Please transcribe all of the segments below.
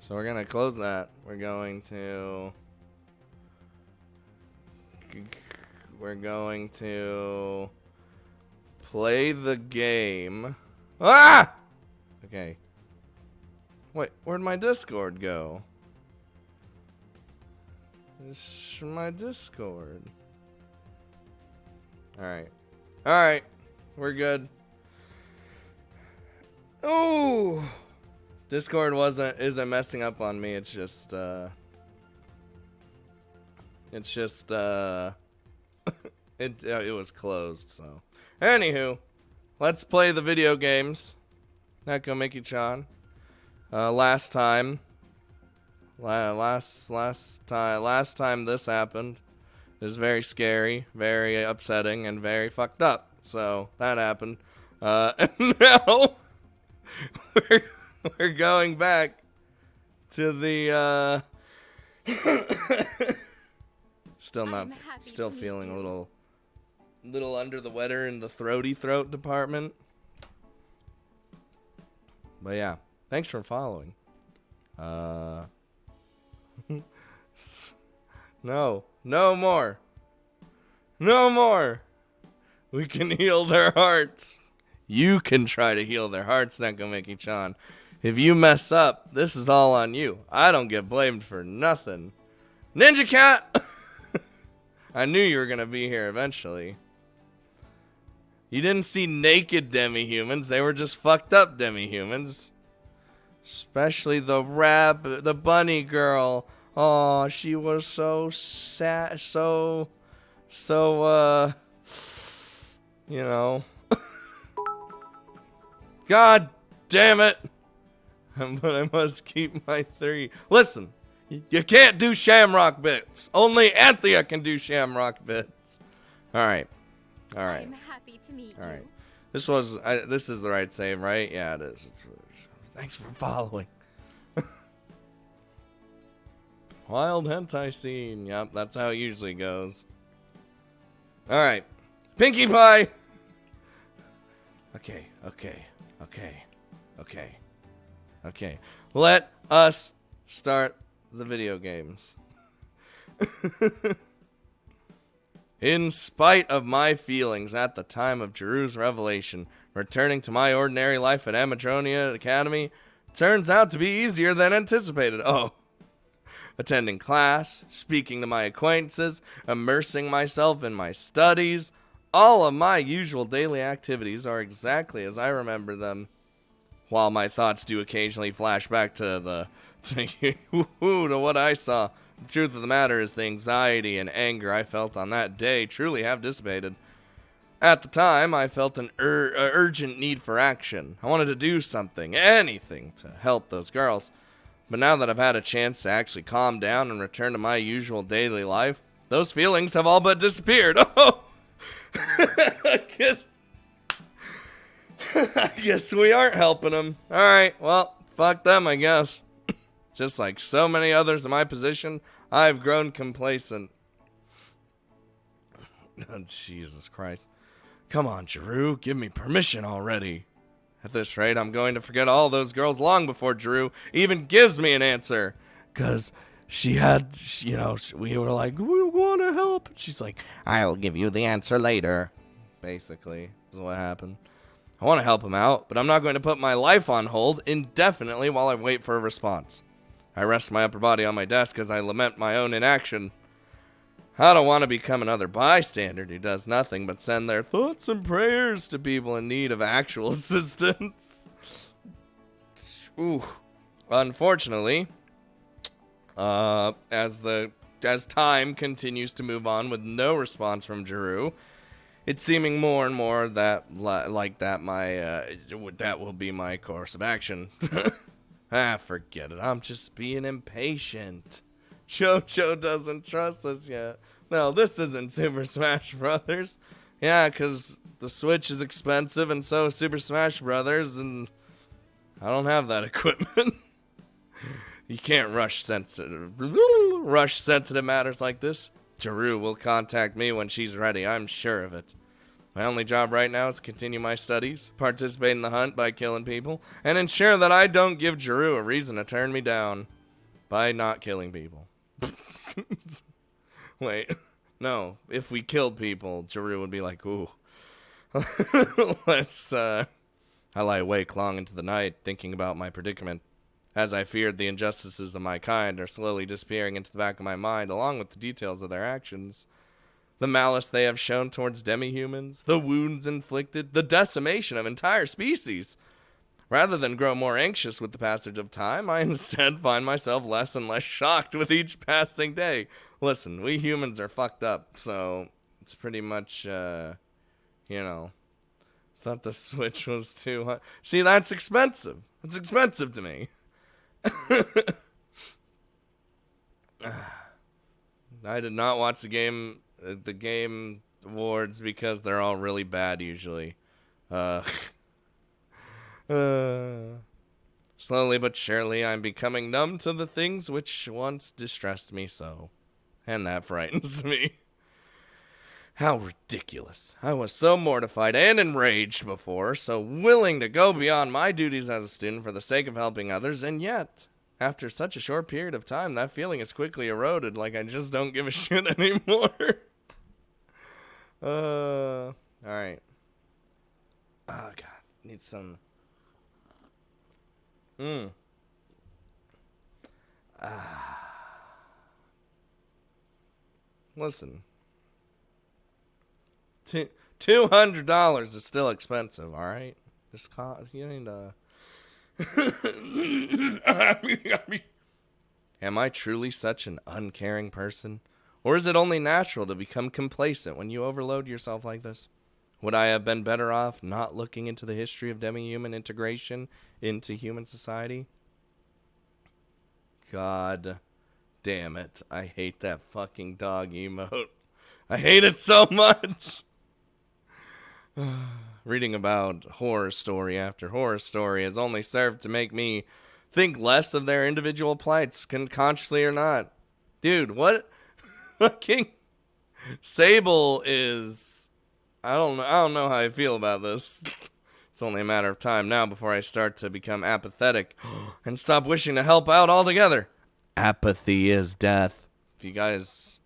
So we're going to close that. We're going to play the game. Ah! Okay. Wait, where'd my Discord go? This is my Discord. Alright. Alright. We're good. Ooh! Discord isn't messing up on me. It's just it was closed, so. Anywho, let's play the video games. Nakomiki-chan. Last time this happened, it was very scary, very upsetting, and very fucked up. So that happened. And now we're going back to the still feeling a little under the weather in the throat department. But yeah, thanks for following. No more. We can heal their hearts. You can try to heal their hearts, Nakomiki-chan. If you mess up, this is all on you. I don't get blamed for nothing. Ninja Cat! I knew you were gonna be here eventually. You didn't see naked demi-humans. They were just fucked up demi-humans. Especially the bunny girl. Oh, she was so sad, you know. God damn it. But I must keep my 3. Listen, you can't do Shamrock bits. Only Anthea can do Shamrock bits. Alright. I'm happy to meet Alright. you. This is the right save, right? Yeah, it is. Thanks for following. Wild hentai scene. Yep, that's how it usually goes. Alright. Pinkie Pie! Okay. Let us start the video games. In spite of my feelings at the time of Jiru's revelation, returning to my ordinary life at Amatronia Academy turns out to be easier than anticipated. Oh. Attending class, speaking to my acquaintances, immersing myself in my studies. All of my usual daily activities are exactly as I remember them. While my thoughts do occasionally flash back to what I saw, the truth of the matter is the anxiety and anger I felt on that day truly have dissipated. At the time, I felt an urgent need for action. I wanted to do something, anything, to help those girls. But now that I've had a chance to actually calm down and return to my usual daily life, those feelings have all but disappeared. Oh! I guess we aren't helping them. Alright, well, fuck them, I guess. Just like so many others in my position, I've grown complacent. Oh, Jesus Christ. Come on, Jiru, give me permission already. At this rate, I'm going to forget all those girls long before Jiru even gives me an answer. Because she had, we were like, we want to help. She's like, I'll give you the answer later. Basically, is what happened. I want to help him out, but I'm not going to put my life on hold indefinitely while I wait for a response. I rest my upper body on my desk as I lament my own inaction. I don't want to become another bystander who does nothing but send their thoughts and prayers to people in need of actual assistance. Ooh. Unfortunately, as time continues to move on with no response from Jiru, it's seeming more and more that that will be my course of action. Forget it. I'm just being impatient. Jojo doesn't trust us yet. No, this isn't Super Smash Brothers. Yeah, because the Switch is expensive and so is Super Smash Brothers, and I don't have that equipment. You can't rush sensitive matters like this. Jiru will contact me when she's ready, I'm sure of it. My only job right now is to continue my studies, participate in the hunt by killing people, and ensure that I don't give Jeru a reason to turn me down by not killing people. Wait, no. If we killed people, Jeru would be like, ooh. Let's, I lie awake long into the night thinking about my predicament. As I feared, the injustices of my kind are slowly disappearing into the back of my mind, along with the details of their actions. The malice they have shown towards demi-humans, the wounds inflicted, the decimation of entire species. Rather than grow more anxious with the passage of time, I instead find myself less and less shocked with each passing day. Listen, we humans are fucked up, so it's pretty much, you know, thought the Switch was too high. See, that's expensive. It's expensive to me. I did not watch the game awards because they're all really bad usually. Slowly but surely, I'm becoming numb to the things which once distressed me so. And that frightens me. How ridiculous. I was so mortified and enraged before, so willing to go beyond my duties as a student for the sake of helping others, and yet, after such a short period of time, that feeling is quickly eroded, like I just don't give a shit anymore. Alright. Oh, God. Need some... Listen. $200 is still expensive, alright? Just you need to... Am I truly such an uncaring person? Or is it only natural to become complacent when you overload yourself like this? Would I have been better off not looking into the history of demi-human integration into human society? God damn it. I hate that fucking dog emote. I hate it so much. Reading about horror story after horror story has only served to make me think less of their individual plights, consciously or not. Dude, what fucking Sable is... I don't know how I feel about this. It's only a matter of time now before I start to become apathetic and stop wishing to help out altogether. Apathy is death. If you guys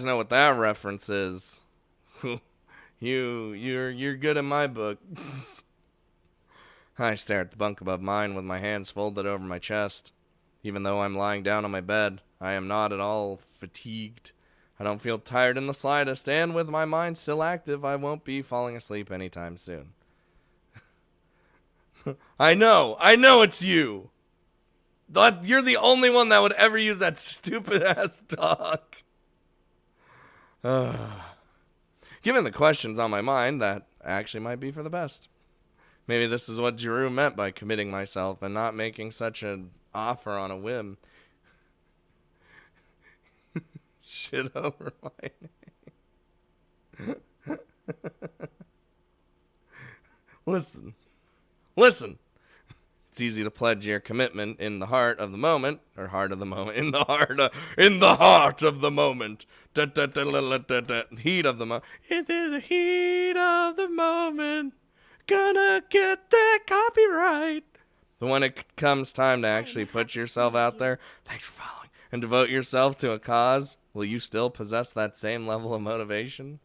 know what that reference is. You're good in my book. I stare at the bunk above mine with my hands folded over my chest. Even though I'm lying down on my bed, I am not at all fatigued. I don't feel tired in the slightest, and with my mind still active, I won't be falling asleep anytime soon. I know it's you. You're the only one that would ever use that stupid-ass talk. Given the questions on my mind, that actually might be for the best. Maybe this is what Jeru meant by committing myself and not making such an offer on a whim. Shit over my name. Listen. It's easy to pledge your commitment in the heart of the moment, or heart of the moment, in the heart of the moment. Heat of the moment. In the heat of the moment, gonna get that copyright. But when it comes time to actually put yourself out there, thanks for following, and devote yourself to a cause, will you still possess that same level of motivation?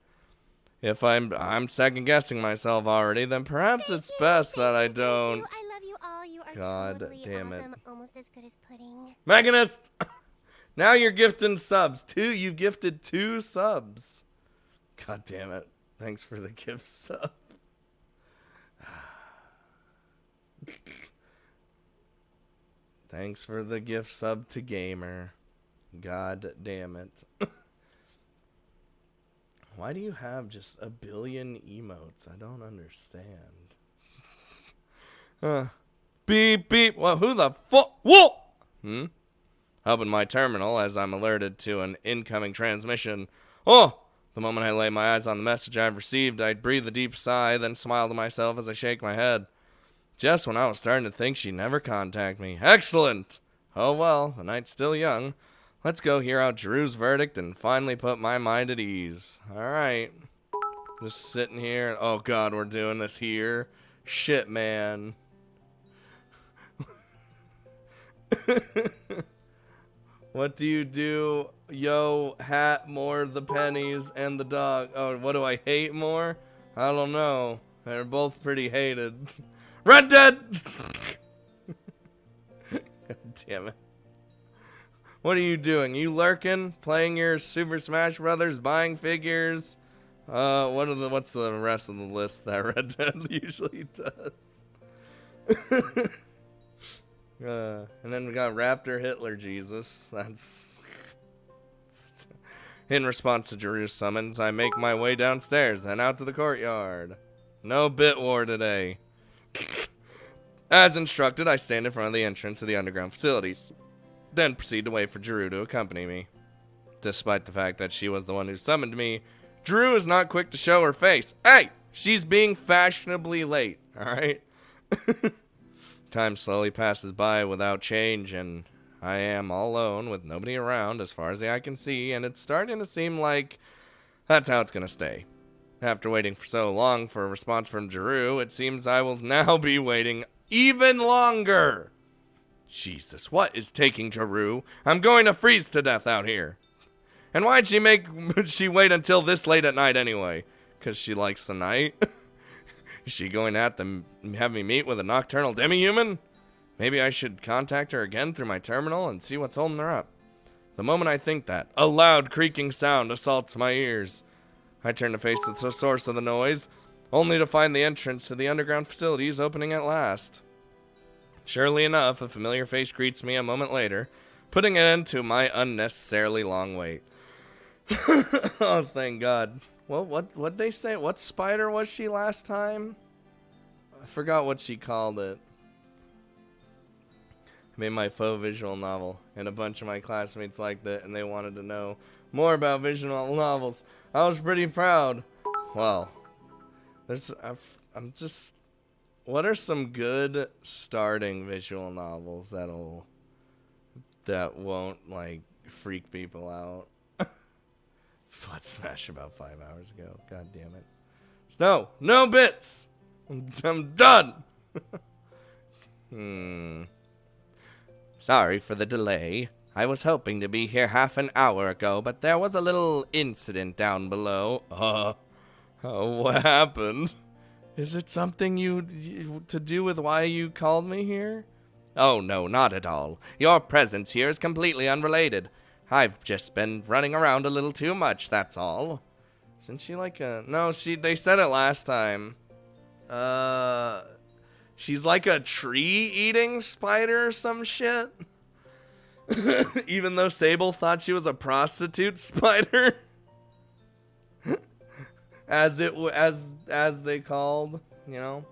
If I'm second guessing myself already, then perhaps it's best that I don't. I love you all. You are God totally damn it. awesome. Almost as good as pudding. Meganist! Now you're gifting subs. You've gifted 2 subs. God damn it. Thanks for the gift sub. Thanks for the gift sub to Gamer. God damn it. Why do you have just a billion emotes? I don't understand. Beep, beep. Well, who the fuck? Whoa! Open my terminal as I'm alerted to an incoming transmission. Oh! The moment I lay my eyes on the message I've received, I breathe a deep sigh, then smile to myself as I shake my head. Just when I was starting to think she'd never contact me. Excellent! Oh well, the night's still young. Let's go hear out Jeru's verdict and finally put my mind at ease. Alright. Just sitting here. Oh god, we're doing this here. Shit, man. What do you do? Yo, hat more the pennies and the dog. Oh, what do I hate more? I don't know. They're both pretty hated. Red Dead! God damn it. What are you doing? You lurking? Playing your Super Smash Brothers? Buying figures? What's the rest of the list that Red Dead usually does? And then we got Raptor Hitler Jesus. That's in response to Jeru's summons, I make my way downstairs, then out to the courtyard. No bit war today. As instructed, I stand in front of the entrance to the underground facilities, then proceed to wait for Jeru to accompany me. Despite the fact that she was the one who summoned me, Jeru is not quick to show her face. Hey, she's being fashionably late, alright? Time slowly passes by without change, and I am all alone with nobody around as far as the eye can see, and it's starting to seem like that's how it's going to stay. After waiting for so long for a response from Jeru, it seems I will now be waiting even longer. Jesus, what is taking Jeru? I'm going to freeze to death out here. And why'd she make she wait until this late at night anyway? Because she likes the night? Is she going to have me meet with a nocturnal demi-human? Maybe I should contact her again through my terminal and see what's holding her up. The moment I think that, a loud creaking sound assaults my ears. I turn to face the source of the noise, only to find the entrance to the underground facilities opening at last. Surely enough, a familiar face greets me a moment later, putting an end to my unnecessarily long wait. Oh, thank God. Well, what'd they say? What spider was she last time? I forgot what she called it. I made my faux visual novel, and a bunch of my classmates liked it, and they wanted to know more about visual novels. I was pretty proud. Well, what are some good starting visual novels that won't like freak people out? Foot smash about 5 hours ago. God damn it. No bits. I'm done. Sorry for the delay. I was hoping to be here half an hour ago, but there was a little incident down below. What happened? Is it something to do with why you called me here? Oh, no, not at all. Your presence here is completely unrelated. I've just been running around a little too much, that's all. Isn't she like a... No, they said it last time. She's like a tree-eating spider or some shit. Even though Sable thought she was a prostitute spider. as they called, you know.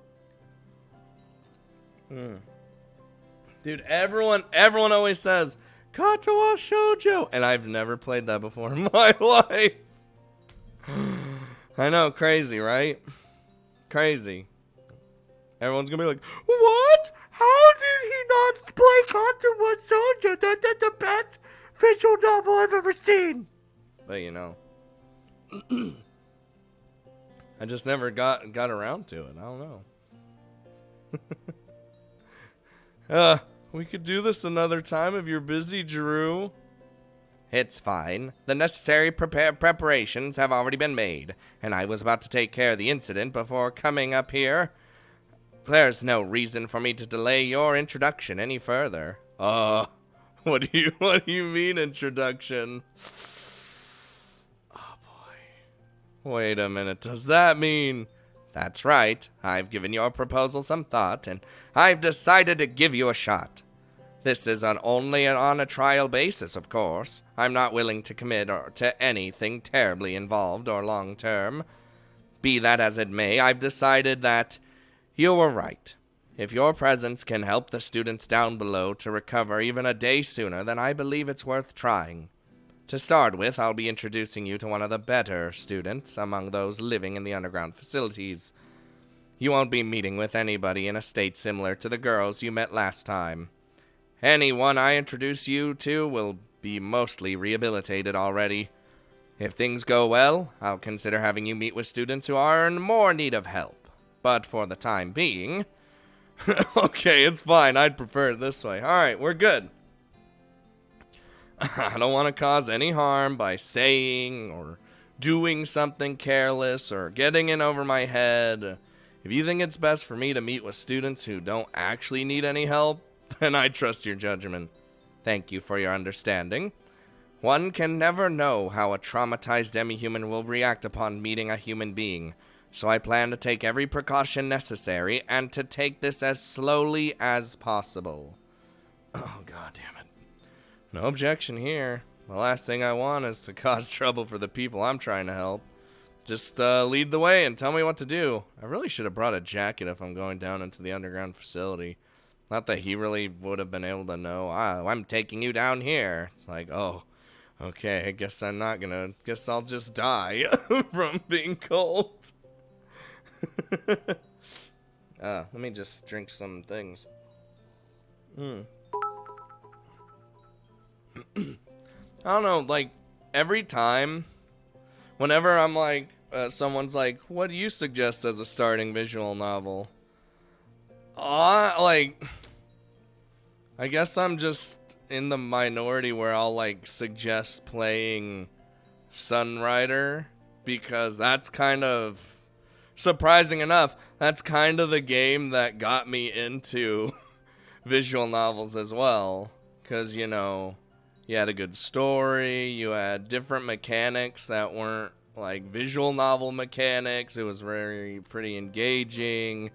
Dude, everyone always says Katawa Shoujo, and I've never played that before in my life. I know, crazy, right? Crazy. Everyone's gonna be like, what? How did he not play Katawa Shoujo? That's the best visual novel I've ever seen. But you know, I just never got around to it. I don't know. We could do this another time if you're busy, Jeru. It's fine. The necessary preparations have already been made, and I was about to take care of the incident before coming up here. There's no reason for me to delay your introduction any further. What do you mean introduction? Oh boy. Wait a minute, does that mean... That's right. I've given your proposal some thought, and I've decided to give you a shot. This is only on a trial basis, of course. I'm not willing to commit to anything terribly involved or long-term. Be that as it may, I've decided that you were right. If your presence can help the students down below to recover even a day sooner, then I believe it's worth trying. To start with, I'll be introducing you to one of the better students among those living in the underground facilities. You won't be meeting with anybody in a state similar to the girls you met last time. Anyone I introduce you to will be mostly rehabilitated already. If things go well, I'll consider having you meet with students who are in more need of help. But for the time being... Okay, it's fine. I'd prefer it this way. Alright, we're good. I don't want to cause any harm by saying or doing something careless or getting in over my head. If you think it's best for me to meet with students who don't actually need any help, then I trust your judgment. Thank you for your understanding. One can never know how a traumatized demi-human will react upon meeting a human being, so I plan to take every precaution necessary and to take this as slowly as possible. Oh, god damn it. No objection here. The last thing I want is to cause trouble for the people I'm trying to help. Just lead the way and tell me what to do. I really should have brought a jacket if I'm going down into the underground facility. Not that he really would have been able to know. I'm taking you down here. It's like, oh, okay, I guess I'm not gonna... Guess I'll just die from being cold. Let me just drink some things. I don't know, like, every time, whenever I'm like, someone's like, what do you suggest as a starting visual novel? Like, I guess I'm just in the minority where I'll, like, suggest playing Sunrider, because that's kind of, surprising enough, that's kind of the game that got me into visual novels as well, because, you know, you had a good story, you had different mechanics that weren't, like, visual novel mechanics, it was pretty engaging,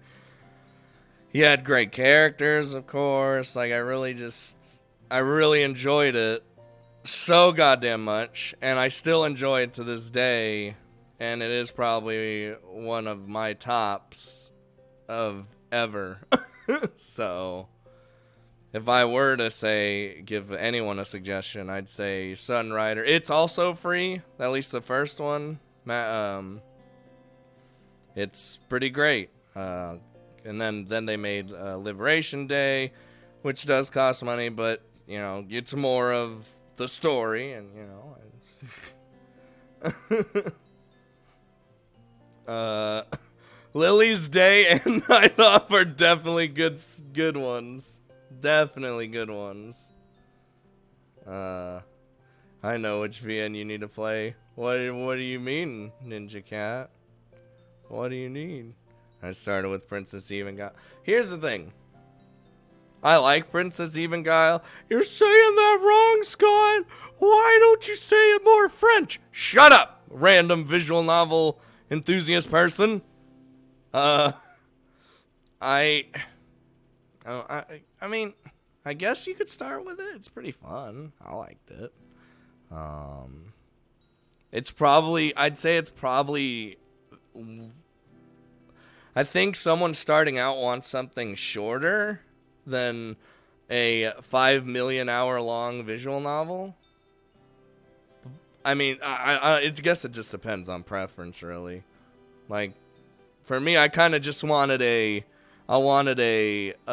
you had great characters, of course, like, I really enjoyed it so goddamn much, and I still enjoy it to this day, and it is probably one of my tops of ever, so... If I were to say, give anyone a suggestion, I'd say Sunrider. It's also free, at least the first one. It's pretty great. And then they made Liberation Day, which does cost money, but, you know, it's more of the story, and, you know. Lily's Day and Night Off are definitely good ones. Definitely good ones. I know which VN you need to play. What do you mean, Ninja Cat? What do you need? I started with Princess Evangile. Here's the thing. I like Princess Evangile. You're saying that wrong, Scott. Why don't you say it more French? Shut up, random visual novel enthusiast person. I mean, I guess you could start with it. It's pretty fun. I liked it. It's probably, I'd say it's probably, I think someone starting out wants something shorter than a 5 million hour long visual novel. I mean, I guess it just depends on preference, really. Like, for me, I kind of just wanted a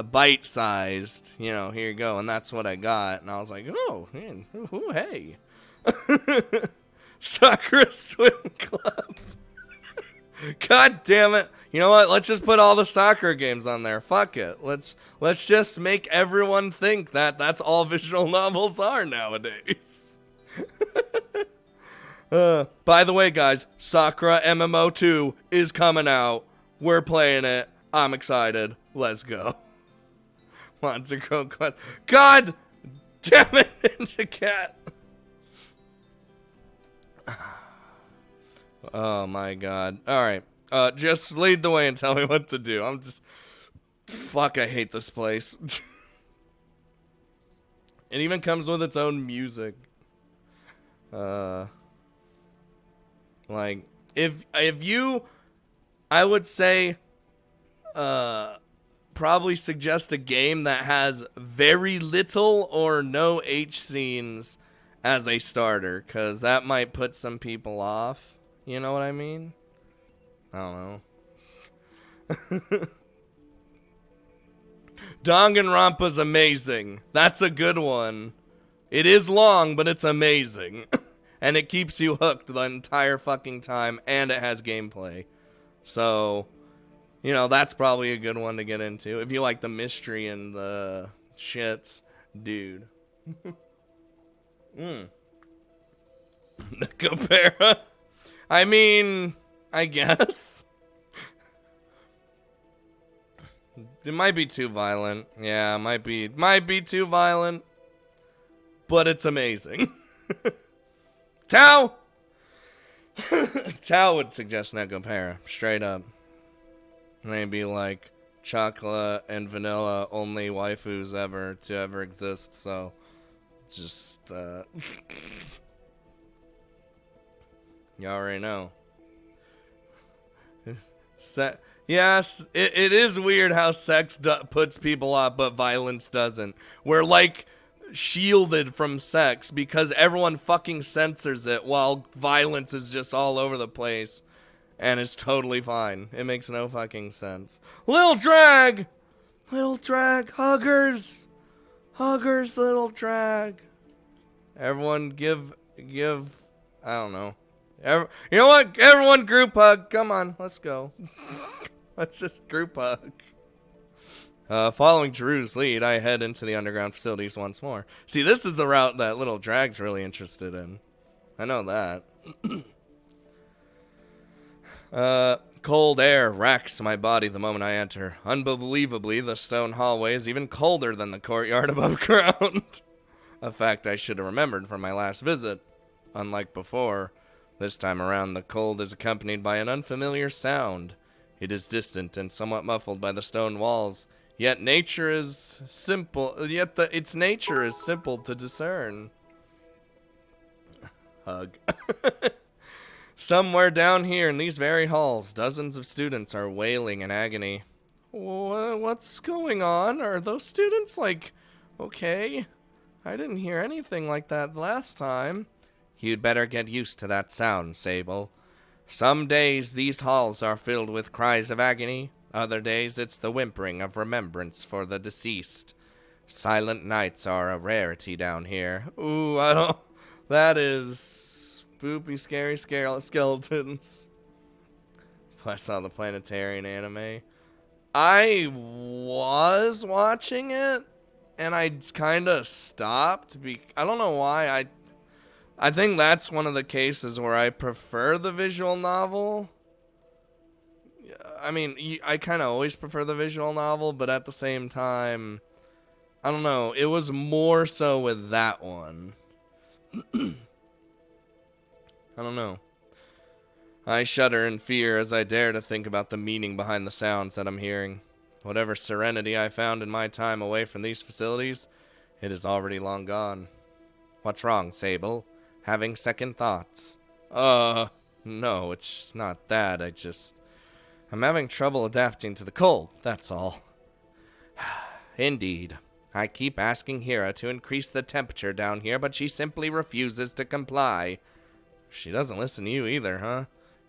bite-sized, you know, here you go, and that's what I got, and I was like, oh, man, ooh, hey. Sakura Swim Club. God damn it. You know what, let's just put all the Sakura games on there, fuck it. Let's just make everyone think that that's all visual novels are nowadays. By the way, guys, Sakura MMO 2 is coming out. We're playing it. I'm excited. Let's go. Monster Conquest. God damn it, Ninja Cat. Oh my god. Alright. Just lead the way and tell me what to do. Fuck, I hate this place. It even comes with its own music. Like, if you... I would say... probably suggest a game that has very little or no H scenes as a starter, because that might put some people off. You know what I mean? I don't know. Danganronpa's amazing. That's a good one. It is long, but it's amazing. And it keeps you hooked the entire fucking time, and it has gameplay. So, you know, that's probably a good one to get into. If you like the mystery and the shits, dude. Nicopera. I mean, I guess. It might be too violent. Yeah, might be too violent. But it's amazing. Tao! Tao would suggest Nicopera, straight up. Maybe like chocolate and vanilla, only waifus ever to ever exist, so just you already know. Yes, it is weird how sex puts people off, but violence doesn't. We're like shielded from sex because everyone fucking censors it, while violence is just all over the place and it's totally fine. It makes no fucking sense. Little drag, huggers, little drag. Everyone give. I don't know. You know what? Everyone group hug. Come on, let's go. Let's just group hug. Following Drew's lead, I head into the underground facilities once more. See, this is the route that Little Drag's really interested in. I know that. Cold air racks my body the moment I enter. Unbelievably, the stone hallway is even colder than the courtyard above ground. A fact I should have remembered from my last visit. Unlike before, this time around the cold is accompanied by an unfamiliar sound. It is distant and somewhat muffled by the stone walls. Yet its nature is simple to discern. Hug. Somewhere down here in these very halls, dozens of students are wailing in agony. What's going on? Are those students, like, okay? I didn't hear anything like that last time. You'd better get used to that sound, Sable. Some days these halls are filled with cries of agony. Other days it's the whimpering of remembrance for the deceased. Silent nights are a rarity down here. Ooh, that is spoopy, scary skeletons. I saw the Planetarian anime. I was watching it, and I kind of stopped. I don't know why. I think that's one of the cases where I prefer the visual novel. I mean, I kind of always prefer the visual novel, but at the same time, I don't know. It was more so with that one. I don't know. I shudder in fear as I dare to think about the meaning behind the sounds that I'm hearing. Whatever serenity I found in my time away from these facilities, it is already long gone. What's wrong, Sable? Having second thoughts? No, it's not that. I'm having trouble adapting to the cold, that's all. Indeed. I keep asking Hira to increase the temperature down here, but she simply refuses to comply. She doesn't listen to you either, huh?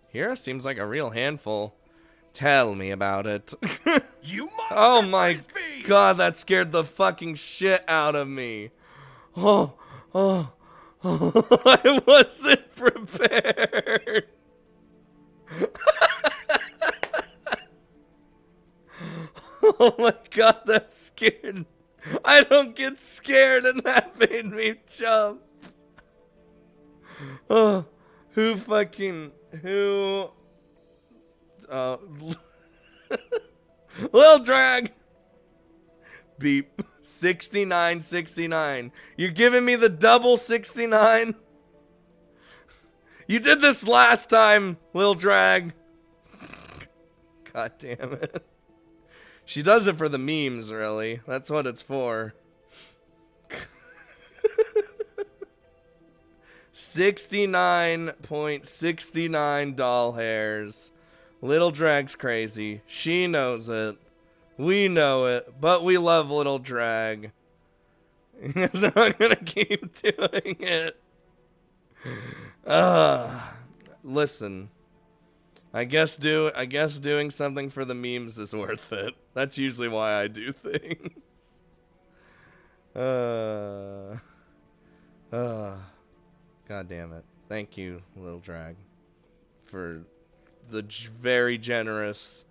Hira seems like a real handful. Tell me about it. Oh my god, that scared the fucking shit out of me. Oh, I wasn't prepared. Oh my god, that scared. I don't get scared, and that made me jump. Oh, who? Lil Drag. Beep. 69. You're giving me the double 69? You did this last time, Lil Drag. God damn it. She does it for the memes, really. That's what it's for. 69.69 doll hairs. Little Drag's crazy. She knows it. We know it. But we love Little Drag. So I'm gonna keep doing it. Listen. I guess doing something for the memes is worth it. That's usually why I do things. God damn it. Thank you, little drag, for the very generous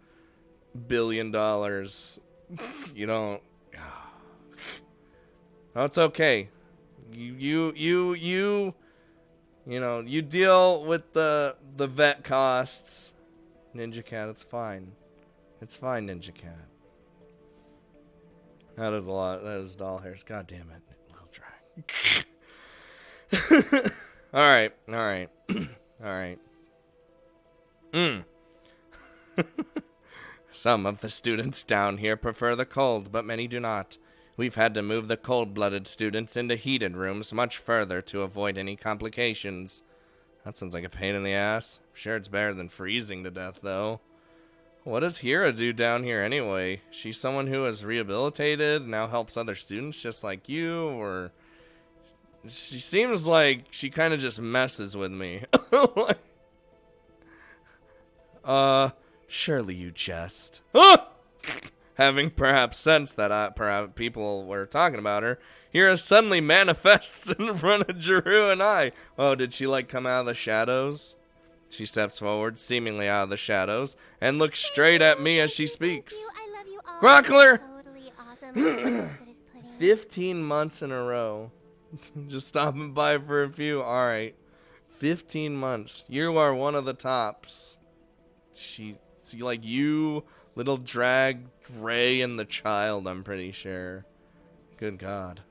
$1 billion. You don't. Oh, it's okay. You know, you deal with the vet costs. Ninja Cat, it's fine. It's fine, Ninja Cat. That is a lot. That is doll hairs. God damn it, little drag. Alright. Alright. Some of the students down here prefer the cold, but many do not. We've had to move the cold-blooded students into heated rooms much further to avoid any complications. That sounds like a pain in the ass. I'm sure it's better than freezing to death, though. What does Hira do down here anyway? She's someone who is rehabilitated and now helps other students just like you, or... She seems like she kind of just messes with me. Surely you jest. Having perhaps sensed that perhaps people were talking about her, Hira suddenly manifests in front of Jeru and I. Oh, did she like come out of the shadows? She steps forward, seemingly out of the shadows, and looks straight at me as she speaks. I love you all. Grockler! Totally awesome. As good as pudding. 15 months in a row. Just stopping by for a few. Alright. 15 months. You are one of the tops. See, like you, little drag, Ray, and the child, I'm pretty sure. Good God.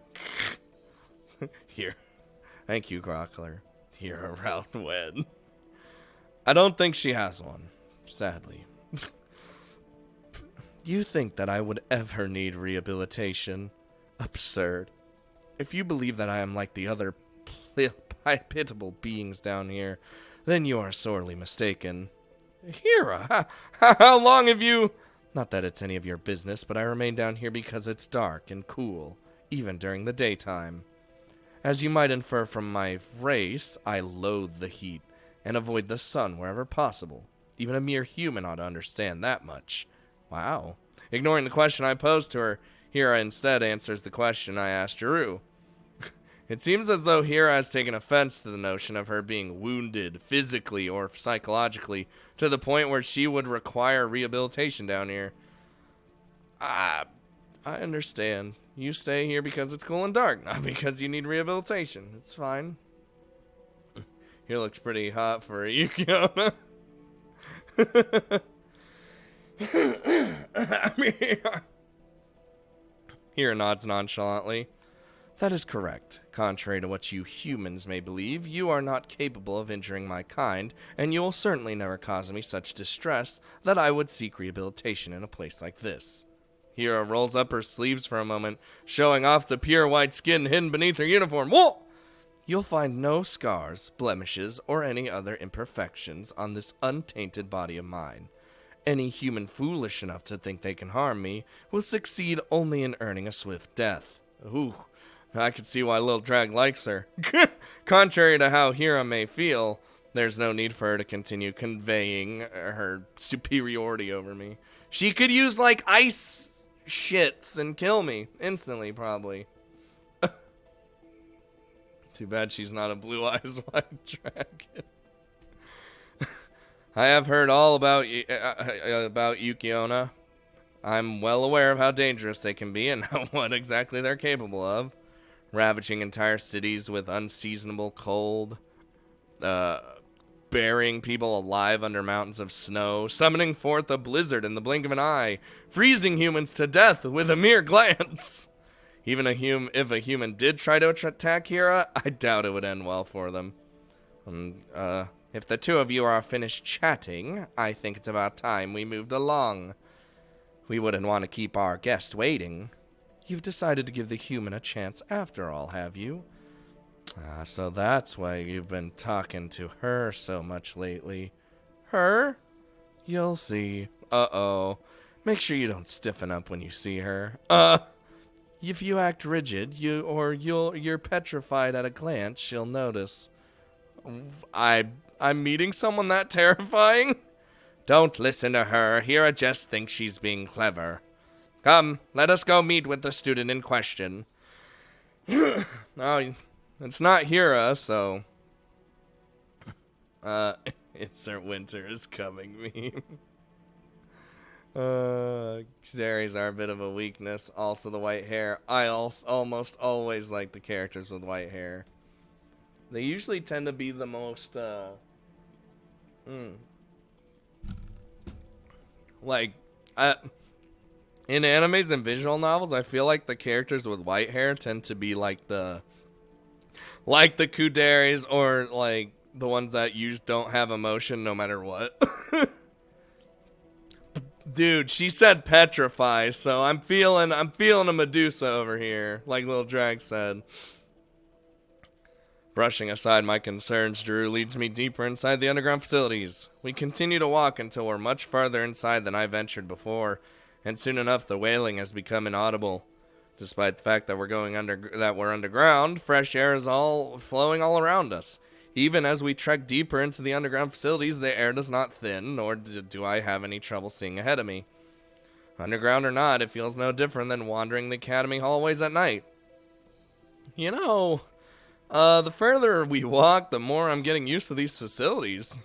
Here. Thank you, Grockler. Here around when. I don't think she has one, sadly. You think that I would ever need rehabilitation? Absurd. If you believe that I am like the other pitiable beings down here, then you are sorely mistaken. Hira, how long have you... Not that it's any of your business, but I remain down here because it's dark and cool, even during the daytime. As you might infer from my race, I loathe the heat and avoid the sun wherever possible. Even a mere human ought to understand that much. Wow. Ignoring the question I posed to her, Hira instead answers the question I asked Jeru. It seems as though Hira has taken offense to the notion of her being wounded physically or psychologically to the point where she would require rehabilitation down here. I understand. You stay here because it's cool and dark, not because you need rehabilitation. It's fine. He looks pretty hot for a Yukiona. Hira nods nonchalantly. That is correct. Contrary to what you humans may believe, you are not capable of injuring my kind, and you will certainly never cause me such distress that I would seek rehabilitation in a place like this. Hira rolls up her sleeves for a moment, showing off the pure white skin hidden beneath her uniform. Whoa! You'll find no scars, blemishes, or any other imperfections on this untainted body of mine. Any human foolish enough to think they can harm me will succeed only in earning a swift death. Ooh, I can see why Lil Drag likes her. Contrary to how Hira may feel, there's no need for her to continue conveying her superiority over me. She could use, like, ice shits and kill me instantly, probably. Too bad she's not a blue eyes white dragon. I have heard all about Yukiona. I'm well aware of how dangerous they can be and what exactly they're capable of. Ravaging entire cities with unseasonable cold, burying people alive under mountains of snow, summoning forth a blizzard in the blink of an eye, freezing humans to death with a mere glance. Even if a human did try to attack Hira, I doubt it would end well for them. If the two of you are finished chatting, I think it's about time we moved along. We wouldn't want to keep our guest waiting. You've decided to give the human a chance after all, have you? So that's why you've been talking to her so much lately. Her? You'll see. Uh-oh. Make sure you don't stiffen up when you see her. If you act rigid, you're petrified at a glance, she'll notice. I'm meeting someone that terrifying? Don't listen to her. Hira just thinks she's being clever. Come, let us go meet with the student in question. No, it's not Hira, so... Insert winter is coming meme. Fairies are a bit of a weakness. Also, the white hair. I almost always like the characters with white hair. They usually tend to be the most, in animes and visual novels, I feel like the characters with white hair tend to be like the Kuderis, or like the ones that don't have emotion no matter what. Dude, she said petrify, so I'm feeling a Medusa over here, like Lil Drag said. Brushing aside my concerns, Drew leads me deeper inside the underground facilities. We continue to walk until we're much farther inside than I ventured before, and soon enough the wailing has become inaudible. Despite the fact that we're underground, fresh air is all flowing all around us. Even as we trek deeper into the underground facilities, the air does not thin, nor do I have any trouble seeing ahead of me. Underground or not, it feels no different than wandering the academy hallways at night. You know, the further we walk, the more I'm getting used to these facilities.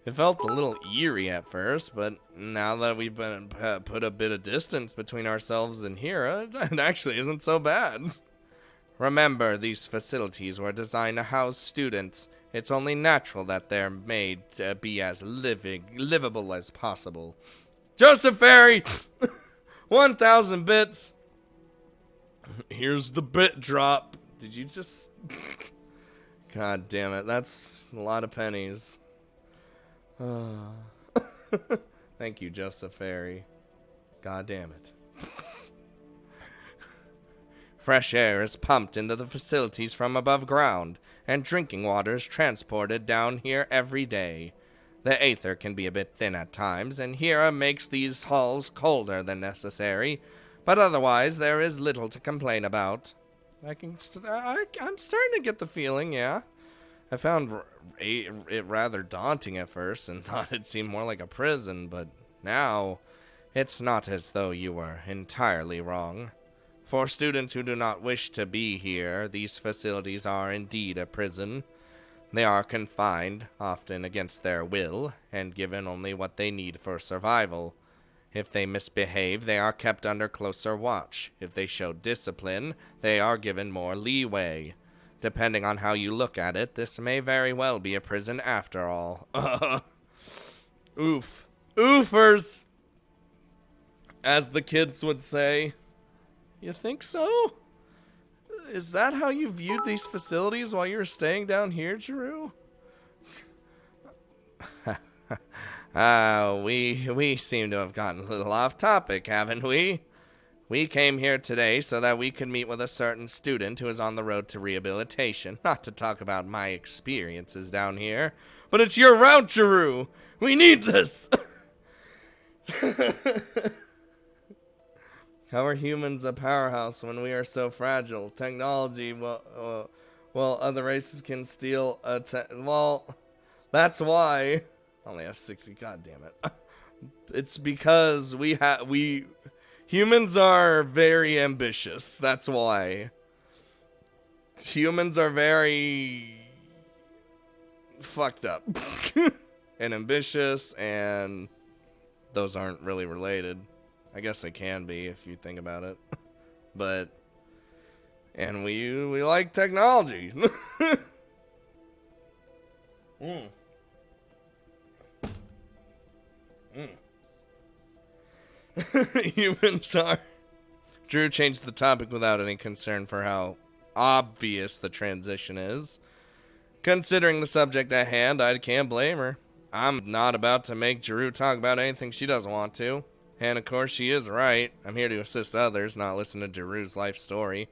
It felt a little eerie at first, but now that we've been put a bit of distance between ourselves and here, it actually isn't so bad. Remember, these facilities were designed to house students. It's only natural that they're made to be as livable as possible. Joseph Ferry! 1,000 bits. Here's the bit drop. Did you just... God damn it, that's a lot of pennies. Thank you, Joseph Ferry. God damn it. Fresh air is pumped into the facilities from above ground, and drinking water is transported down here every day. The aether can be a bit thin at times, and here makes these halls colder than necessary, but otherwise there is little to complain about. I'm starting to get the feeling, yeah. I found it rather daunting at first and thought it seemed more like a prison, but now it's not as though you were entirely wrong. For students who do not wish to be here, these facilities are indeed a prison. They are confined, often against their will, and given only what they need for survival. If they misbehave, they are kept under closer watch. If they show discipline, they are given more leeway. Depending on how you look at it, this may very well be a prison after all. Oof. Oofers! As the kids would say. You think so? Is that how you viewed these facilities while you were staying down here, Drew? We seem to have gotten a little off topic, haven't we? We came here today so that we could meet with a certain student who is on the road to rehabilitation. Not to talk about my experiences down here, but it's your route, Drew. We need this. How are humans a powerhouse when we are so fragile? Technology, well, other races can steal well, that's why. I only have 60, god damn it. It's because humans are very ambitious, that's why. Humans are very fucked up. And ambitious, and those aren't really related. I guess they can be if you think about it. But, and we like technology. Humans are. Drew changed the topic without any concern for how obvious the transition is. Considering the subject at hand, I can't blame her. I'm not about to make Drew talk about anything she doesn't want to. And of course she is right. I'm here to assist others, not listen to Drew's life story.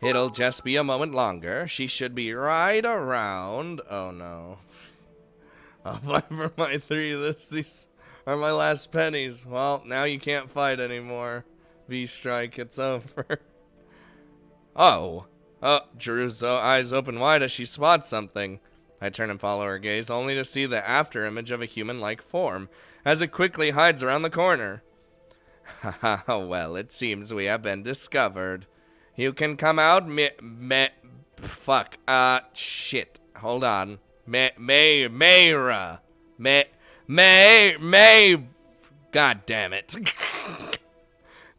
It'll just be a moment longer. She should be right around. Oh no. I'll fight for my 3. These are my last pennies. Well, now you can't fight anymore. V-Strike, it's over. Oh. Drew's eyes open wide as she spots something. I turn and follow her gaze, only to see the after-image of a human-like form, as it quickly hides around the corner. Well, it seems we have been discovered. You can come out, fuck. Shit. Hold on. Mayra. May. God damn it.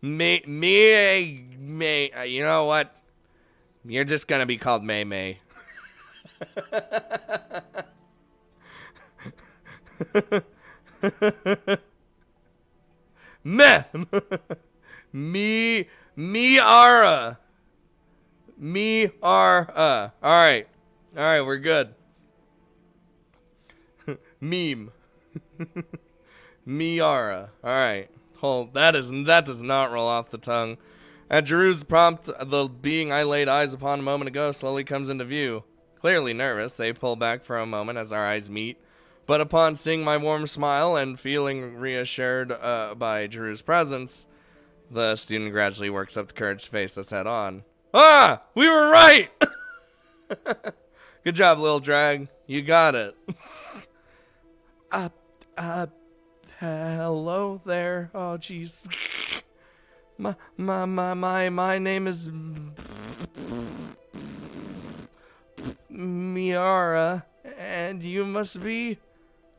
May. You know what? You're just gonna be called May. Meh. Miara. Alright. Alright, we're good. Meme. Miara. Alright. Hold. That does not roll off the tongue. At Drew's prompt, the being I laid eyes upon a moment ago slowly comes into view. Clearly nervous, they pull back for a moment as our eyes meet. But upon seeing my warm smile and feeling reassured by Drew's presence, the student gradually works up the courage to face us head on. Ah! We were right! Good job, Lil Drag. You got it. Hello there. Oh, jeez. My name is Miara, and you must be...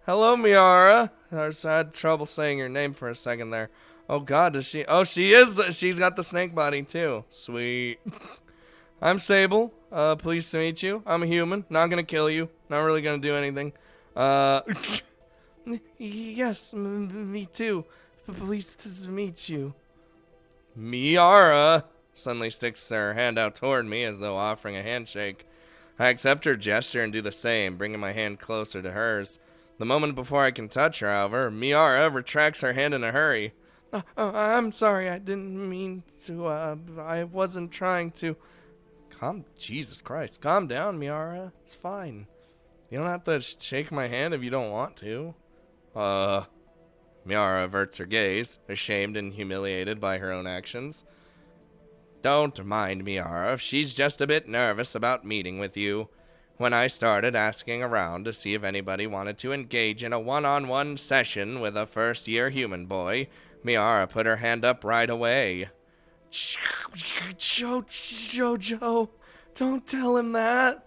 Hello, Miara. I had trouble saying your name for a second there. Oh, God, does she... Oh, she is... She's got the snake body, too. Sweet. I'm Sable. Pleased to meet you. I'm a human. Not gonna kill you. Not really gonna do anything. Yes, me too. Pleased to meet you. Miara suddenly sticks her hand out toward me as though offering a handshake. I accept her gesture and do the same, bringing my hand closer to hers. The moment before I can touch her, however, Miara retracts her hand in a hurry. I'm sorry, I didn't mean to, I wasn't trying to... Jesus Christ, calm down, Miara. It's fine. You don't have to shake my hand if you don't want to. Miara averts her gaze, ashamed and humiliated by her own actions. Don't mind Miara, she's just a bit nervous about meeting with you. When I started asking around to see if anybody wanted to engage in a one-on-one session with a first-year human boy, Miara put her hand up right away. Jojo, don't tell him that.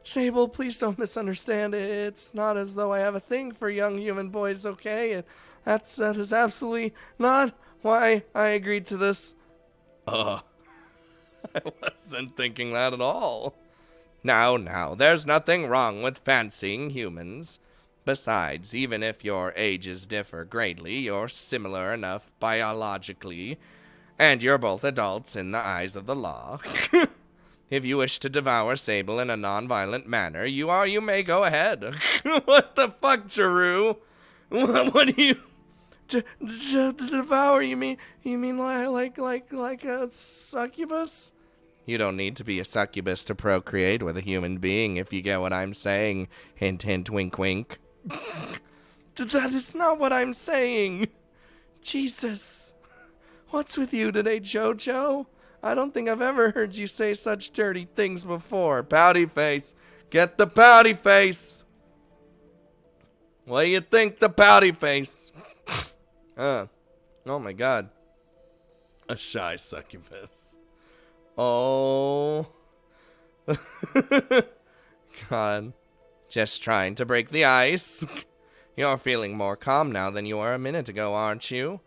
Sable, please don't misunderstand. It's not as though I have a thing for young human boys, okay? That is absolutely not why I agreed to this. I wasn't thinking that at all. Now, there's nothing wrong with fancying humans. Besides, even if your ages differ greatly, you're similar enough biologically, and you're both adults in the eyes of the law. If you wish to devour Sable in a non-violent manner, you may go ahead. What the fuck, Jeru? What do you... devour, you mean like a succubus? You don't need to be a succubus to procreate with a human being, if you get what I'm saying. Hint, hint, wink, wink. That is not what I'm saying. Jesus. What's with you today, Jojo? I don't think I've ever heard you say such dirty things before. Pouty face. Get the pouty face. What do you think, the pouty face? Oh my God. A shy succubus. Oh. God. Just trying to break the ice. You're feeling more calm now than you were a minute ago, aren't you?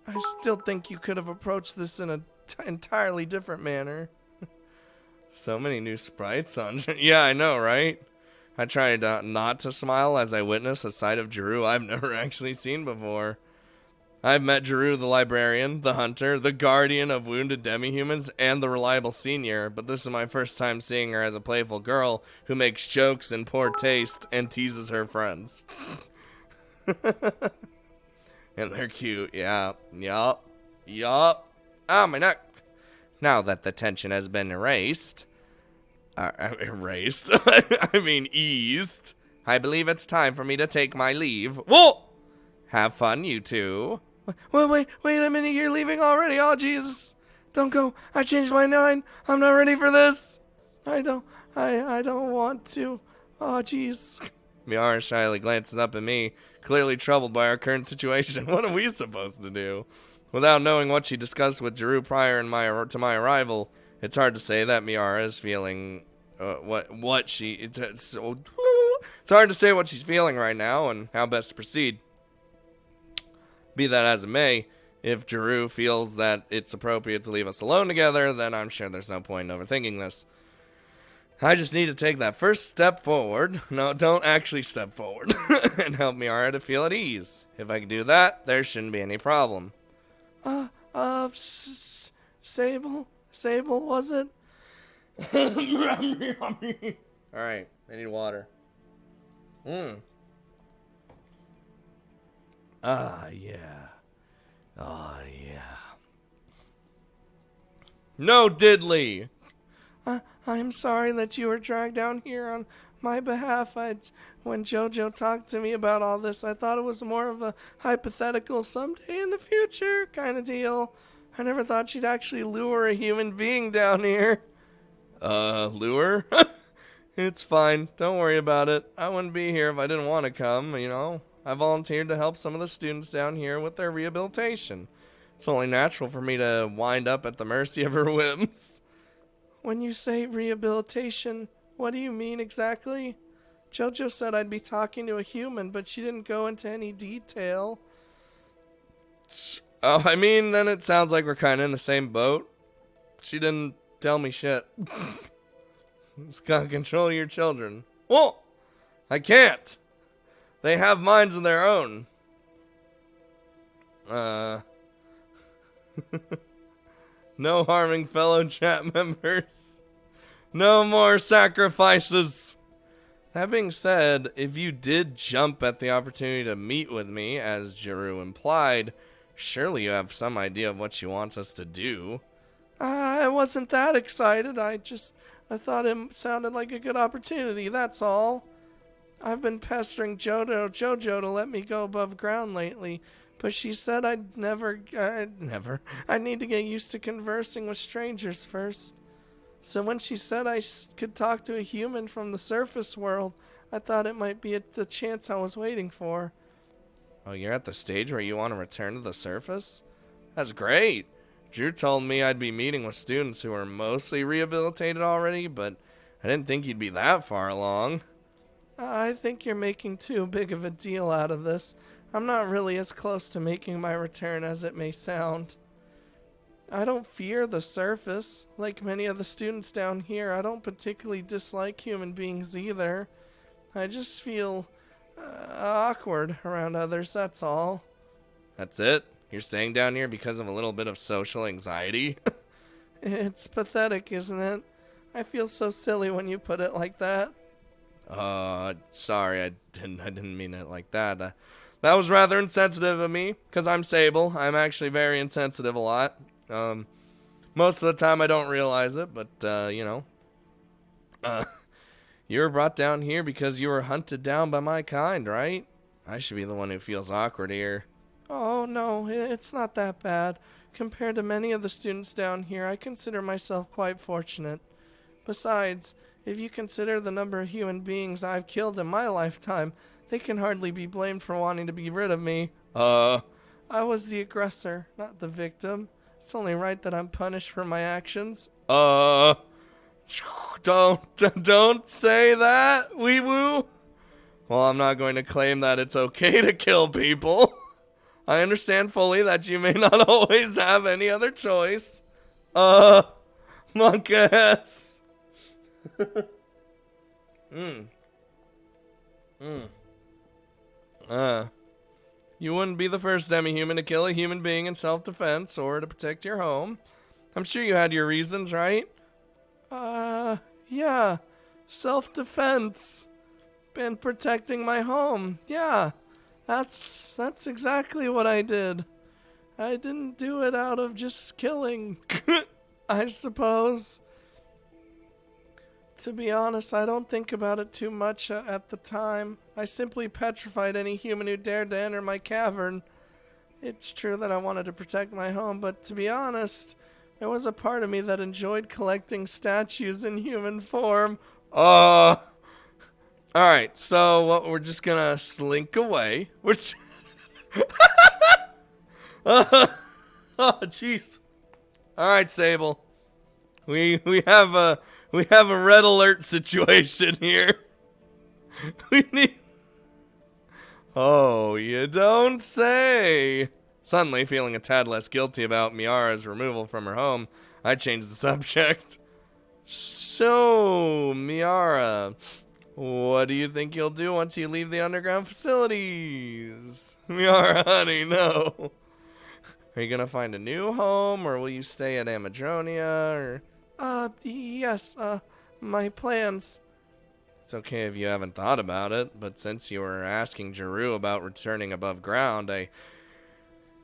I still think you could have approached this in an entirely different manner. So many new sprites on... Yeah, I know, right? I tried not to smile as I witnessed a side of Jeru I've never actually seen before. I've met Jeru the librarian, the hunter, the guardian of wounded demi-humans, and the reliable senior, but this is my first time seeing her as a playful girl who makes jokes in poor taste and teases her friends. And they're cute, yeah. Yup. Ah, my neck. Now that the tension has been erased, eased, I believe it's time for me to take my leave. Whoa! Have fun, you two. Wait a minute, you're leaving already? Oh, Jesus. Don't go. I changed my mind. I'm not ready for this. I don't want to. Oh, jeez. Miara shyly glances up at me, clearly troubled by our current situation. What are we supposed to do? Without knowing what she discussed with Jeru prior to my arrival, It's hard to say that Miara is feeling what she. It's hard to say what she's feeling right now and how best to proceed. Be that as it may, if Jeru feels that it's appropriate to leave us alone together, then I'm sure there's no point in overthinking this. I just need to take that first step forward. No, don't actually step forward. And help Miara to feel at ease. If I can do that, there shouldn't be any problem. Sable? Sable, was it? Alright, I need water. Ah, yeah. Oh, yeah. No diddly! I'm sorry that you were dragged down here on my behalf. When JoJo talked to me about all this, I thought it was more of a hypothetical someday in the future kind of deal. I never thought she'd actually lure a human being down here. Lure? It's fine. Don't worry about it. I wouldn't be here if I didn't want to come, you know. I volunteered to help some of the students down here with their rehabilitation. It's only natural for me to wind up at the mercy of her whims. When you say rehabilitation, what do you mean exactly? JoJo said I'd be talking to a human, but she didn't go into any detail. Oh, I mean, then it sounds like we're kind of in the same boat. She didn't tell me shit. Just gotta control your children. Well, I can't. They have minds of their own. No harming fellow chat members. No more sacrifices. That being said, if you did jump at the opportunity to meet with me, as Jeru implied, surely you have some idea of what she wants us to do. I wasn't that excited. I thought it sounded like a good opportunity, that's all. I've been pestering Jojo to let me go above ground lately, but she said I'd need to get used to conversing with strangers first. So when she said I could talk to a human from the surface world, I thought it might be the chance I was waiting for. Oh, you're at the stage where you want to return to the surface? That's great. Drew told me I'd be meeting with students who are mostly rehabilitated already, but I didn't think you'd be that far along. I think you're making too big of a deal out of this. I'm not really as close to making my return as it may sound. I don't fear the surface. Like many of the students down here, I don't particularly dislike human beings either. I just feel awkward around others, that's all. That's it? You're staying down here because of a little bit of social anxiety? It's pathetic, isn't it? I feel so silly when you put it like that. Sorry, I didn't mean it like that. That was rather insensitive of me, because I'm Sable. I'm actually very insensitive a lot. Most of the time I don't realize it, but, you know. You were brought down here because you were hunted down by my kind, right? I should be the one who feels awkward here. Oh, no, it's not that bad. Compared to many of the students down here, I consider myself quite fortunate. Besides, if you consider the number of human beings I've killed in my lifetime, they can hardly be blamed for wanting to be rid of me. I was the aggressor, not the victim. It's only right that I'm punished for my actions. Don't say that, wee woo. Well, I'm not going to claim that it's okay to kill people. I understand fully that you may not always have any other choice. Monk ass. You wouldn't be the first demi-human to kill a human being in self-defense or to protect your home. I'm sure you had your reasons, right? Yeah. Self-defense. Been protecting my home. Yeah. That's exactly what I did. I didn't do it out of just killing, I suppose. To be honest, I don't think about it too much at the time. I simply petrified any human who dared to enter my cavern. It's true that I wanted to protect my home, but to be honest, there was a part of me that enjoyed collecting statues in human form. Alright, so we're just gonna slink away. Oh, jeez. Alright, Sable. We have a red alert situation here. We need. Oh, you don't say. Suddenly, feeling a tad less guilty about Miara's removal from her home, I changed the subject. So, Miara, what do you think you'll do once you leave the underground facilities? Miara, honey, no. Are you gonna find a new home, or will you stay at Amadronia, or... yes, my plans. It's okay if you haven't thought about it, but since you were asking Jeru about returning above ground, I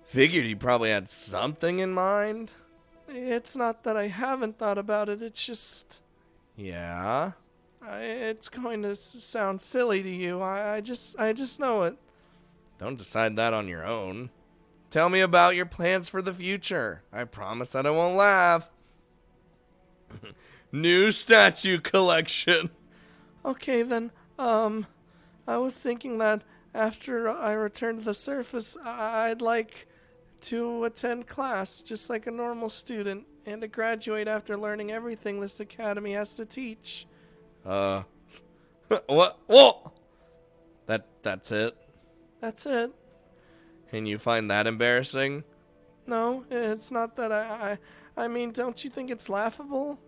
figured you probably had something in mind. It's not that I haven't thought about it, it's just... Yeah? It's going to sound silly to you, I just know it. Don't decide that on your own. Tell me about your plans for the future. I promise that I won't laugh. New statue collection. Okay, then, I was thinking that after I return to the surface, I'd like to attend class, just like a normal student, and to graduate after learning everything this academy has to teach. What? Whoa! That's it? That's it. And you find that embarrassing? No, it's not that I mean, don't you think it's laughable?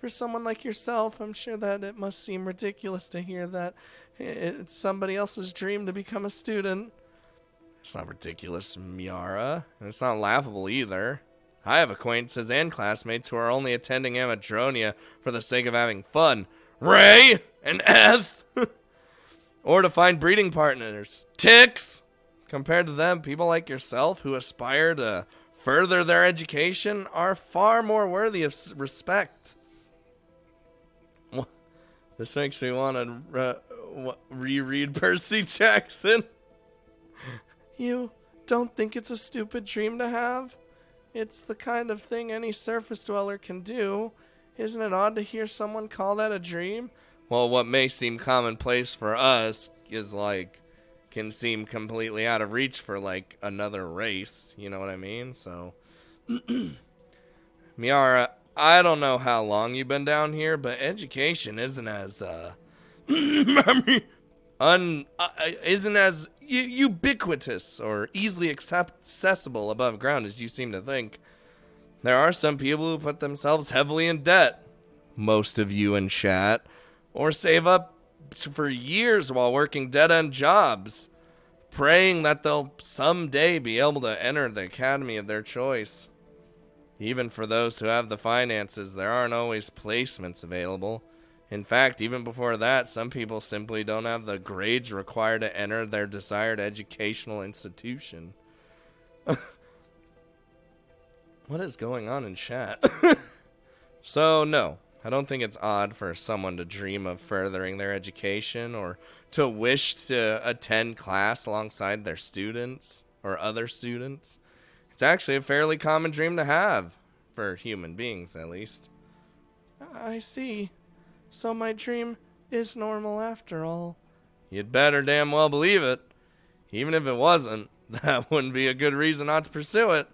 For someone like yourself, I'm sure that it must seem ridiculous to hear that it's somebody else's dream to become a student. It's not ridiculous, Miara, and it's not laughable either. I have acquaintances and classmates who are only attending Amadronia for the sake of having fun. Ray and Eth! Or to find breeding partners. Ticks! Compared to them, people like yourself who aspire to further their education are far more worthy of respect. This makes me want to reread Percy Jackson. You don't think it's a stupid dream to have? It's the kind of thing any surface dweller can do. Isn't it odd to hear someone call that a dream? Well, what may seem commonplace for us can seem completely out of reach for, another race. You know what I mean? So, Miara, I don't know how long you've been down here, but education isn't as, isn't as ubiquitous or easily accessible above ground as you seem to think. There are some people who put themselves heavily in debt, most of you in chat, or save up for years while working dead-end jobs, praying that they'll someday be able to enter the academy of their choice. Even for those who have the finances, there aren't always placements available. In fact, even before that, some people simply don't have the grades required to enter their desired educational institution. What is going on in chat? So, no, I don't think it's odd for someone to dream of furthering their education or to wish to attend class alongside their students or other students. It's actually a fairly common dream to have, for human beings at least. I see. So my dream is normal after all. You'd better damn well believe it. Even if it wasn't, that wouldn't be a good reason not to pursue it.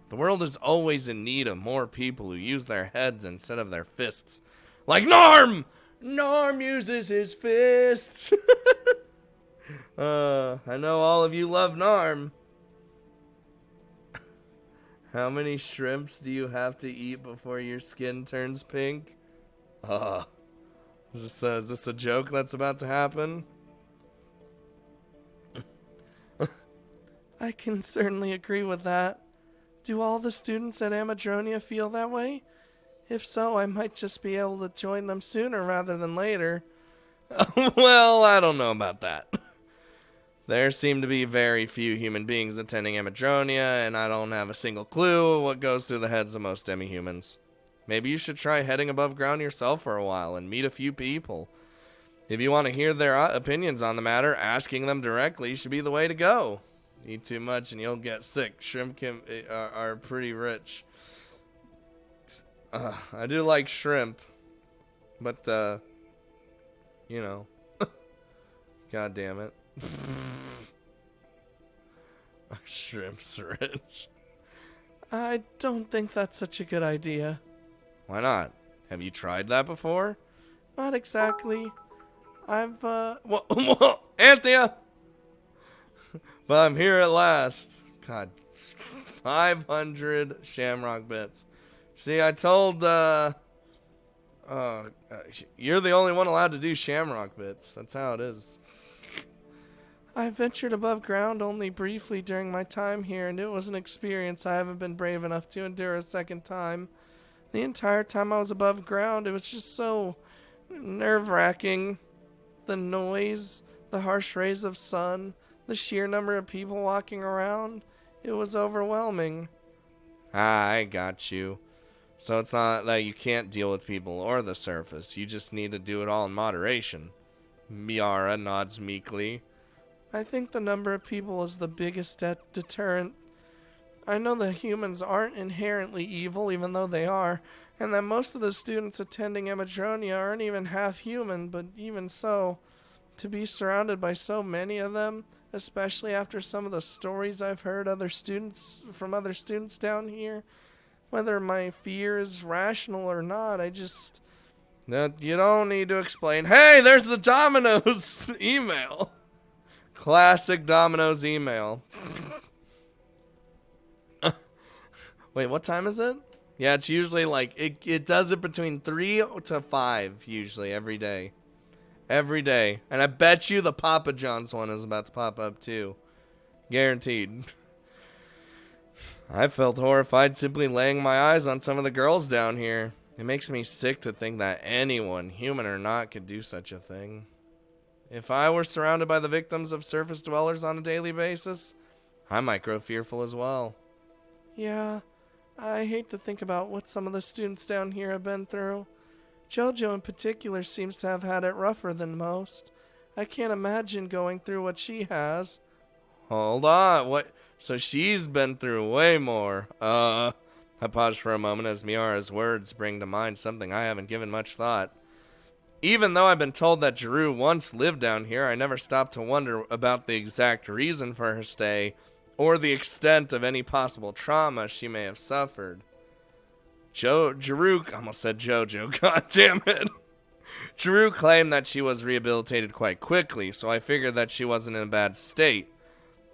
The world is always in need of more people who use their heads instead of their fists. Like Norm! Norm uses his fists. I know all of you love Norm. How many shrimps do you have to eat before your skin turns pink? Is this a joke that's about to happen? I can certainly agree with that. Do all the students at Amadronia feel that way? If so, I might just be able to join them sooner rather than later. Well, I don't know about that. There seem to be very few human beings attending Amadronia, and I don't have a single clue what goes through the heads of most demi-humans. Maybe you should try heading above ground yourself for a while and meet a few people. If you want to hear their opinions on the matter, asking them directly should be the way to go. Eat too much and you'll get sick. Shrimp are pretty rich. I do like shrimp, but, you know. God damn it. Shrimp's rich. I don't think that's such a good idea. Why not? Have you tried that before? Not exactly. I've, well, Anthea! But I'm here at last. God, 500 shamrock bits. See, I told, you're the only one allowed to do shamrock bits. That's how it is. I ventured above ground only briefly during my time here, and it was an experience I haven't been brave enough to endure a second time. The entire time I was above ground, it was just so nerve-wracking. The noise, the harsh rays of sun, the sheer number of people walking around, it was overwhelming. I got you. So it's not that you can't deal with people or the surface. You just need to do it all in moderation. Miara nods meekly. I think the number of people is the biggest deterrent. I know the humans aren't inherently evil, even though they are, and that most of the students attending Amadronia aren't even half human, but even so, to be surrounded by so many of them, especially after some of the stories I've heard from other students down here, whether my fear is rational or not, you don't need to explain. Hey, there's the Domino's email. Classic Domino's email. Wait, what time is it? Yeah, it's usually like, it does it between 3 to 5, usually, every day. Every day. And I bet you the Papa John's one is about to pop up, too. Guaranteed. I felt horrified simply laying my eyes on some of the girls down here. It makes me sick to think that anyone, human or not, could do such a thing. If I were surrounded by the victims of surface dwellers on a daily basis, I might grow fearful as well. Yeah, I hate to think about what some of the students down here have been through. JoJo in particular seems to have had it rougher than most. I can't imagine going through what she has. Hold on, what? So she's been through way more. I paused for a moment as Miara's words bring to mind something I haven't given much thought. Even though I've been told that Jeru once lived down here, I never stopped to wonder about the exact reason for her stay, or the extent of any possible trauma she may have suffered. Jeru, almost said Jojo, god damn it. Jeru claimed that she was rehabilitated quite quickly, so I figured that she wasn't in a bad state.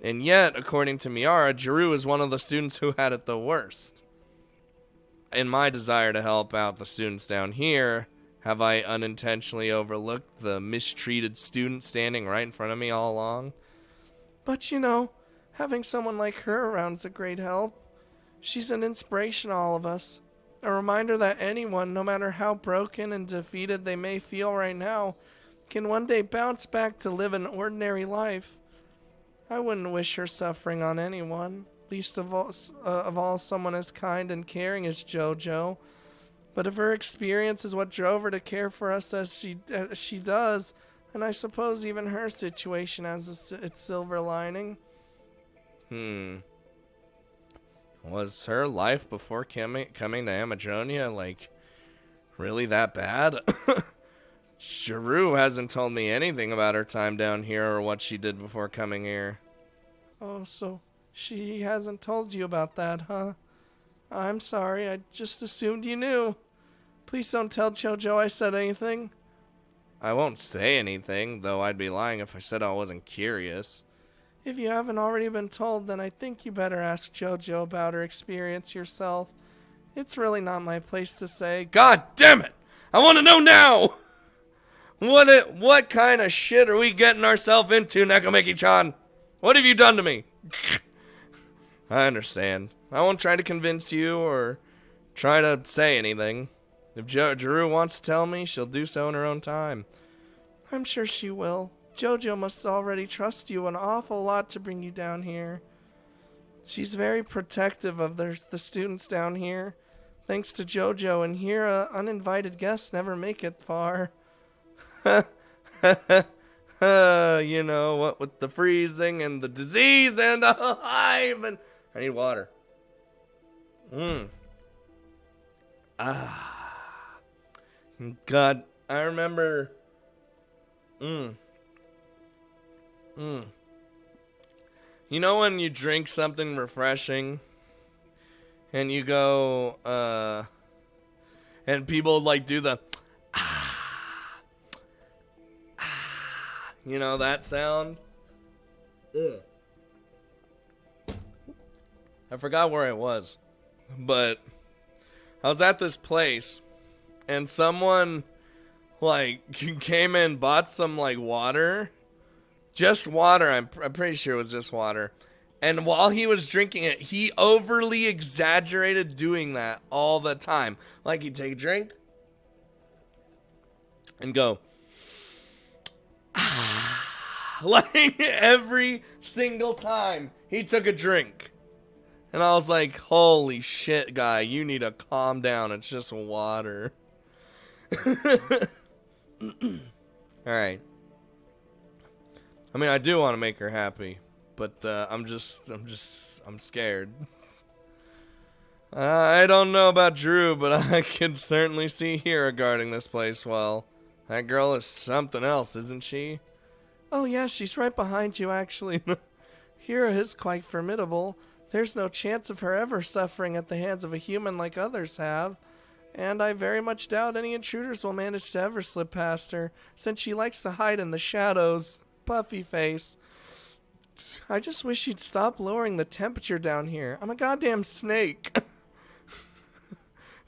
And yet, according to Miara, Jeru is one of the students who had it the worst. In my desire to help out the students down here, have I unintentionally overlooked the mistreated student standing right in front of me all along? But you know, having someone like her around is a great help. She's an inspiration to all of us. A reminder that anyone, no matter how broken and defeated they may feel right now, can one day bounce back to live an ordinary life. I wouldn't wish her suffering on anyone, least of all someone as kind and caring as JoJo. But if her experience is what drove her to care for us as she does, then I suppose even her situation has its silver lining. Was her life before coming to Amadronia, like, really that bad? Jeru hasn't told me anything about her time down here or what she did before coming here. Oh, so she hasn't told you about that, huh? I'm sorry, I just assumed you knew. Please don't tell JoJo I said anything. I won't say anything, though I'd be lying if I said I wasn't curious. If you haven't already been told, then I think you better ask JoJo about her experience yourself. It's really not my place to say. God damn it! I want to know now! What kind of shit are we getting ourselves into, Nakameki-chan? What have you done to me? I understand. I won't try to convince you or try to say anything. If Jeru wants to tell me, she'll do so in her own time. I'm sure she will. JoJo must already trust you an awful lot to bring you down here. She's very protective of the students down here. Thanks to JoJo, and here uninvited guests never make it far. You know, what with the freezing and the disease and the hive and... I need water. God, I remember... You know when you drink something refreshing and you go, and people would like do the you know, that sound. Ugh. I forgot where I was, but I was at this place and someone like came in, bought some like water, just water. I'm pretty sure it was just water. And while he was drinking it, he overly exaggerated doing that all the time. Like he'd take a drink and go, like every single time he took a drink. And I was like, holy shit, guy, you need to calm down. It's just water. Alright. I mean, I do want to make her happy, but I'm scared. I don't know about Drew, but I can certainly see Hira guarding this place well. That girl is something else, isn't she? Oh yeah, she's right behind you, actually. Hira is quite formidable. There's no chance of her ever suffering at the hands of a human like others have. And I very much doubt any intruders will manage to ever slip past her, since she likes to hide in the shadows. Puffy face. I just wish she'd stop lowering the temperature down here. I'm a goddamn snake.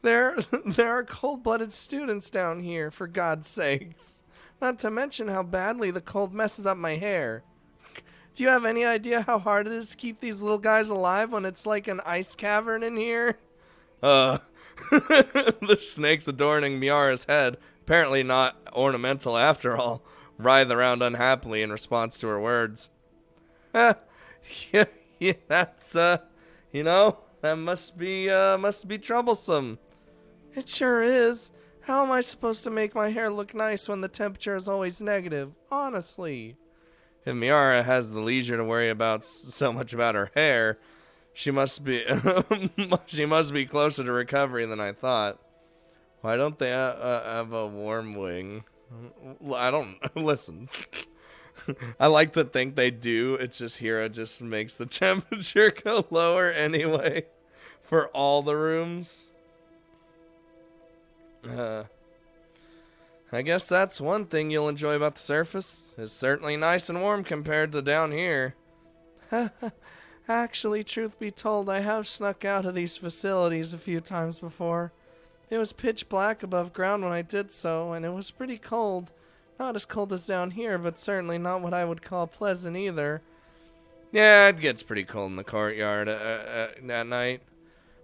There are cold-blooded students down here, for God's sakes. Not to mention how badly the cold messes up my hair. Do you have any idea how hard it is to keep these little guys alive when it's like an ice cavern in here? The snakes adorning Miara's head, apparently not ornamental after all, writhe around unhappily in response to her words. Yeah, that's, you know, that must be troublesome. It sure is. How am I supposed to make my hair look nice when the temperature is always negative? Honestly. If Miara has the leisure to worry about so much about her hair, she must be she must be closer to recovery than I thought. Why don't they have a warm wing? I don't listen. I like to think they do. It's just Hira just makes the temperature go lower anyway for all the rooms. I guess that's one thing you'll enjoy about the surface. It's certainly nice and warm compared to down here. Actually, truth be told, I have snuck out of these facilities a few times before. It was pitch black above ground when I did so, and it was pretty cold. Not as cold as down here, but certainly not what I would call pleasant either. Yeah, it gets pretty cold in the courtyard at night.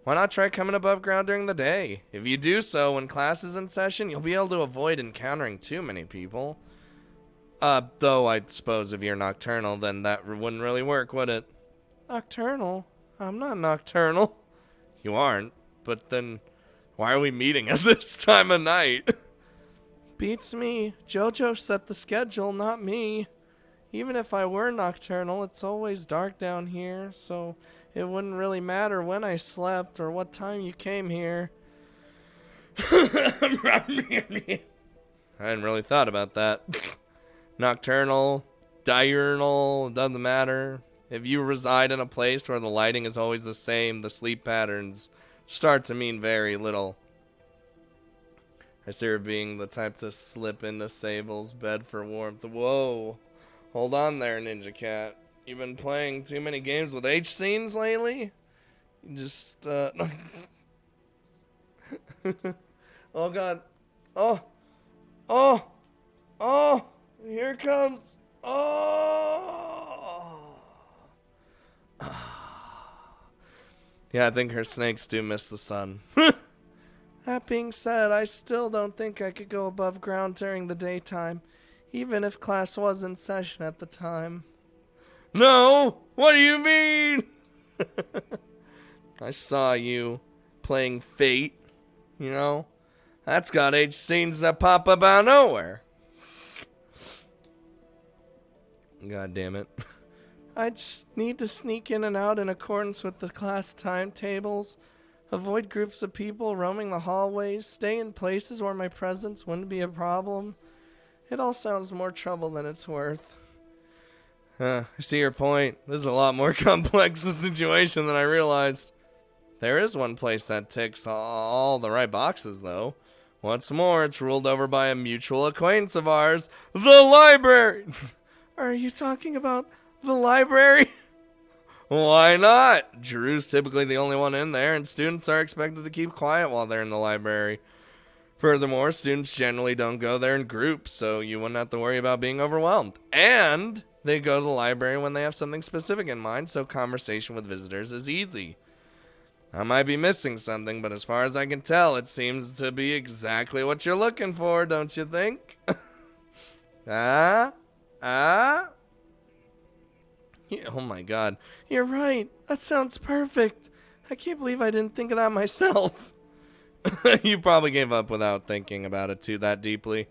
Why not try coming above ground during the day? If you do so when class is in session, you'll be able to avoid encountering too many people. Though I suppose if you're nocturnal, then that wouldn't really work, would it? Nocturnal? I'm not nocturnal. You aren't, but then why are we meeting at this time of night? Beats me. JoJo set the schedule, not me. Even if I were nocturnal, it's always dark down here, so it wouldn't really matter when I slept or what time you came here. I hadn't really thought about that. Nocturnal, diurnal, doesn't matter. If you reside in a place where the lighting is always the same, the sleep patterns start to mean very little. I see her being the type to slip into Sable's bed for warmth. Whoa. Hold on there, Ninja Cat. You been playing too many games with H scenes lately? You just, oh god. Oh, here it comes. Yeah, I think her snakes do miss the sun. That being said, I still don't think I could go above ground during the daytime, even if class was in session at the time. No! What do you mean? I saw you playing Fate, you know? That's got H scenes that pop up out of nowhere. God damn it. I just need to sneak in and out in accordance with the class timetables, avoid groups of people roaming the hallways, stay in places where my presence wouldn't be a problem. It all sounds more trouble than it's worth. I see your point. This is a lot more complex a situation than I realized. There is one place that ticks all the right boxes, though. What's more, it's ruled over by a mutual acquaintance of ours, the library. Are you talking about the library? Why not? Drew's typically the only one in there, and students are expected to keep quiet while they're in the library. Furthermore, students generally don't go there in groups, so you wouldn't have to worry about being overwhelmed. And they go to the library when they have something specific in mind, so conversation with visitors is easy. I might be missing something, but as far as I can tell, it seems to be exactly what you're looking for, don't you think? Yeah, oh my god. You're right. That sounds perfect. I can't believe I didn't think of that myself. You probably gave up without thinking about it too that deeply.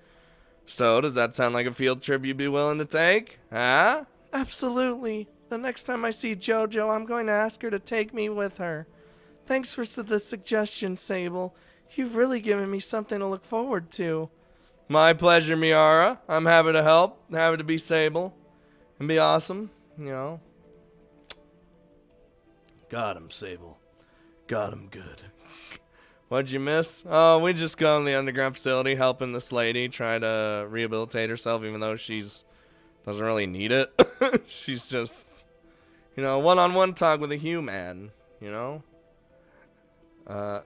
So, does that sound like a field trip you'd be willing to take? Huh? Absolutely. The next time I see JoJo, I'm going to ask her to take me with her. Thanks for the suggestion, Sable. You've really given me something to look forward to. My pleasure, Miara. I'm happy to help. Happy to be Sable. And be awesome, you know. Got him, Sable. Got him good. What'd you miss? Oh, we just go in the underground facility helping this lady try to rehabilitate herself, even though she's doesn't really need it. She's just, you know, one-on-one talk with a human, you know? And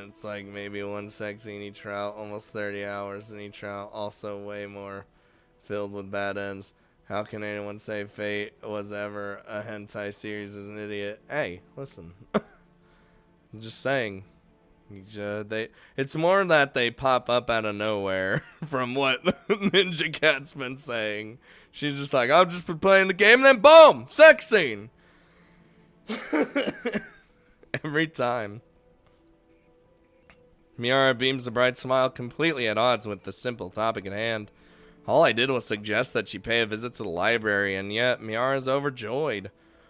it's like maybe one sexy in each route, almost 30 hours in each route, also way more filled with bad ends. How can anyone say Fate was ever a hentai series as an idiot? Hey, listen. I'm just saying. It's more that they pop up out of nowhere from what Ninja Cat's been saying. She's just like, I've just been playing the game, and then boom! Sex scene! Every time. Miara beams a bright smile, completely at odds with the simple topic at hand. All I did was suggest that she pay a visit to the library, and yet Miara's overjoyed.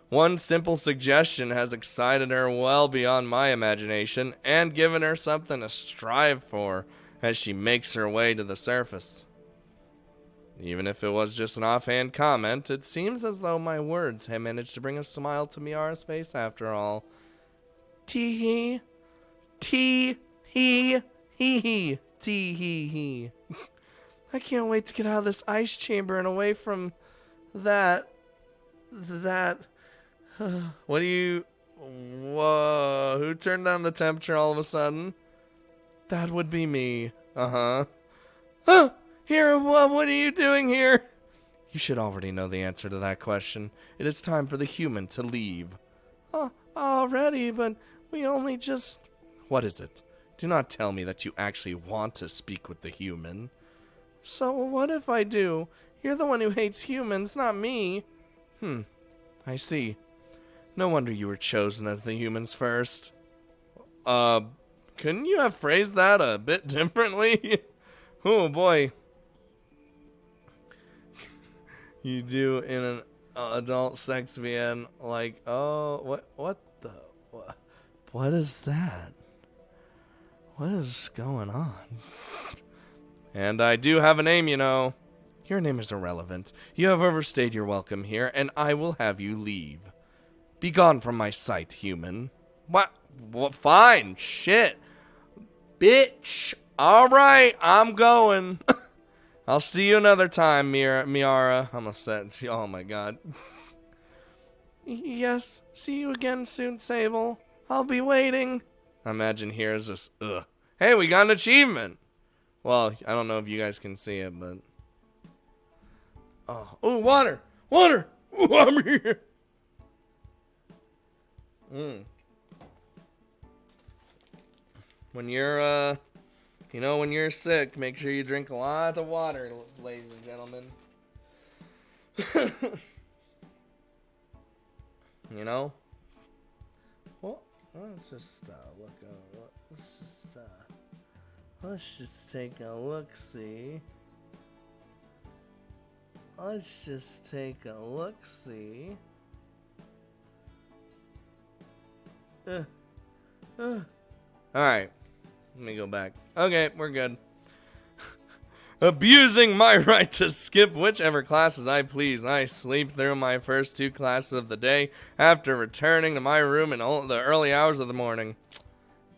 One simple suggestion has excited her well beyond my imagination and given her something to strive for as she makes her way to the surface. Even if it was just an offhand comment, it seems as though my words have managed to bring a smile to Miara's face after all. Tee-hee. Tee-hee. Hee-hee. Tee-hee-hee. I can't wait to get out of this ice chamber and away from that. What do you... Whoa. Who turned down the temperature all of a sudden? That would be me. Uh-huh. Huh. Here, what are you doing here? You should already know the answer to that question. It is time for the human to leave. Already, but we only just... What is it? Do not tell me that you actually want to speak with the human. So what if I do? You're the one who hates humans, not me. I see. No wonder you were chosen as the humans first. Couldn't you have phrased that a bit differently? Oh boy. You do in an adult sex VN like, oh, what is that? What is going on? And I do have a name, you know. Your name is irrelevant. You have overstayed your welcome here, and I will have you leave. Be gone from my sight, human. What? Fine. Shit. Bitch. Alright, I'm going. I'll see you another time, Miara. I'm gonna set. Oh my god. Yes. See you again soon, Sable. I'll be waiting. I imagine here is just, ugh. Hey, we got an achievement. Well, I don't know if you guys can see it, but... Oh, water! Water! Ooh, I'm here! When you're, when you're sick, make sure you drink a lot of water, ladies and gentlemen. You know? Well, let's just, let's just take a look-see. Let's just take a look-see. Alright. Let me go back. Okay, we're good. Abusing my right to skip whichever classes I please. I sleep through my first 2 classes of the day after returning to my room in the early hours of the morning.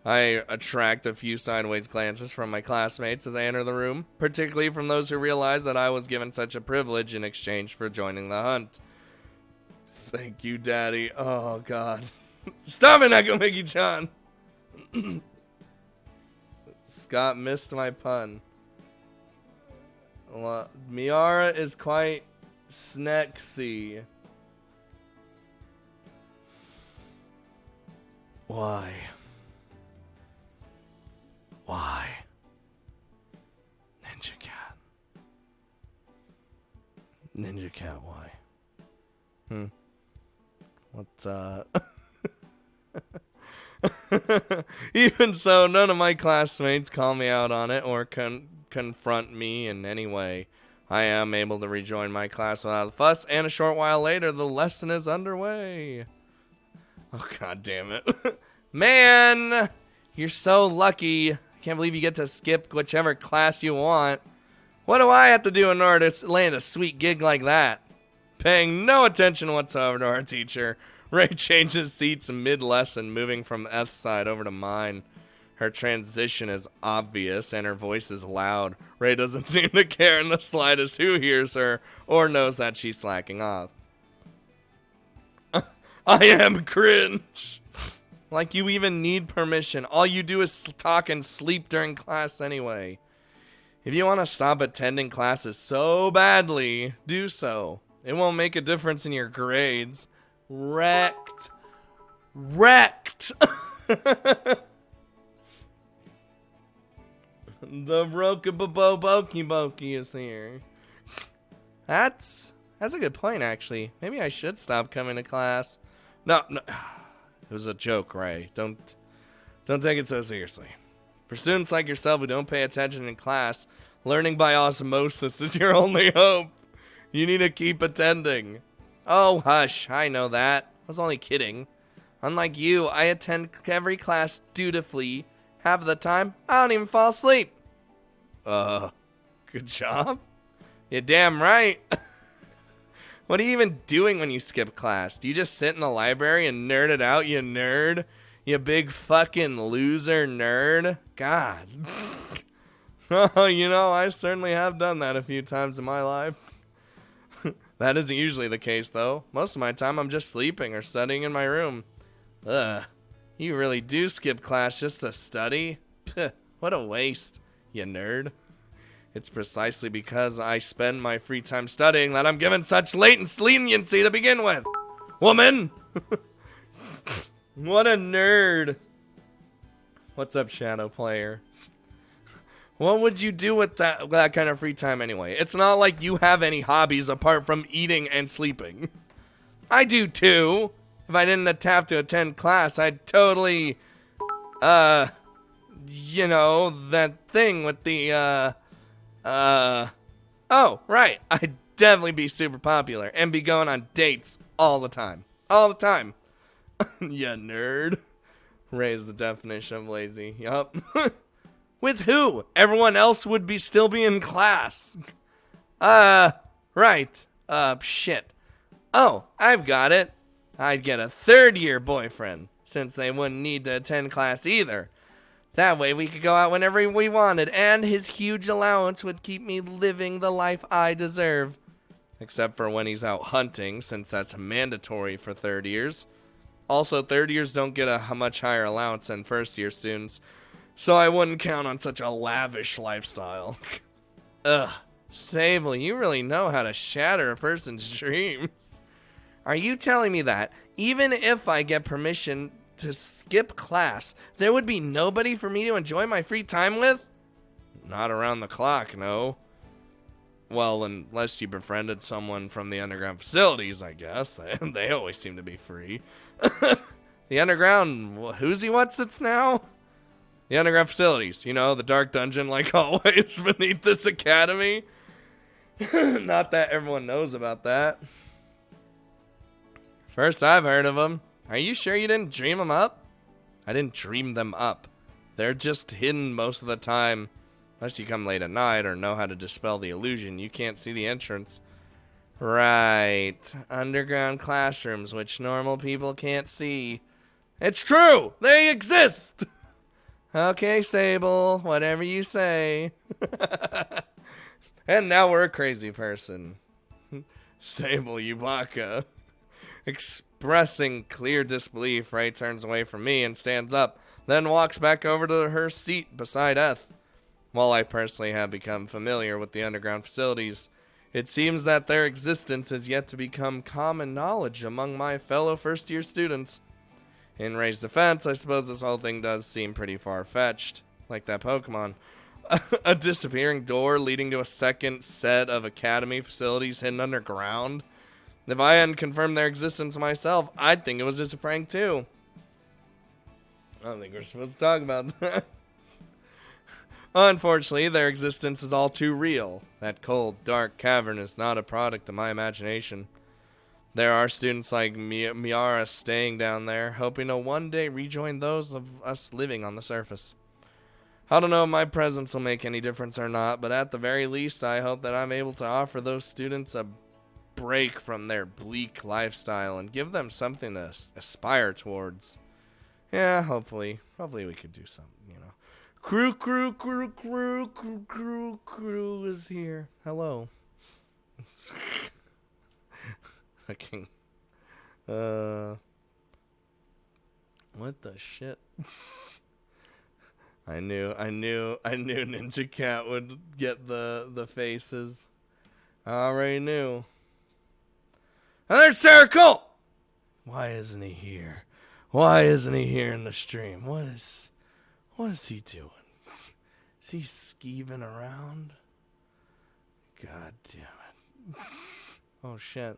I attract a few sideways glances from my classmates as I enter the room, particularly from those who realize that I was given such a privilege in exchange for joining the hunt. Thank you, Daddy. Oh, God. Stop it, Nakamiki-chan! Scott missed my pun. Well, Miara is quite snexy. Why? Why? Ninja Cat. Ninja Cat, why? Even so, none of my classmates call me out on it or confront me in any way. I am able to rejoin my class without a fuss, and a short while later, the lesson is underway. Oh, God damn it. Man, you're so lucky. I can't believe you get to skip whichever class you want. What do I have to do in order to land a sweet gig like that? Paying no attention whatsoever to our teacher, Ray changes seats mid-lesson, moving from Eth's side over to mine. Her transition is obvious, and her voice is loud. Ray doesn't seem to care in the slightest who hears her or knows that she's slacking off. I am cringe. Like you even need permission. All you do is talk and sleep during class anyway. If you want to stop attending classes so badly, do so. It won't make a difference in your grades. Wrecked. Wrecked. The Rokaboboki is here. That's a good point, actually. Maybe I should stop coming to class. No. It was a joke, Ray. Don't take it so seriously. For students like yourself who don't pay attention in class, learning by osmosis is your only hope. You need to keep attending. Oh, hush. I know that. I was only kidding. Unlike you, I attend every class dutifully. Half of the time, I don't even fall asleep. Good job. You're damn right. What are you even doing when you skip class? Do you just sit in the library and nerd it out, you nerd? You big fucking loser nerd? God. Oh, you know, I certainly have done that a few times in my life. That isn't usually the case, though. Most of my time, I'm just sleeping or studying in my room. Ugh. You really do skip class just to study? Pah, what a waste, you nerd. It's precisely because I spend my free time studying that I'm given such leniency to begin with. Woman! What a nerd. What's up, Shadow Player? What would you do with that kind of free time anyway? It's not like you have any hobbies apart from eating and sleeping. I do too. If I didn't have to attend class, I'd totally, you know, that thing with the, oh, right. I'd definitely be super popular and be going on dates all the time. All the time. Ya nerd. Raise the definition of lazy. Yup. With who? Everyone else would still be in class. Right. Shit. Oh, I've got it. I'd get a third-year boyfriend, since they wouldn't need to attend class either. That way we could go out whenever we wanted, and his huge allowance would keep me living the life I deserve. Except for when he's out hunting, since that's mandatory for third years. Also, third years don't get a much higher allowance than first-year students, so I wouldn't count on such a lavish lifestyle. Ugh. Sable, you really know how to shatter a person's dreams. Are you telling me that, even if I get permission to skip class, there would be nobody for me to enjoy my free time with? Not around the clock, no. Well, unless you befriended someone from the underground facilities, I guess. They always seem to be free. The underground, who's he what's it's now? The underground facilities, you know, the dark dungeon like always beneath this academy. Not that everyone knows about that. First I've heard of them. Are you sure you didn't dream them up? I didn't dream them up. They're just hidden most of the time. Unless you come late at night or know how to dispel the illusion, you can't see the entrance. Right. Underground classrooms, which normal people can't see. It's true! They exist! Okay, Sable, whatever you say. And now we're a crazy person. Sable Yubaka. Expressing clear disbelief, Ray turns away from me and stands up, then walks back over to her seat beside Eth. While I personally have become familiar with the underground facilities, it seems that their existence is yet to become common knowledge among my fellow first-year students. In Ray's defense, I suppose this whole thing does seem pretty far-fetched, like that Pokemon. A disappearing door leading to a second set of academy facilities hidden underground. If I hadn't confirmed their existence myself, I'd think it was just a prank too. I don't think we're supposed to talk about that. Unfortunately, their existence is all too real. That cold, dark cavern is not a product of my imagination. There are students like Miara staying down there, hoping to one day rejoin those of us living on the surface. I don't know if my presence will make any difference or not, but at the very least, I hope that I'm able to offer those students a break from their bleak lifestyle and give them something to aspire towards. Yeah, hopefully we could do something, you know. Crew is here. Hello. Fucking. What the shit? I knew Ninja Cat would get the faces. I already knew. And there's Terracolt! Why isn't he here? Why isn't he here in the stream? What is he doing? Is he skeeving around? God damn it. Oh shit.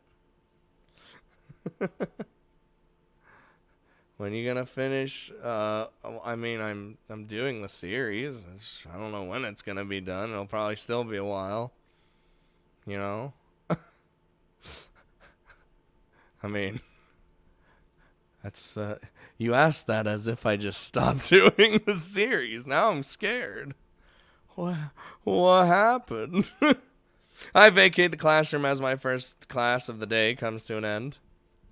When you gonna finish? I mean, I'm doing the series. I don't know when it's gonna be done. It'll probably still be a while. You know? I mean, that's you asked that as if I just stopped doing the series. Now I'm scared. What happened? I vacate the classroom as my first class of the day comes to an end.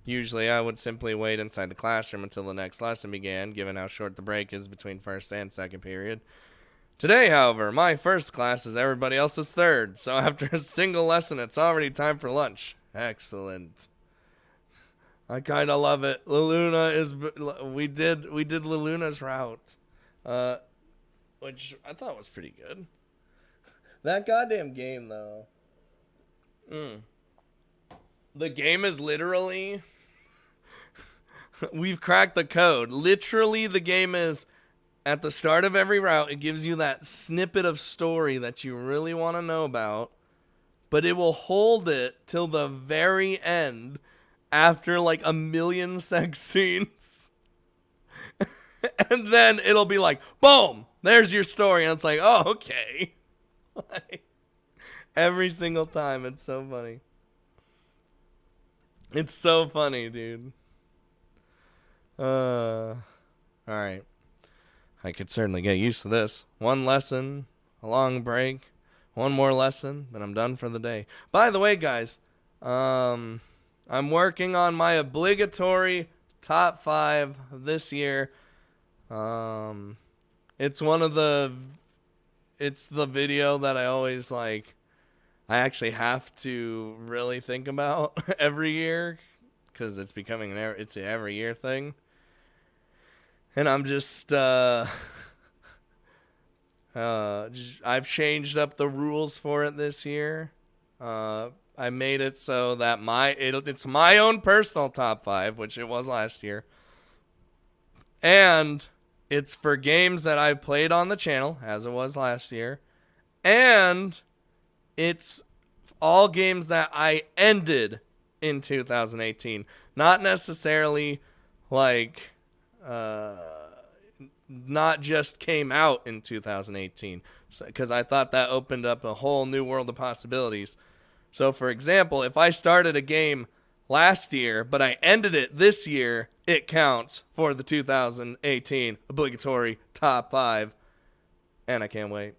Usually I would simply wait inside the classroom until the next lesson began, given how short the break is between first and second period. Today, however, my first class is everybody else's third, so after a single lesson, it's already time for lunch. Excellent. I kind of love it. Laluna is... We did Laluna's route, which I thought was pretty good. That goddamn game, though. The game is literally... We've cracked the code. Literally, the game is, at the start of every route, it gives you that snippet of story that you really want to know about, but it will hold it till the very end after like a million sex scenes. And then it'll be like, boom, there's your story. And it's like, oh, okay. Every single time. It's so funny. It's so funny, dude. Alright. I could certainly get used to this. One lesson, a long break, one more lesson, then I'm done for the day. By the way, guys, I'm working on my obligatory top 5 this year. It's the video that I always like. I actually have to really think about every year because it's becoming an every year thing. And I'm just, I've changed up the rules for it this year. I made it so that it's my own personal top 5, which it was last year. And it's for games that I played on the channel, as it was last year. And it's all games that I ended in 2018. Not necessarily like... not just came out in 2018, because I thought that opened up a whole new world of possibilities. So, for example, if I started a game last year, but I ended it this year, it counts for the 2018 obligatory top 5. And I can't wait.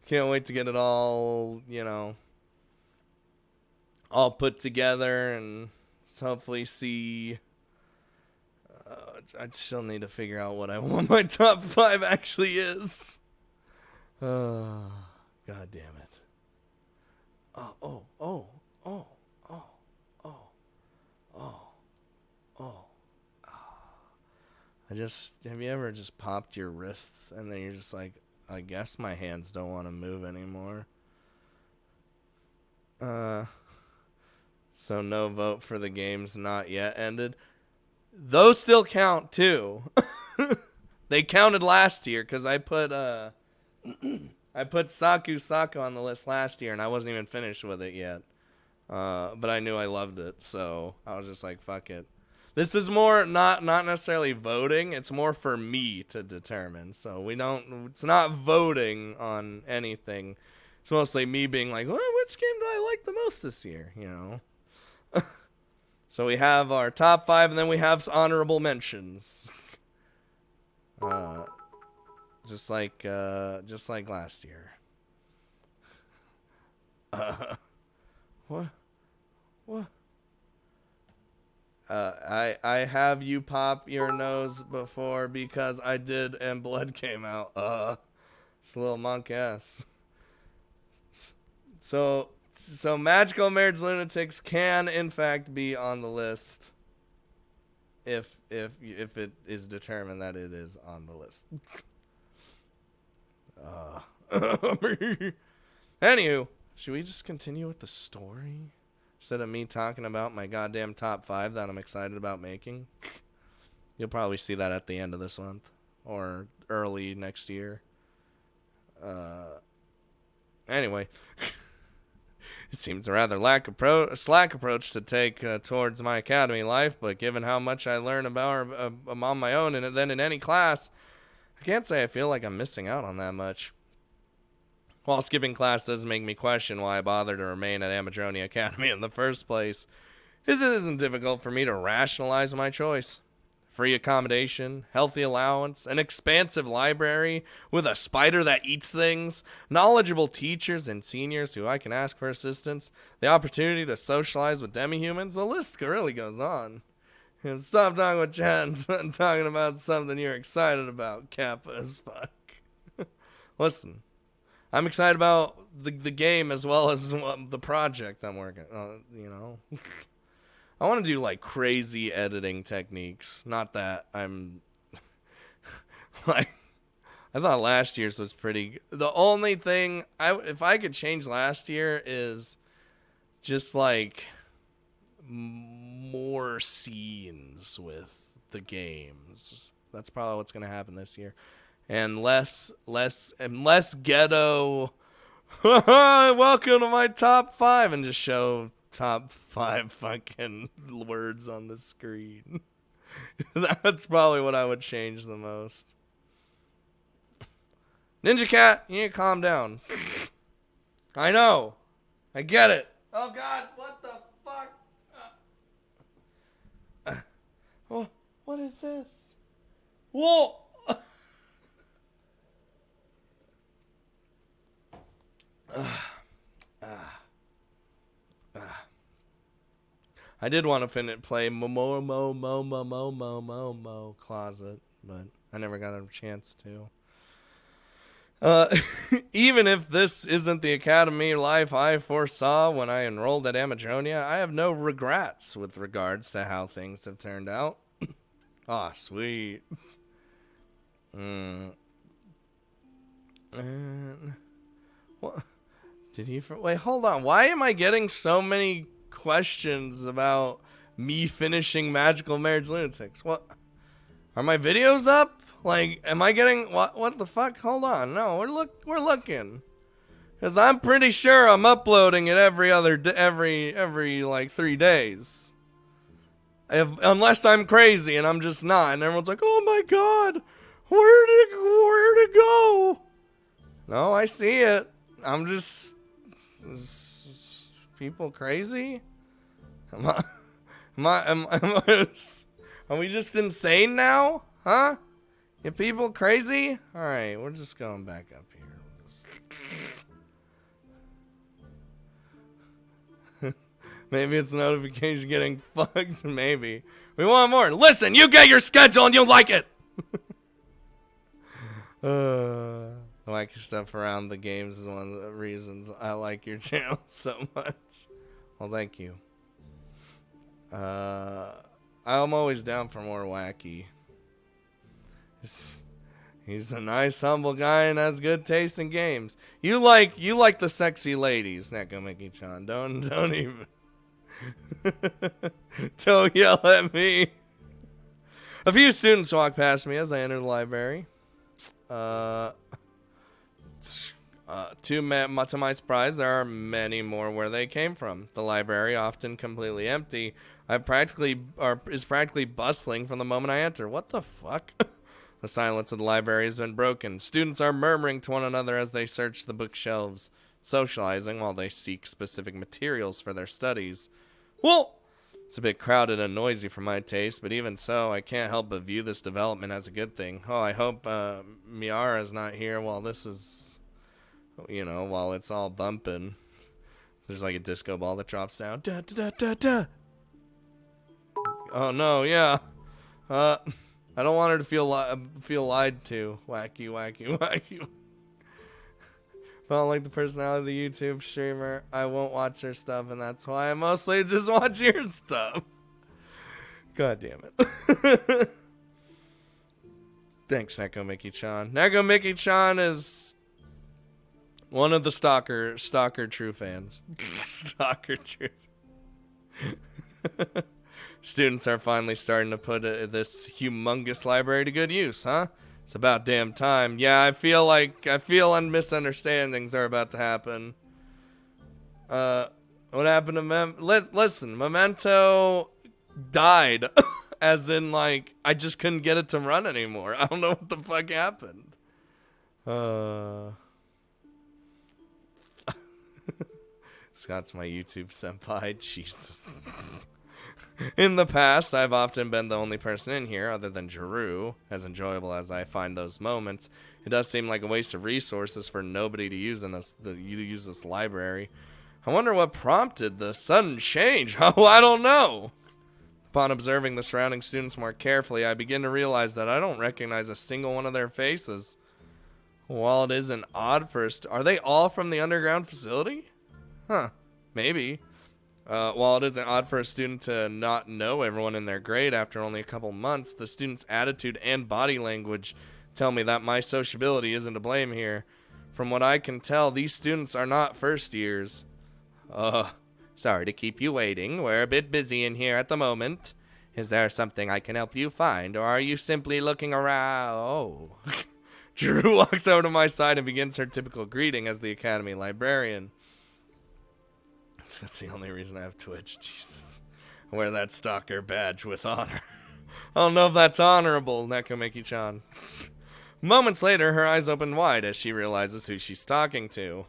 Can't wait to get it all, you know, all put together and hopefully see. I still need to figure out what I want my top 5 actually is. God damn it. Oh. Have you ever just popped your wrists and then you're just like, I guess my hands don't want to move anymore. So no vote for the games not yet ended. Those still count too. They counted last year because I put Saku Sako on the list last year and I wasn't even finished with it yet. But I knew I loved it, so I was just like, fuck it. This is more not necessarily voting, it's more for me to determine. So it's not voting on anything. It's mostly me being like, well, which game do I like the most this year, you know? So we have our top 5 and then we have honorable mentions. Just like last year. What? I have you pop your nose before because I did and blood came out. It's a little monk ass. So Magical Marriage Lunatics can in fact be on the list if it is determined that it is on the list. Anywho, should we just continue with the story? Instead of me talking about my goddamn top 5 that I'm excited about making. You'll probably see that at the end of this month. Or early next year. Anyway. It seems a rather slack approach to take towards my academy life. But given how much I learn about her on my own and then in any class, I can't say I feel like I'm missing out on that much. While skipping class doesn't make me question why I bothered to remain at Amadronia Academy in the first place, it isn't difficult for me to rationalize my choice. Free accommodation, healthy allowance, an expansive library with a spider that eats things, knowledgeable teachers and seniors who I can ask for assistance, the opportunity to socialize with demi-humans, the list really goes on. Stop talking with Chad and talking about something you're excited about, Kappa as fuck. Listen. I'm excited about the game as well as the project I'm working on, you know. I want to do, like, crazy editing techniques. Not that I'm... like, I thought last year's was pretty... The only thing... if I could change last year is just, like, more scenes with the games. That's probably what's going to happen this year. And less ghetto. Welcome to my top 5, and just show top 5 fucking words on the screen. That's probably what I would change the most. Ninja Cat, you need to calm down. I know. I get it. Oh God, what the fuck? What is this? Whoa. I did want to play Mo Closet, but I never got a chance to. Even if this isn't the academy life I foresaw when I enrolled at Amadronia, I have no regrets with regards to how things have turned out. Aw, sweet. What? Did he... Wait, hold on. Why am I getting so many questions about me finishing Magical Marriage Lunatics? What? Are my videos up? Like, am I getting... What the fuck? Hold on. No, we're looking. Because I'm pretty sure I'm uploading it every like 3 days. Unless I'm crazy and I'm just not. And everyone's like, oh my god. Where'd it go? No, I see it. I'm just... Is people crazy? Are we just insane now? Huh? You people crazy? Alright, we're just going back up here. Maybe it's notification getting fucked. Maybe. We want more. Listen, you get your schedule and you like it. I like your stuff around the games is one of the reasons I like your channel so much. Well, thank you. I'm always down for more wacky. He's a nice, humble guy and has good taste in games. You like the sexy ladies, Nakomiki-chan. Don't even. Don't yell at me. A few students walk past me as I enter the library. To my surprise, there are many more where they came from. The library, often completely empty, is practically bustling from the moment I enter. What the fuck? The silence of the library has been broken. Students are murmuring to one another as they search the bookshelves, socializing while they seek specific materials for their studies. Well, it's a bit crowded and noisy for my taste, but even so, I can't help but view this development as a good thing. Oh, I hope Miara's not here while this is, while it's all bumping. There's like a disco ball that drops down. Da, da, da, da, da. Oh no, yeah. I don't want her to feel lied to. Wacky, wacky, wacky. If I don't like the personality of the YouTube streamer, I won't watch her stuff, and that's why I mostly just watch your stuff. God damn it. Thanks, Nakomiki-chan. Nakomiki-chan is one of the stalker true fans. Stalker true. Students are finally starting to put this humongous library to good use, huh? It's about damn time. Yeah, I feel misunderstandings are about to happen. What happened to listen, Memento died. As in, like, I just couldn't get it to run anymore. I don't know what the fuck happened. Scott's my YouTube senpai. Jesus. In the past, I've often been the only person in here, other than Giroux. As enjoyable as I find those moments, it does seem like a waste of resources for nobody to use use this library. I wonder what prompted the sudden change. Oh, I don't know. Upon observing the surrounding students more carefully, I begin to realize that I don't recognize a single one of their faces. While it isn't odd first, are they all from the underground facility? Huh, maybe. While it isn't odd for a student to not know everyone in their grade after only a couple months, the student's attitude and body language tell me that my sociability isn't to blame here. From what I can tell, these students are not first years. Sorry to keep you waiting. We're a bit busy in here at the moment. Is there something I can help you find, or are you simply looking around? Oh. Drew walks over to my side and begins her typical greeting as the academy librarian. That's the only reason I have Twitch. Jesus. I wear that stalker badge with honor. I don't know if that's honorable, Nakomiki-chan. Moments later, her eyes open wide as she realizes who she's talking to.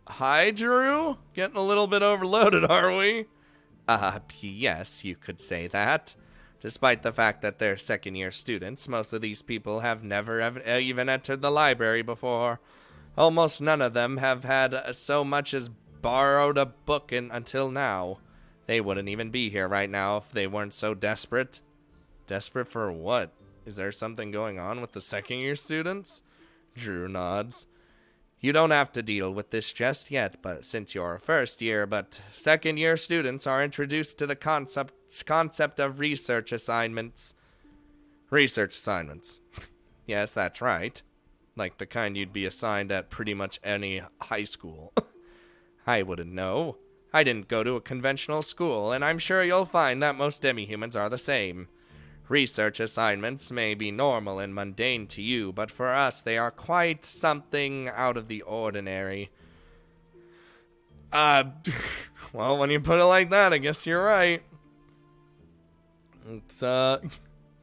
Hi, Drew? Getting a little bit overloaded, are we? Yes, you could say that. Despite the fact that they're second-year students, most of these people have never even entered the library before. Almost none of them have had so much as borrowed a book until now. They wouldn't even be here right now if they weren't so desperate. Desperate for what? Is there something going on with the second-year students? Drew nods. You don't have to deal with this just yet, but since you're a first year, but second-year students are introduced to the concept of research assignments. Research assignments. Yes, that's right. Like the kind you'd be assigned at pretty much any high school. I wouldn't know. I didn't go to a conventional school, and I'm sure you'll find that most demi-humans are the same. Research assignments may be normal and mundane to you, but for us they are quite something out of the ordinary. Well, when you put it like that, I guess you're right. It's,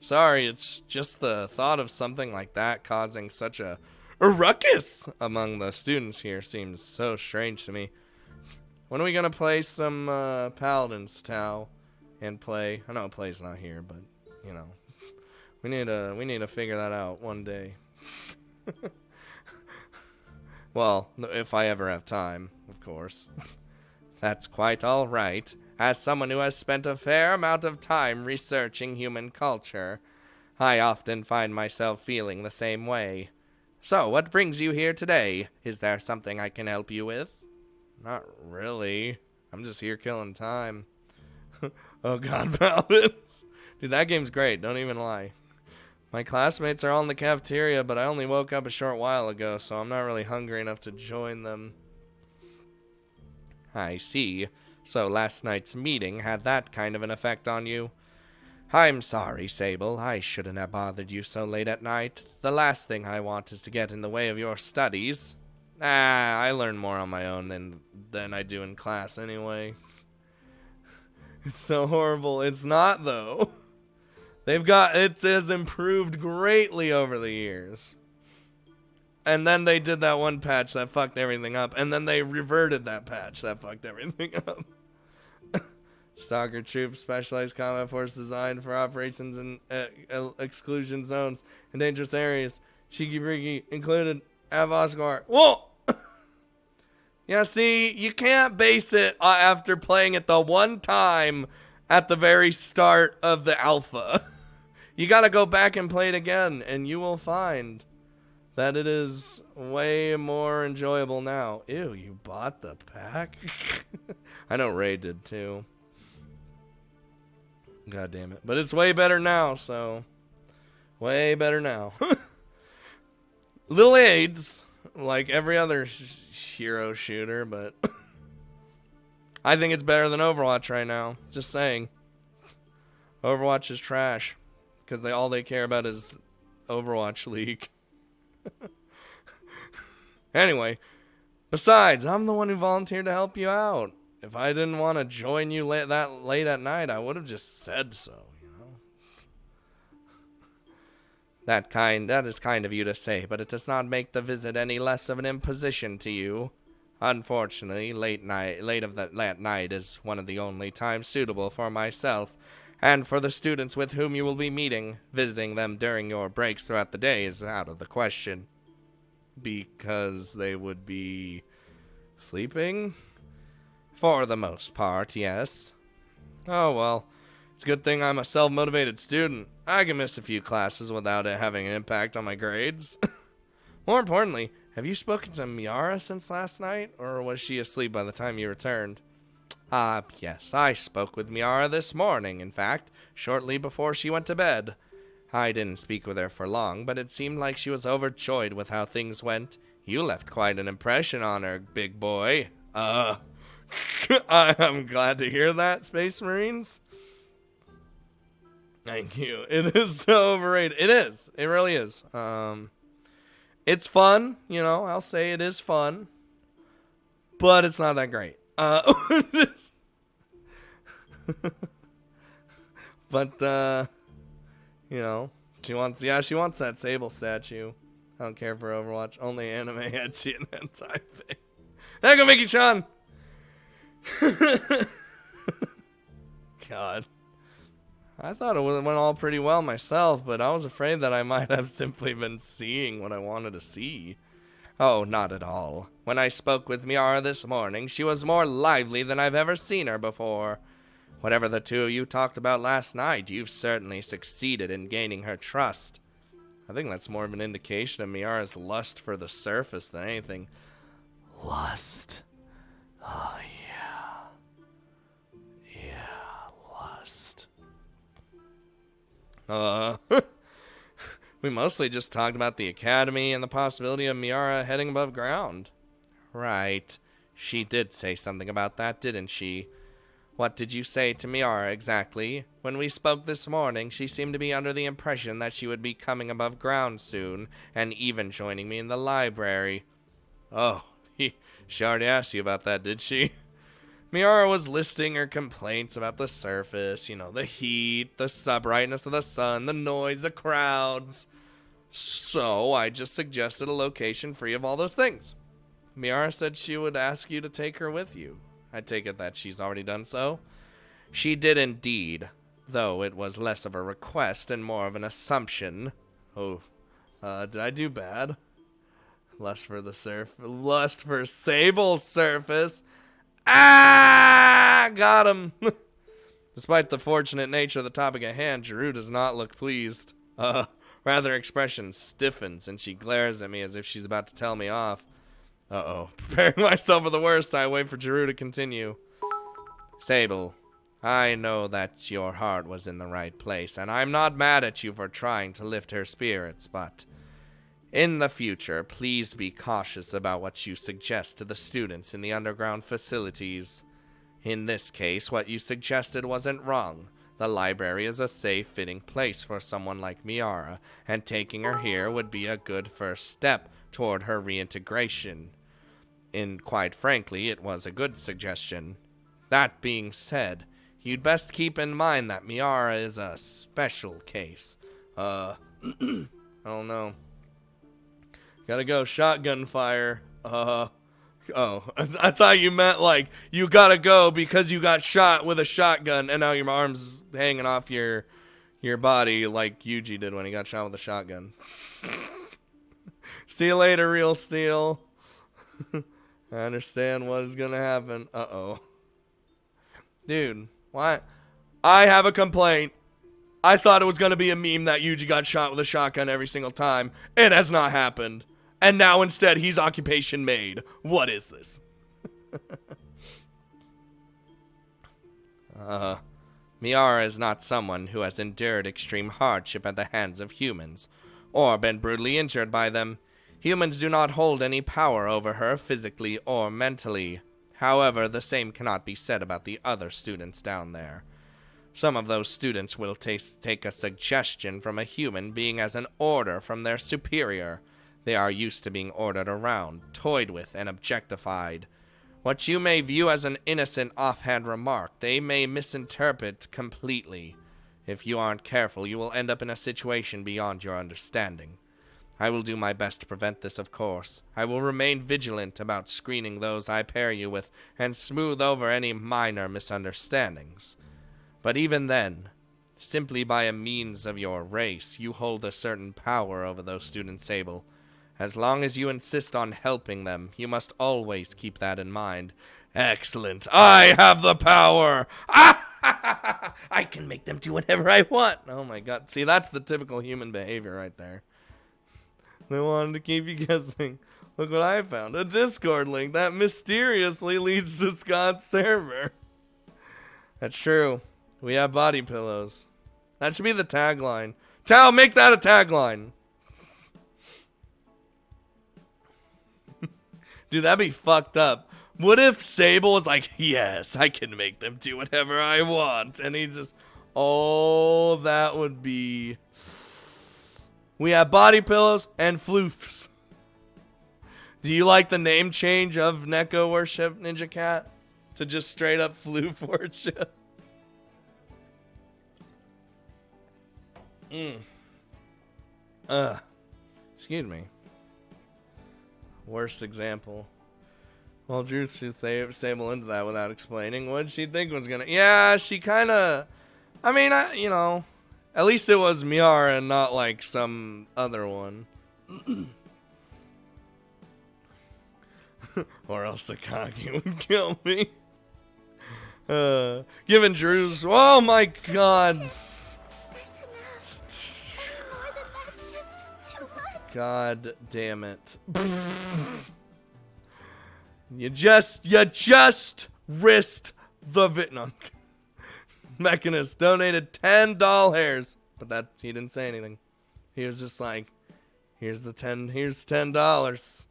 sorry, it's just the thought of something like that causing such a ruckus among the students here seems so strange to me. When are we gonna play some Paladin's Tau and play? I know Play's not here, but you know, We need to figure that out one day. Well, if I ever have time, of course. That's quite all right. As someone who has spent a fair amount of time researching human culture, I often find myself feeling the same way. So, what brings you here today? Is there something I can help you with? Not really. I'm just here killing time. Oh god, Paladins. Dude, that game's great, don't even lie. My classmates are all in the cafeteria, but I only woke up a short while ago, so I'm not really hungry enough to join them. I see. So last night's meeting had that kind of an effect on you? I'm sorry, Sable. I shouldn't have bothered you so late at night. The last thing I want is to get in the way of your studies. I learn more on my own than I do in class anyway. It's so horrible. It's not, though. It has improved greatly over the years. And then they did that one patch that fucked everything up. And then they reverted that patch that fucked everything up. Stalker troops, specialized combat force designed for operations in exclusion zones and dangerous areas. Cheeky Breaky included at Bosskwar. Whoa! Yeah, see, you can't base it after playing it the one time at the very start of the alpha. You gotta go back and play it again, and you will find that it is way more enjoyable now. Ew, you bought the pack? I know Ray did too. God damn it. But it's way better now, so. Way better now. Little AIDS, like every other hero shooter, but I think it's better than Overwatch right now. Just saying. Overwatch is trash. Because all they care about is Overwatch League. Anyway, besides, I'm the one who volunteered to help you out. If I didn't want to join you that late at night, I would have just said so, you know. That is kind of you to say, but it does not make the visit any less of an imposition to you. Unfortunately, late night is one of the only times suitable for myself. And for the students with whom you will be meeting, visiting them during your breaks throughout the day is out of the question. Because they would be sleeping? For the most part, yes. Oh well, it's a good thing I'm a self-motivated student. I can miss a few classes without it having an impact on my grades. More importantly, have you spoken to Miara since last night? Or was she asleep by the time you returned? Yes, I spoke with Miara this morning, in fact, shortly before she went to bed. I didn't speak with her for long, but it seemed like she was overjoyed with how things went. You left quite an impression on her, big boy. I'm glad to hear that, Space Marines. Thank you. It is so overrated. It is. It really is. It's fun, you know, I'll say it is fun. But it's not that great. But you know, she wants that Sable statue. I don't care for Overwatch. Only anime ecchi and hentai thing. There you go, Mickey-chan. God. I thought it went all pretty well myself, but I was afraid that I might have simply been seeing what I wanted to see. Oh, not at all. When I spoke with Miara this morning, she was more lively than I've ever seen her before. Whatever the two of you talked about last night, you've certainly succeeded in gaining her trust. I think that's more of an indication of Miara's lust for the surface than anything. Lust. Oh, yeah. Yeah, lust. We mostly just talked about the academy and the possibility of Miara heading above ground. Right. She did say something about that, didn't she? What did you say to Miara exactly? When we spoke this morning, she seemed to be under the impression that she would be coming above ground soon, and even joining me in the library. Oh, she already asked you about that, did she? Miara was listing her complaints about the surface, you know, the heat, the brightness of the sun, the noise, the crowds. So I just suggested a location free of all those things. Miara said she would ask you to take her with you. I take it that she's already done so? She did indeed. though it was less of a request and more of an assumption. Oh, did I do bad? Lust for Sable's surface. Ah, got him. Despite the fortunate nature of the topic at hand, Jeru does not look pleased. Rather, expression stiffens, and she glares at me as if she's about to tell me off. Uh-oh. Preparing myself for the worst, I wait for Jeru to continue. Sable, I know that your heart was in the right place, and I'm not mad at you for trying to lift her spirits, but in the future, please be cautious about what you suggest to the students in the underground facilities. In this case, what you suggested wasn't wrong. The library is a safe, fitting place for someone like Miara, and taking her here would be a good first step toward her reintegration. And quite frankly, it was a good suggestion. That being said, you'd best keep in mind that Miara is a special case. I don't know. Gotta go shotgun fire. Oh, I thought you meant like you gotta go because you got shot with a shotgun and now your arm's hanging off your body like Yuji did when he got shot with a shotgun. See you later, Real Steel. I understand what is gonna happen. Uh-oh. Dude, why? I have a complaint. I thought it was gonna be a meme that Yuji got shot with a shotgun every single time. It has not happened. And now instead he's occupation made. What is this? Miara is not someone who has endured extreme hardship at the hands of humans, or been brutally injured by them. Humans do not hold any power over her physically or mentally. However, the same cannot be said about the other students down there. Some of those students will take a suggestion from a human being as an order from their superior. They are used to being ordered around, toyed with, and objectified. What you may view as an innocent offhand remark, they may misinterpret completely. If you aren't careful, you will end up in a situation beyond your understanding. I will do my best to prevent this, of course. I will remain vigilant about screening those I pair you with and smooth over any minor misunderstandings. But even then, simply by a means of your race, you hold a certain power over those students, Sable. As long as you insist on helping them, you must always keep that in mind. Excellent. I have the power. I can make them do whatever I want. Oh my god. See, that's the typical human behavior right there. They wanted to keep you guessing. Look what I found. A Discord link that mysteriously leads to Scott's server. That's true. We have body pillows. That should be the tagline. Tao, make that a tagline. Dude, that'd be fucked up. What if Sable was like, yes, I can make them do whatever I want. And he just, oh, that would be. We have body pillows and floofs. Do you like the name change of Neko worship, Ninja Cat? To just straight up floof worship? Excuse me. Worst example. Well, Drew threw Sable into that without explaining. What did she think was gonna... Yeah, she kinda... I mean, you know... At least it was Miara and not like some other one. Or else Sakagi would kill me. Given Drew's... Oh my god! God damn it. You just risked the no. Mechanist donated 10 doll hairs. But that he didn't say anything. He was just like, here's $10.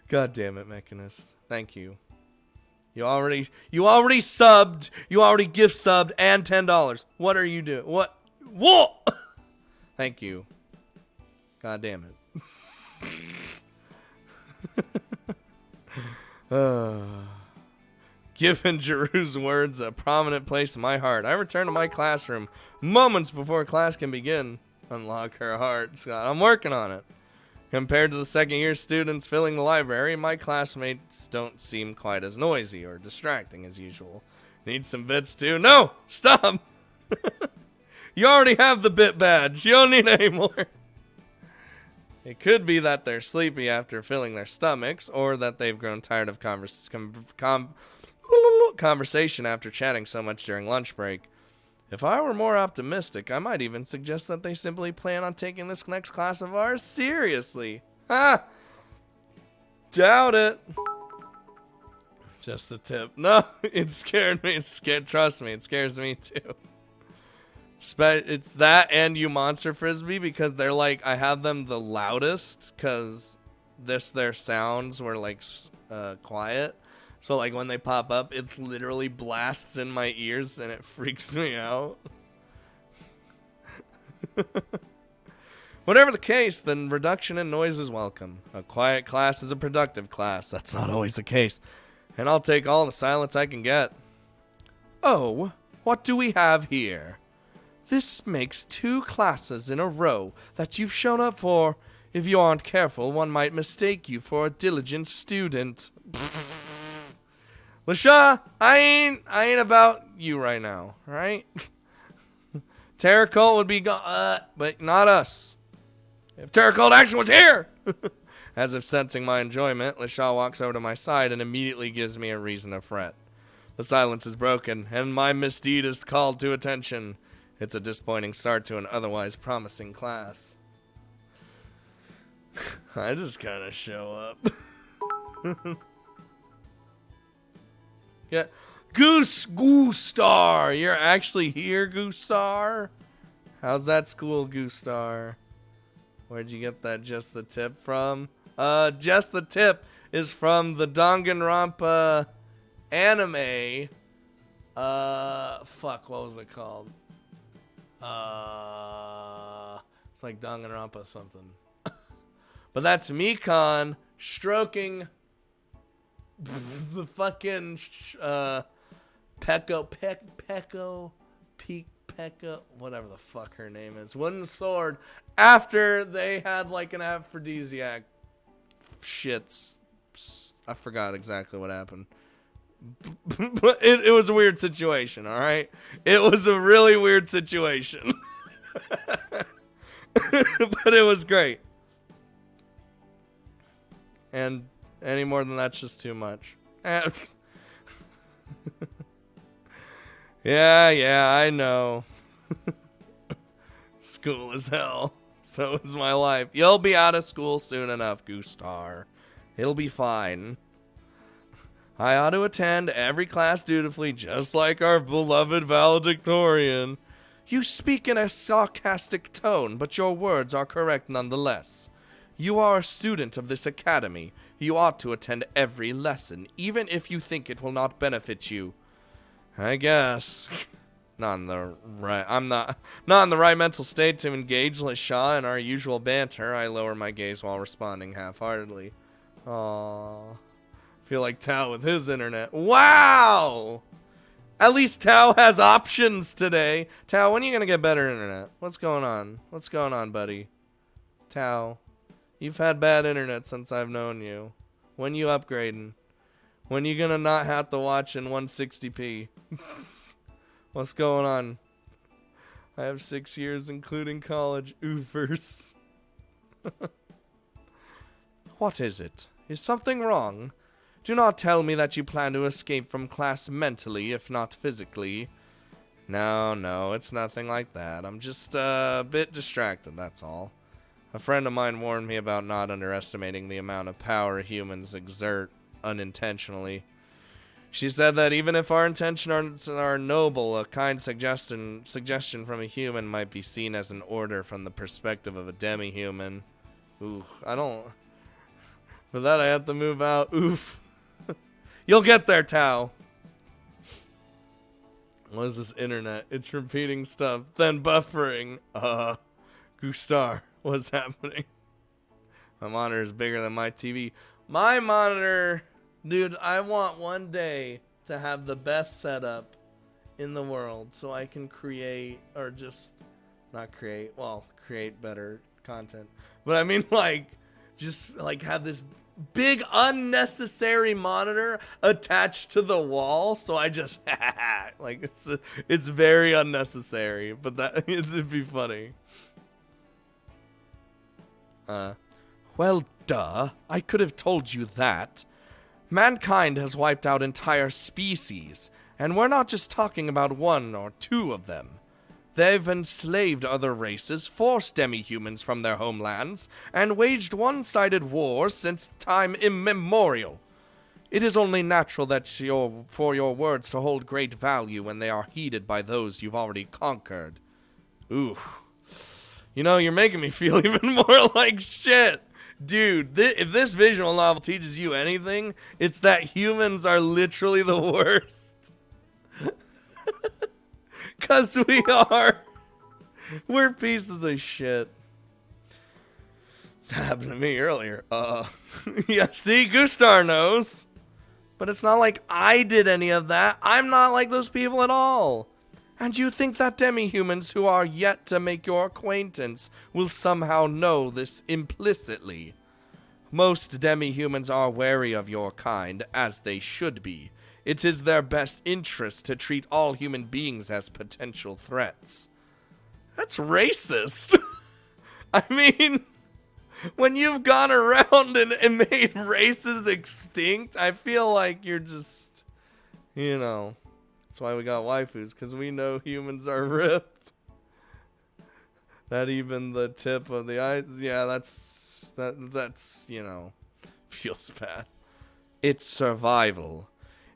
God damn it, Mechanist. Thank you. You already subbed, you already gift subbed and $10. What are you doing? What? Thank you. God damn it. Given Jeru's words a prominent place in my heart, I return to my classroom moments before class can begin. Unlock her heart, Scott. I'm working on it. Compared to the second-year students filling the library, my classmates don't seem quite as noisy or distracting as usual. Need some bits too? No! Stop! You already have the bit badge. You don't need any more. It could be that they're sleepy after filling their stomachs, or that they've grown tired of conversation after chatting so much during lunch break. If I were more optimistic, I might even suggest that they simply plan on taking this next class of ours seriously. Ha! Doubt it. Just the tip. No, it scared me. Trust me, it scares me too. It's that and you Monster Frisbee, because they're like, I have them the loudest because their sounds were like quiet. So like when they pop up, it's literally blasts in my ears and it freaks me out. Whatever the case, then reduction in noise is welcome. A quiet class is a productive class. That's not always the case. And I'll take all the silence I can get. Oh, what do we have here? This makes 2 classes in a row that you've shown up for. If you aren't careful, one might mistake you for a diligent student. LaShaw, I ain't about you right now, right? Terracolt would be but not us. If Terracolt Action was here! As if sensing my enjoyment, LaShaw walks over to my side and immediately gives me a reason to fret. The silence is broken, and my misdeed is called to attention. It's a disappointing start to an otherwise promising class. I just kind of show up. Yeah. Goostar! You're actually here, Goostar? How's that school, Goostar? Where'd you get that Just the Tip from? Just the Tip is from the Danganronpa anime. Fuck, what was it called? It's like Danganronpa something. But that's Mikan stroking the fucking Pekka, whatever the fuck her name is, wooden sword, after they had like an aphrodisiac shits. I forgot exactly what happened. But it was a weird situation, all right? It was a really weird situation. But it was great. And any more than that's just too much. Yeah, I know. School is hell. So is my life. You'll be out of school soon enough, Goostar. It'll be fine. I ought to attend every class dutifully, just like our beloved valedictorian. You speak in a sarcastic tone, but your words are correct nonetheless. You are a student of this academy. You ought to attend every lesson, even if you think it will not benefit you. I guess. I'm not in the right mental state to engage LaShaw in our usual banter. I lower my gaze while responding half-heartedly. Aww. Feel like Tao with his internet. Wow! At least Tao has options today. Tao, when are you gonna get better internet? What's going on? What's going on, buddy? Tao, you've had bad internet since I've known you. When you upgrading? When you gonna not have to watch in 160p? What's going on? I have 6 years, including college. Oofers. What is it? Is something wrong? Do not tell me that you plan to escape from class mentally, if not physically. No, it's nothing like that. I'm just a bit distracted, that's all. A friend of mine warned me about not underestimating the amount of power humans exert unintentionally. She said that even if our intentions are noble, a kind suggestion from a human might be seen as an order from the perspective of a demi-human. Ooh, for that I have to move out. Oof. You'll get there, Tao. What is this internet? It's repeating stuff, then buffering. Goostar, what's happening? My monitor is bigger than my TV. My monitor... Dude, I want one day to have the best setup in the world so I can create, or just not create, well, create better content. But I mean, like, just like have this big unnecessary monitor attached to the wall, so I just like it's very unnecessary, but that it'd be funny. Well, duh, I could have told you that. Mankind has wiped out entire species, and we're not just talking about one or two of them. They've enslaved other races, forced demi-humans from their homelands, and waged one-sided wars since time immemorial. It is only natural that for your words to hold great value when they are heeded by those you've already conquered. Ooh. You know, you're making me feel even more like shit. Dude, if this visual novel teaches you anything, it's that humans are literally the worst. 'Cause we are. We're pieces of shit. That happened to me earlier. Yeah, see, Gustar knows. But it's not like I did any of that. I'm not like those people at all. And you think that demi-humans who are yet to make your acquaintance will somehow know this implicitly? Most demi-humans are wary of your kind, as they should be. It is their best interest to treat all human beings as potential threats. That's racist. I mean, when you've gone around and made races extinct, I feel like you're just, you know, that's why we got waifus, because we know humans are rip. That even the tip of the eye, yeah, that's, you know, feels bad. It's survival.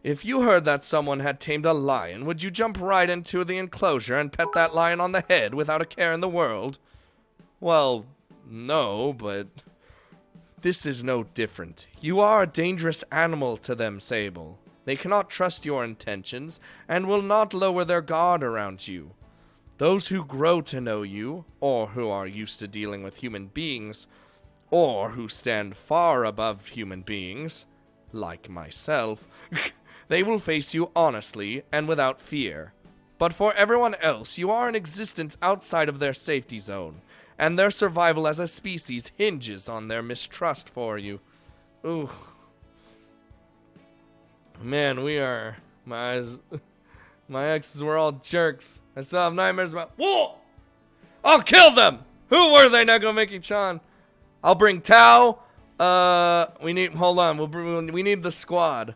If you heard that someone had tamed a lion, would you jump right into the enclosure and pet that lion on the head without a care in the world? Well, no, but this is no different. You are a dangerous animal to them, Sable. They cannot trust your intentions and will not lower their guard around you. Those who grow to know you, or who are used to dealing with human beings, or who stand far above human beings, like myself, they will face you honestly and without fear. But for everyone else, you are an existence outside of their safety zone, and their survival as a species hinges on their mistrust for you. Ooh. Man, we are... My exes were all jerks. I still have nightmares about... Whoa! I'll kill them! Who were they? Nagamiki-chan. I'll bring Tao. We need... Hold on. We need the squad.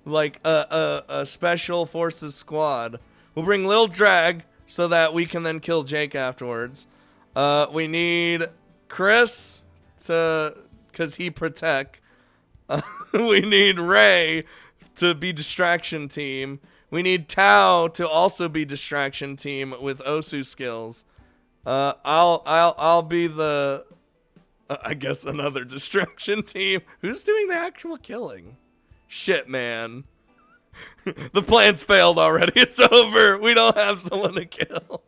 Like, a special forces squad. We'll bring Lil Drag so that we can then kill Jake afterwards. We need Chris to... Because he protect. We need Ray to be distraction team. We need Tao to also be distraction team with Osu skills. I'll be the I guess another distraction team. Who's doing the actual killing? Shit, man. The plan's failed already. It's over. We don't have someone to kill.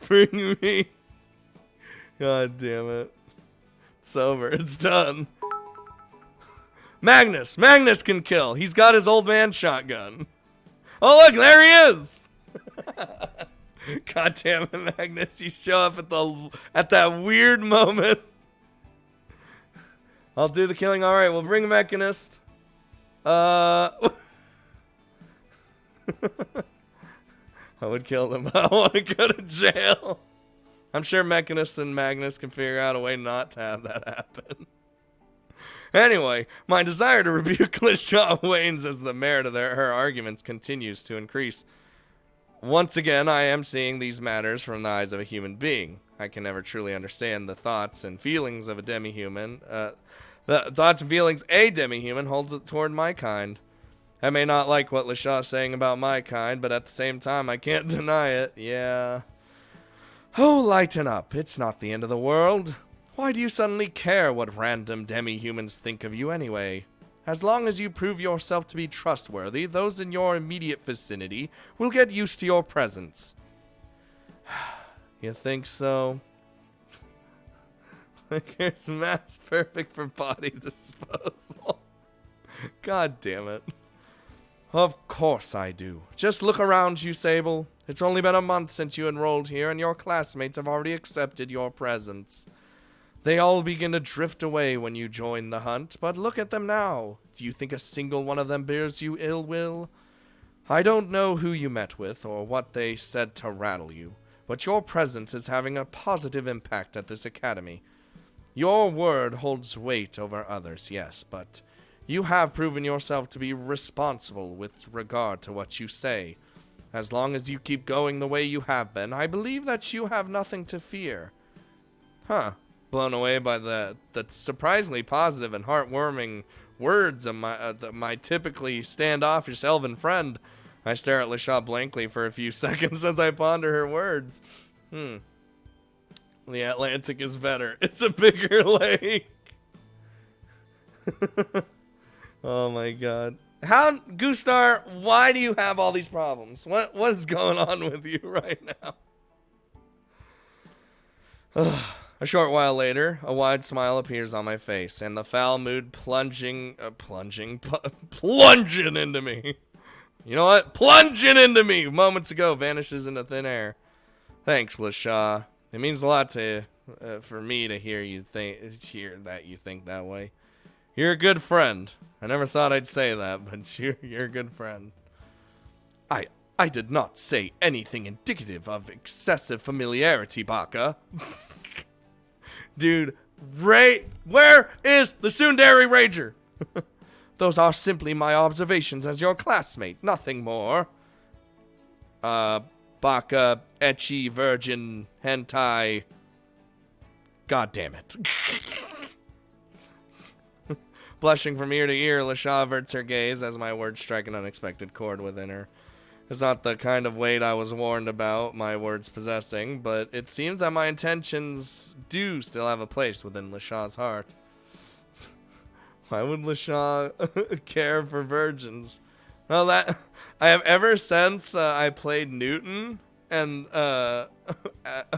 Bring me. God damn it. It's over. It's done. Magnus. Magnus can kill. He's got his old man shotgun. Oh, look. There he is. God damn it, Magnus. You show up at that weird moment. I'll do the killing. All right. We'll bring a mechanist. I would kill them. I want to go to jail. I'm sure Mechanist and Magnus can figure out a way not to have that happen. Anyway, my desire to rebuke Lishaw wanes as the merit of her arguments continues to increase. Once again, I am seeing these matters from the eyes of a human being. I can never truly understand the thoughts and feelings of a demi-human. The thoughts and feelings a demi-human holds toward my kind. I may not like what Lashaw's saying about my kind, but at the same time, I can't deny it. Yeah. Oh, lighten up. It's not the end of the world. Why do you suddenly care what random demi-humans think of you anyway? As long as you prove yourself to be trustworthy, those in your immediate vicinity will get used to your presence. You think so? Like, here's mass perfect for body disposal. God damn it. Of course I do. Just look around you, Sable. It's only been a month since you enrolled here, and your classmates have already accepted your presence. They all begin to drift away when you join the hunt, but look at them now. Do you think a single one of them bears you ill will? I don't know who you met with or what they said to rattle you, but your presence is having a positive impact at this academy. Your word holds weight over others, yes, but you have proven yourself to be responsible with regard to what you say. As long as you keep going the way you have been, I believe that you have nothing to fear. Huh. Blown away by the surprisingly positive and heartwarming words of my typically standoffish elven friend. I stare at LaShaw blankly for a few seconds as I ponder her words. The Atlantic is better. It's a bigger lake. Oh my god. How, Gustar, why do you have all these problems? What is going on with you right now? A short while later, a wide smile appears on my face, and the foul mood plunging into me. You know what? Plunging into me moments ago vanishes into thin air. Thanks, LaShaw. It means a lot to for me to hear that you think that way. You're a good friend. I never thought I'd say that, but you're a good friend. I did not say anything indicative of excessive familiarity, Baka. Dude, where is the Sundari Rager? Those are simply my observations as your classmate, nothing more. Baka, ecchi, virgin, hentai. God damn it. Blushing from ear to ear, LaShaw averts her gaze as my words strike an unexpected chord within her. It's not the kind of weight I was warned about my words possessing, but it seems that my intentions do still have a place within LaShaw's heart. Why would LaShaw care for virgins? Well, that I have ever since I played Newton, and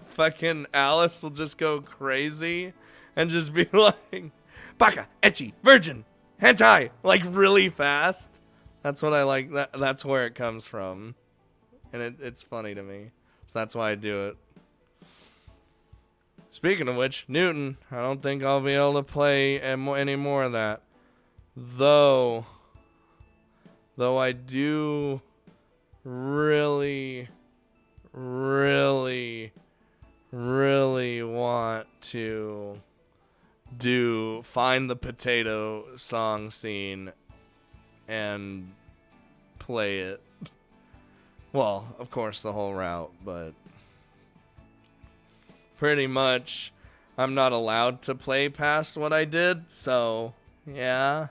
fucking Alice will just go crazy and just be like, Baka, ecchi, virgin, hentai, like really fast. That's what I like. That's where it comes from. And it's funny to me. So that's why I do it. Speaking of which, Newton, I don't think I'll be able to play any more of that. Though I do really want to find the potato song scene and play it. Well, of course, the whole route, but pretty much I'm not allowed to play past what I did, so yeah.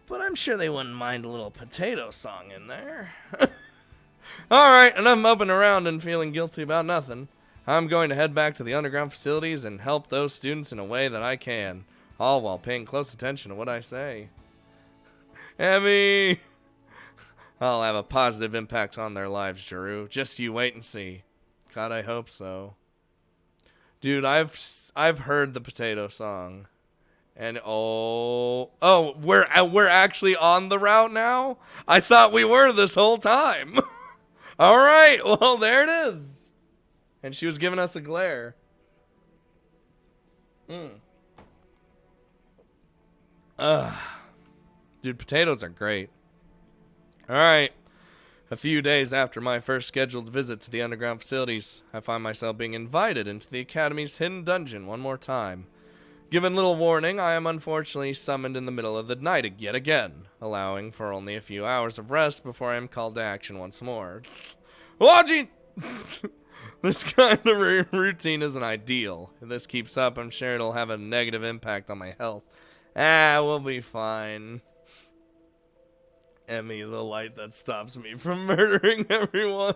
But I'm sure they wouldn't mind a little potato song in there. Alright, enough moping around and feeling guilty about nothing. I'm going to head back to the underground facilities and help those students in a way that I can, all while paying close attention to what I say. Emmy! I'll have a positive impact on their lives, Jeru. Just you wait and see. God, I hope so. Dude, I've heard the potato song. And we're actually on the route now? I thought we were this whole time. All right, well, there it is. And she was giving us a glare. Dude, potatoes are great. Alright. A few days after my first scheduled visit to the underground facilities, I find myself being invited into the Academy's hidden dungeon one more time. Given little warning, I am unfortunately summoned in the middle of the night yet again, allowing for only a few hours of rest before I am called to action once more. Watching! This kind of routine isn't ideal. If this keeps up, I'm sure it'll have a negative impact on my health. We'll be fine. Emmy, the light that stops me from murdering everyone.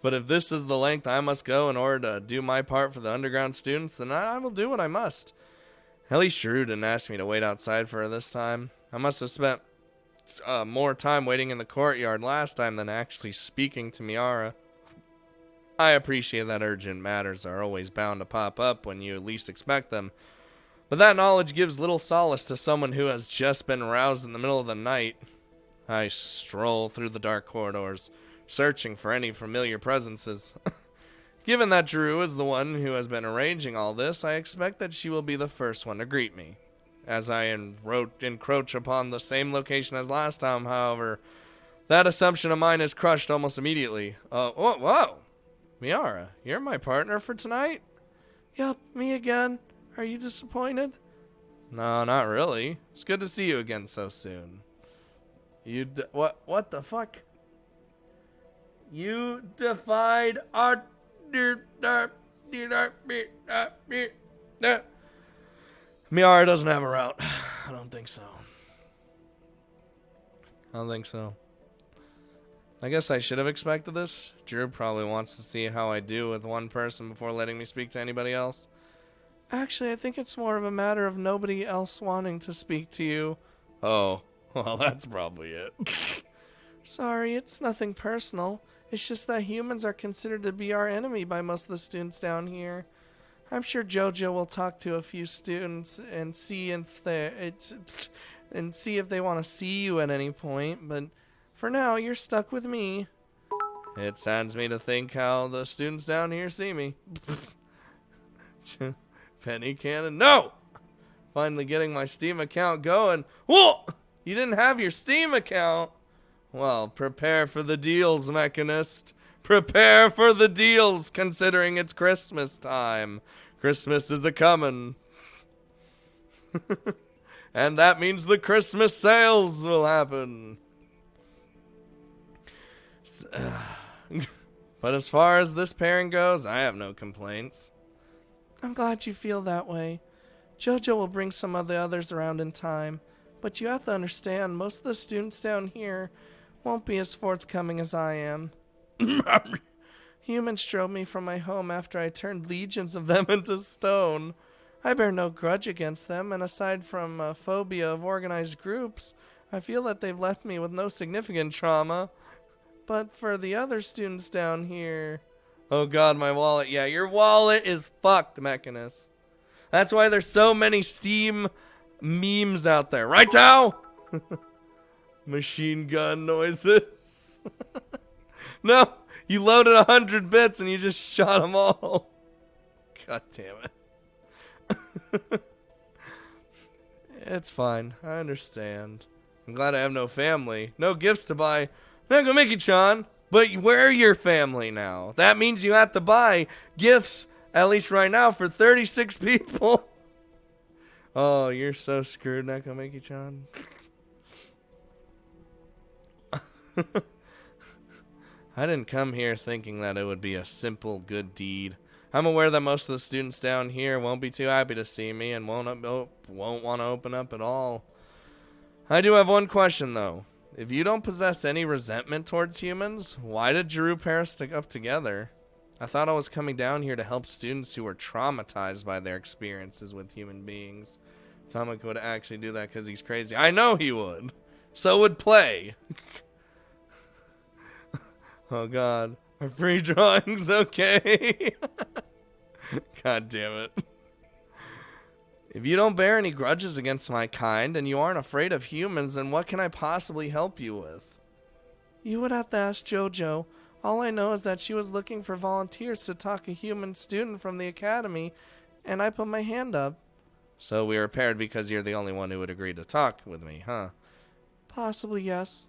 But if this is the length I must go in order to do my part for the underground students, then I will do what I must. At least Jeru didn't ask me to wait outside for her this time. I must have spent more time waiting in the courtyard last time than actually speaking to Miara. I appreciate that urgent matters are always bound to pop up when you least expect them, but that knowledge gives little solace to someone who has just been roused in the middle of the night. I stroll through the dark corridors, searching for any familiar presences. Given that Drew is the one who has been arranging all this, I expect that she will be the first one to greet me. As I encroach upon the same location as last time, however, that assumption of mine is crushed almost immediately. Whoa! Miara, you're my partner for tonight? Yup, me again. Are you disappointed? No, not really. It's good to see you again so soon. What the fuck? You defied our... Miara doesn't have a route. I don't think so. I guess I should have expected this. Drew probably wants to see how I do with one person before letting me speak to anybody else. Actually, I think it's more of a matter of nobody else wanting to speak to you. Oh, well, that's probably it. Sorry, it's nothing personal. It's just that humans are considered to be our enemy by most of the students down here. I'm sure JoJo will talk to a few students and see if they want to see you at any point, but for now, you're stuck with me. It saddens me to think how the students down here see me. Penny cannon. No! Finally getting my Steam account going. Whoa! You didn't have your Steam account? Well, prepare for the deals, Mechanist. Prepare for the deals, considering it's Christmas time. Christmas is a-comin'. And that means the Christmas sales will happen. But as far as this pairing goes, I have no complaints. I'm glad you feel that way. JoJo will bring some of the others around in time, but you have to understand, most of the students down here won't be as forthcoming as I am. Humans drove me from my home after I turned legions of them into stone. I bear no grudge against them, and aside from a phobia of organized groups, I feel that they've left me with no significant trauma. But for the other students down here... Oh god, my wallet. Yeah, your wallet is fucked, Mechanist. That's why there's so many Steam memes out there. Right now? Machine gun noises. No, you loaded 100 bits and you just shot them all. God damn it. It's fine. I understand. I'm glad I have no family. No gifts to buy. Nagamiki-chan, but where are your family now? That means you have to buy gifts, at least right now, for 36 people. Oh, you're so screwed, Nagamiki-chan. I didn't come here thinking that it would be a simple good deed. I'm aware that most of the students down here won't be too happy to see me and won't want to open up at all. I do have one question, though. If you don't possess any resentment towards humans, why did Drew pair us up together? I thought I was coming down here to help students who were traumatized by their experiences with human beings. Tomek would actually do that because he's crazy. I know he would. So would Play. Oh god. Are free drawings okay? God damn it. If you don't bear any grudges against my kind, and you aren't afraid of humans, then what can I possibly help you with? You would have to ask JoJo. All I know is that she was looking for volunteers to talk a human student from the academy, and I put my hand up. So we were paired because you're the only one who would agree to talk with me, huh? Possibly, yes.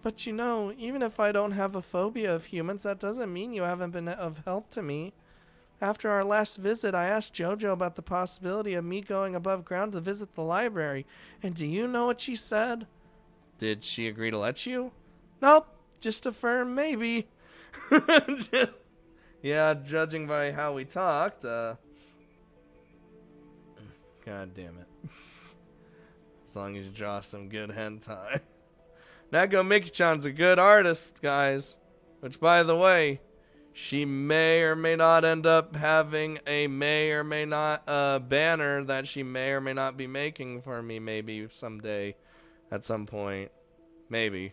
But you know, even if I don't have a phobia of humans, that doesn't mean you haven't been of help to me. After our last visit, I asked JoJo about the possibility of me going above ground to visit the library, and do you know what she said? Did she agree to let you? Nope, just a firm maybe. Yeah, judging by how we talked, God damn it. As long as you draw some good hentai. Nagamiki-chan's a good artist, guys. Which, by the way, she may or may not end up having a may or may not banner that she may or may not be making for me maybe someday at some point. Maybe.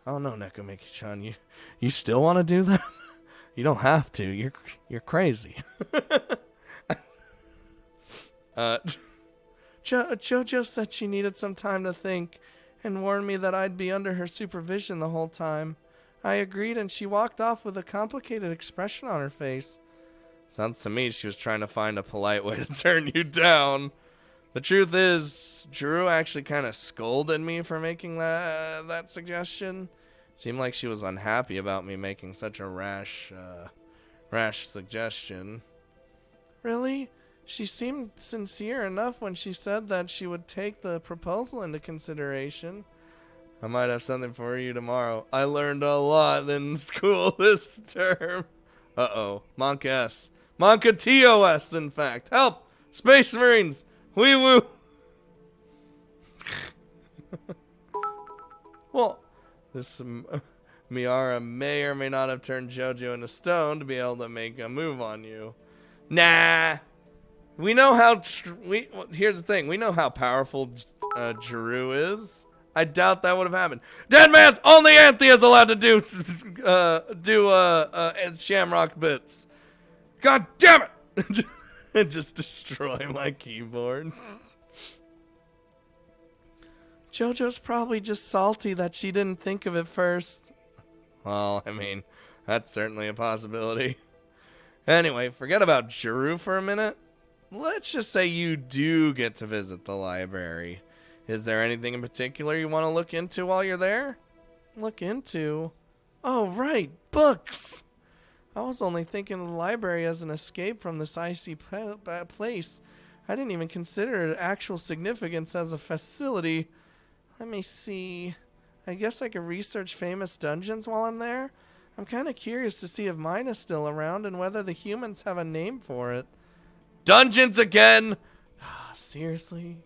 I don't know, Nagamiki-chan. You still want to do that? You don't have to. You're crazy. JoJo said she needed some time to think and warned me that I'd be under her supervision the whole time. I agreed, and she walked off with a complicated expression on her face. Sounds to me she was trying to find a polite way to turn you down. The truth is, Drew actually kind of scolded me for making that suggestion. Seemed like she was unhappy about me making such a rash suggestion. Really? She seemed sincere enough when she said that she would take the proposal into consideration. I might have something for you tomorrow. I learned a lot in school this term. Uh-oh. Monk S. Monka TOS, in fact. Help! Space Marines! Wee woo! Well, this Miara may or may not have turned JoJo into stone to be able to make a move on you. Nah! We know how... here's the thing. We know how powerful Drew is. I doubt that would have happened. Dead man! Only Anthea is allowed to do Shamrock bits. God damn it! Just destroy my keyboard. JoJo's probably just salty that she didn't think of it first. Well, I mean, that's certainly a possibility. Anyway, forget about Drew for a minute. Let's just say you do get to visit the library. Is there anything in particular you want to look into while you're there? Look into? Oh, right, books! I was only thinking of the library as an escape from this icy place. I didn't even consider its actual significance as a facility. Let me see. I guess I could research famous dungeons while I'm there. I'm kind of curious to see if mine is still around and whether the humans have a name for it. Dungeons again! Seriously?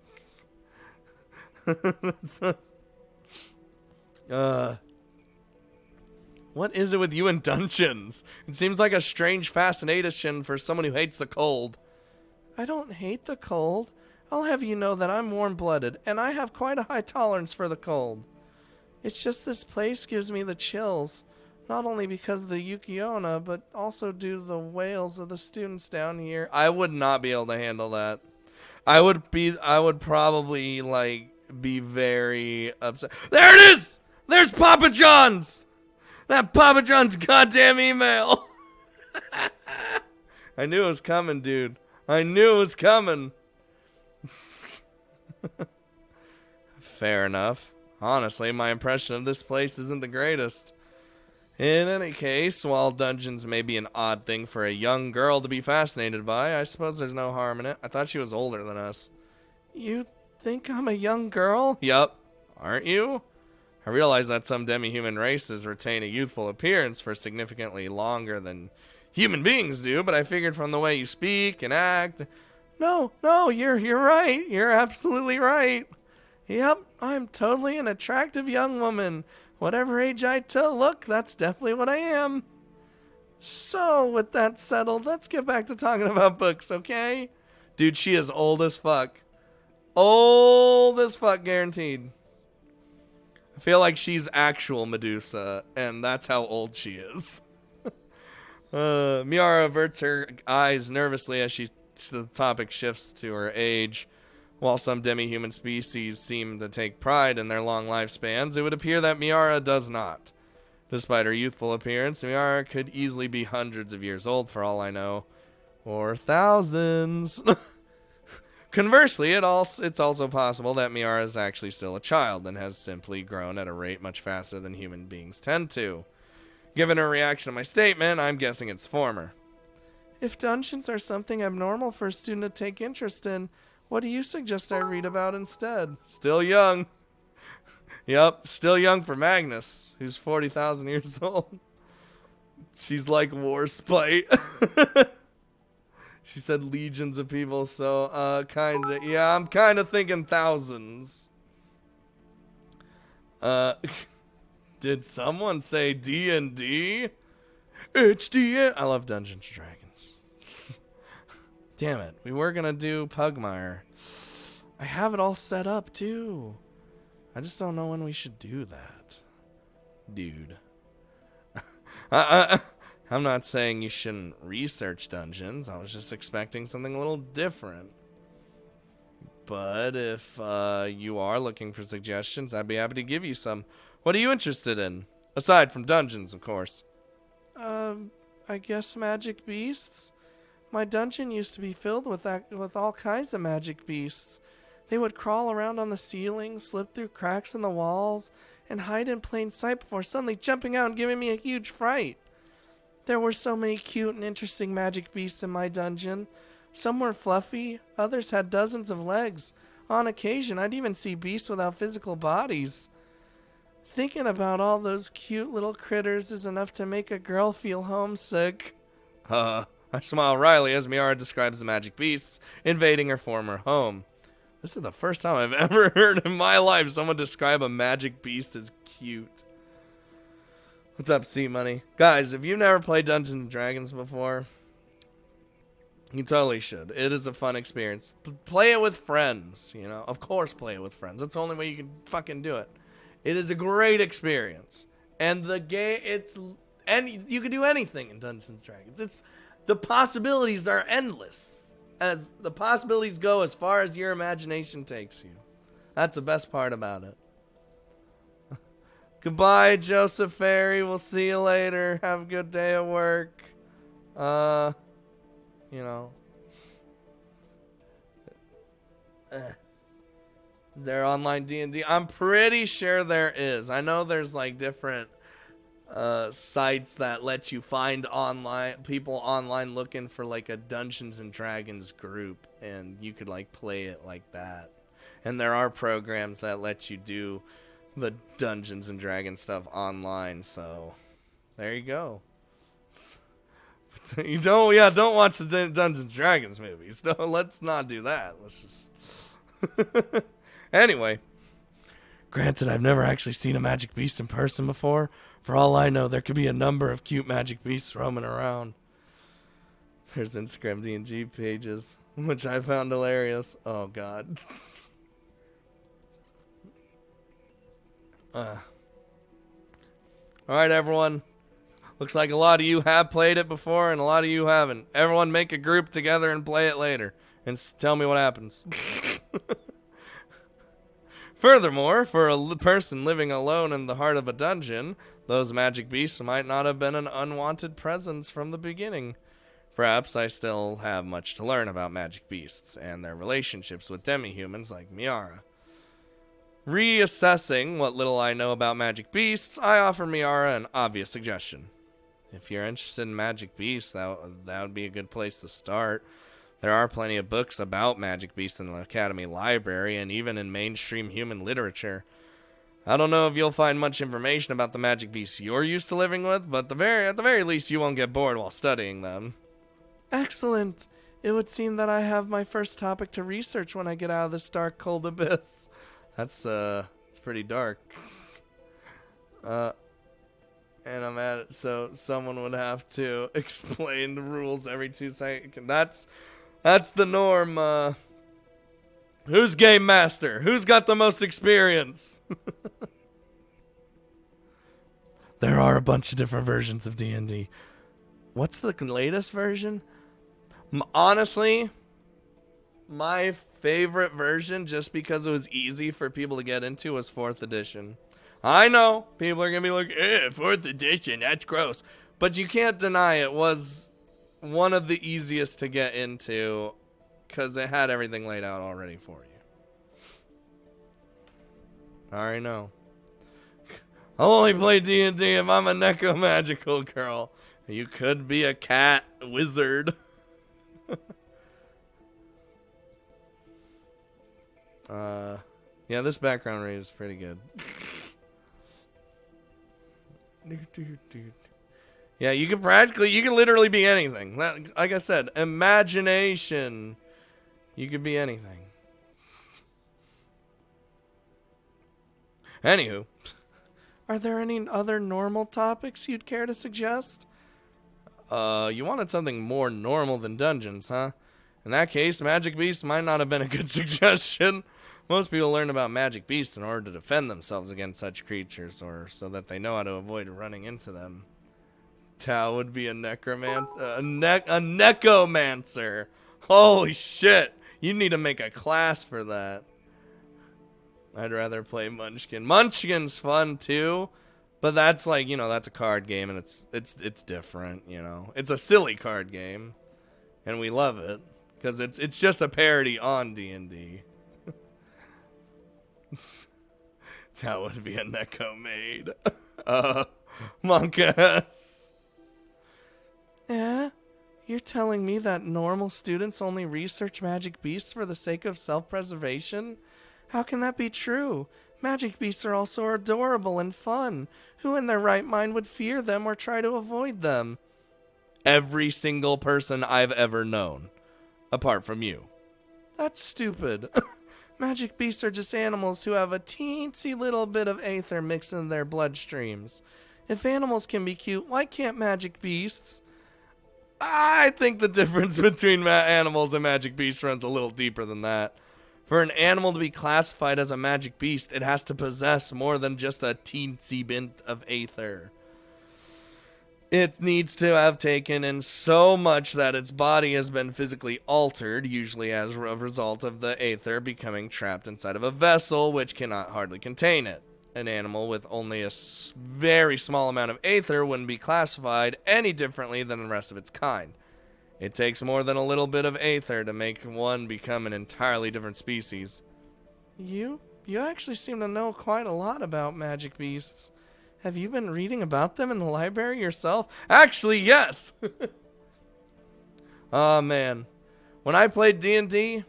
What is it with you and dungeons? It seems like a strange fascination for someone who hates the cold. I don't hate the cold. I'll have you know that I'm warm-blooded, and I have quite a high tolerance for the cold. It's just this place gives me the chills, not only because of the Yukiona, but also due to the wails of the students down here. I would not be able to handle that. I would probably, like, be very upset. There it is! There's Papa John's! That Papa John's goddamn email! I knew it was coming, dude. I knew it was coming. Fair enough. Honestly, my impression of this place isn't the greatest. In any case, while dungeons may be an odd thing for a young girl to be fascinated by, I suppose there's no harm in it. I thought she was older than us. You think I'm a young girl? Yup. Aren't you? I realize that some demi-human races retain a youthful appearance for significantly longer than human beings do, but I figured from the way you speak and act... No, you're right. You're absolutely right. Yep, I'm totally an attractive young woman. Whatever age I look, that's definitely what I am. So, with that settled, let's get back to talking about books, okay? Dude, she is old as fuck. Old as fuck, guaranteed. I feel like she's actual Medusa, and that's how old she is. Miara averts her eyes nervously as the topic shifts to her age. While some demi-human species seem to take pride in their long lifespans, it would appear that Miara does not. Despite her youthful appearance, Miara could easily be hundreds of years old for all I know. Or thousands. Conversely, it's also possible that Miara is actually still a child and has simply grown at a rate much faster than human beings tend to. Given her reaction to my statement, I'm guessing it's former. If dungeons are something abnormal for a student to take interest in, what do you suggest I read about instead? Still young. Yep, still young for Magnus, who's 40,000 years old. She's like Warspite. She said legions of people, so kinda, yeah, I'm kinda thinking thousands. Did someone say D&D? It's D&D. I love Dungeons & Dragons. Damn it, we were gonna do Pugmire. I have it all set up too. I just don't know when we should do that. Dude. I'm not saying you shouldn't research dungeons. I was just expecting something a little different. But if you are looking for suggestions, I'd be happy to give you some. What are you interested in? Aside from dungeons, of course. I guess magic beasts? My dungeon used to be filled with all kinds of magic beasts. They would crawl around on the ceiling, slip through cracks in the walls, and hide in plain sight before suddenly jumping out and giving me a huge fright. There were so many cute and interesting magic beasts in my dungeon. Some were fluffy, others had dozens of legs. On occasion, I'd even see beasts without physical bodies. Thinking about all those cute little critters is enough to make a girl feel homesick. I smile wryly as Miara describes the magic beasts invading her former home. This is the first time I've ever heard in my life someone describe a magic beast as cute. What's up, C-Money? Guys, if you've never played Dungeons and Dragons before, you totally should. It is a fun experience. Play it with friends, you know. Of course play it with friends. That's the only way you can fucking do it. It is a great experience. And the game, you can do anything in Dungeons and Dragons. The possibilities are endless. As the possibilities go as far as your imagination takes you. That's the best part about it. Goodbye, Joseph Ferry. We'll see you later. Have a good day at work. You know. Is there online D&D? I'm pretty sure there is. I know there's like different sites that let you find people online looking for like a Dungeons and Dragons group, and you could like play it like that. And there are programs that let you do the Dungeons and Dragons stuff online, so there you go. You don't watch the Dungeons and Dragons movies. Let's not do that. Let's just Anyway, granted, I've never actually seen a magic beast in person before. For all I know, there could be a number of cute magic beasts roaming around. There's Instagram D&G pages, which I found hilarious. Oh, God. All right, everyone. Looks like a lot of you have played it before, and a lot of you haven't. Everyone make a group together and play it later. And tell me what happens. Furthermore, for a person living alone in the heart of a dungeon, those magic beasts might not have been an unwanted presence from the beginning. Perhaps I still have much to learn about magic beasts and their relationships with demi-humans like Miara. Reassessing what little I know about magic beasts, I offer Miara an obvious suggestion. If you're interested in magic beasts, that would be a good place to start. There are plenty of books about magic beasts in the Academy Library and even in mainstream human literature. I don't know if you'll find much information about the magic beasts you're used to living with, but at the very least you won't get bored while studying them. Excellent. It would seem that I have my first topic to research when I get out of this dark, cold abyss. That's it's pretty dark. And I'm at it, so someone would have to explain the rules every 2 seconds. That's the norm. Who's game master? Who's got the most experience? There are a bunch of different versions of D&D. What's the latest version? Honestly, my favorite version, just because it was easy for people to get into, was 4th edition. I know people are gonna be like, 4th edition, that's gross. But you can't deny it was one of the easiest to get into because it had everything laid out already for you. I already know. I'll only play D&D if I'm a necromagical girl. You could be a cat wizard. Yeah, this background rate is pretty good. Yeah, you can literally be anything. Like I said, imagination. You could be anything. Anywho, are there any other normal topics you'd care to suggest? You wanted something more normal than dungeons, huh? In that case, magic beasts might not have been a good suggestion. Most people learn about magic beasts in order to defend themselves against such creatures, or so that they know how to avoid running into them. Tao would be a necromancer. Holy shit. You need to make a class for that. I'd rather play Munchkin. Munchkin's fun too, But that's like, you know, that's a card game, and it's different, you know. It's a silly card game, and we love it because it's just a parody on D&D. That would be a Neko made. Monkass. Yeah? You're telling me that normal students only research magic beasts for the sake of self-preservation? How can that be true? Magic beasts are also adorable and fun. Who in their right mind would fear them or try to avoid them? Every single person I've ever known. Apart from you. That's stupid. Magic beasts are just animals who have a teensy little bit of aether mixed in their bloodstreams. If animals can be cute, why can't magic beasts? I think the difference between animals and magic beasts runs a little deeper than that. For an animal to be classified as a magic beast, it has to possess more than just a teensy bit of aether. It needs to have taken in so much that its body has been physically altered, usually as a result of the aether becoming trapped inside of a vessel which cannot hardly contain it. An animal with only a very small amount of aether wouldn't be classified any differently than the rest of its kind. It takes more than a little bit of aether to make one become an entirely different species. You actually seem to know quite a lot about magic beasts. Have you been reading about them in the library yourself? Actually, yes! Oh, man. When I played D&D,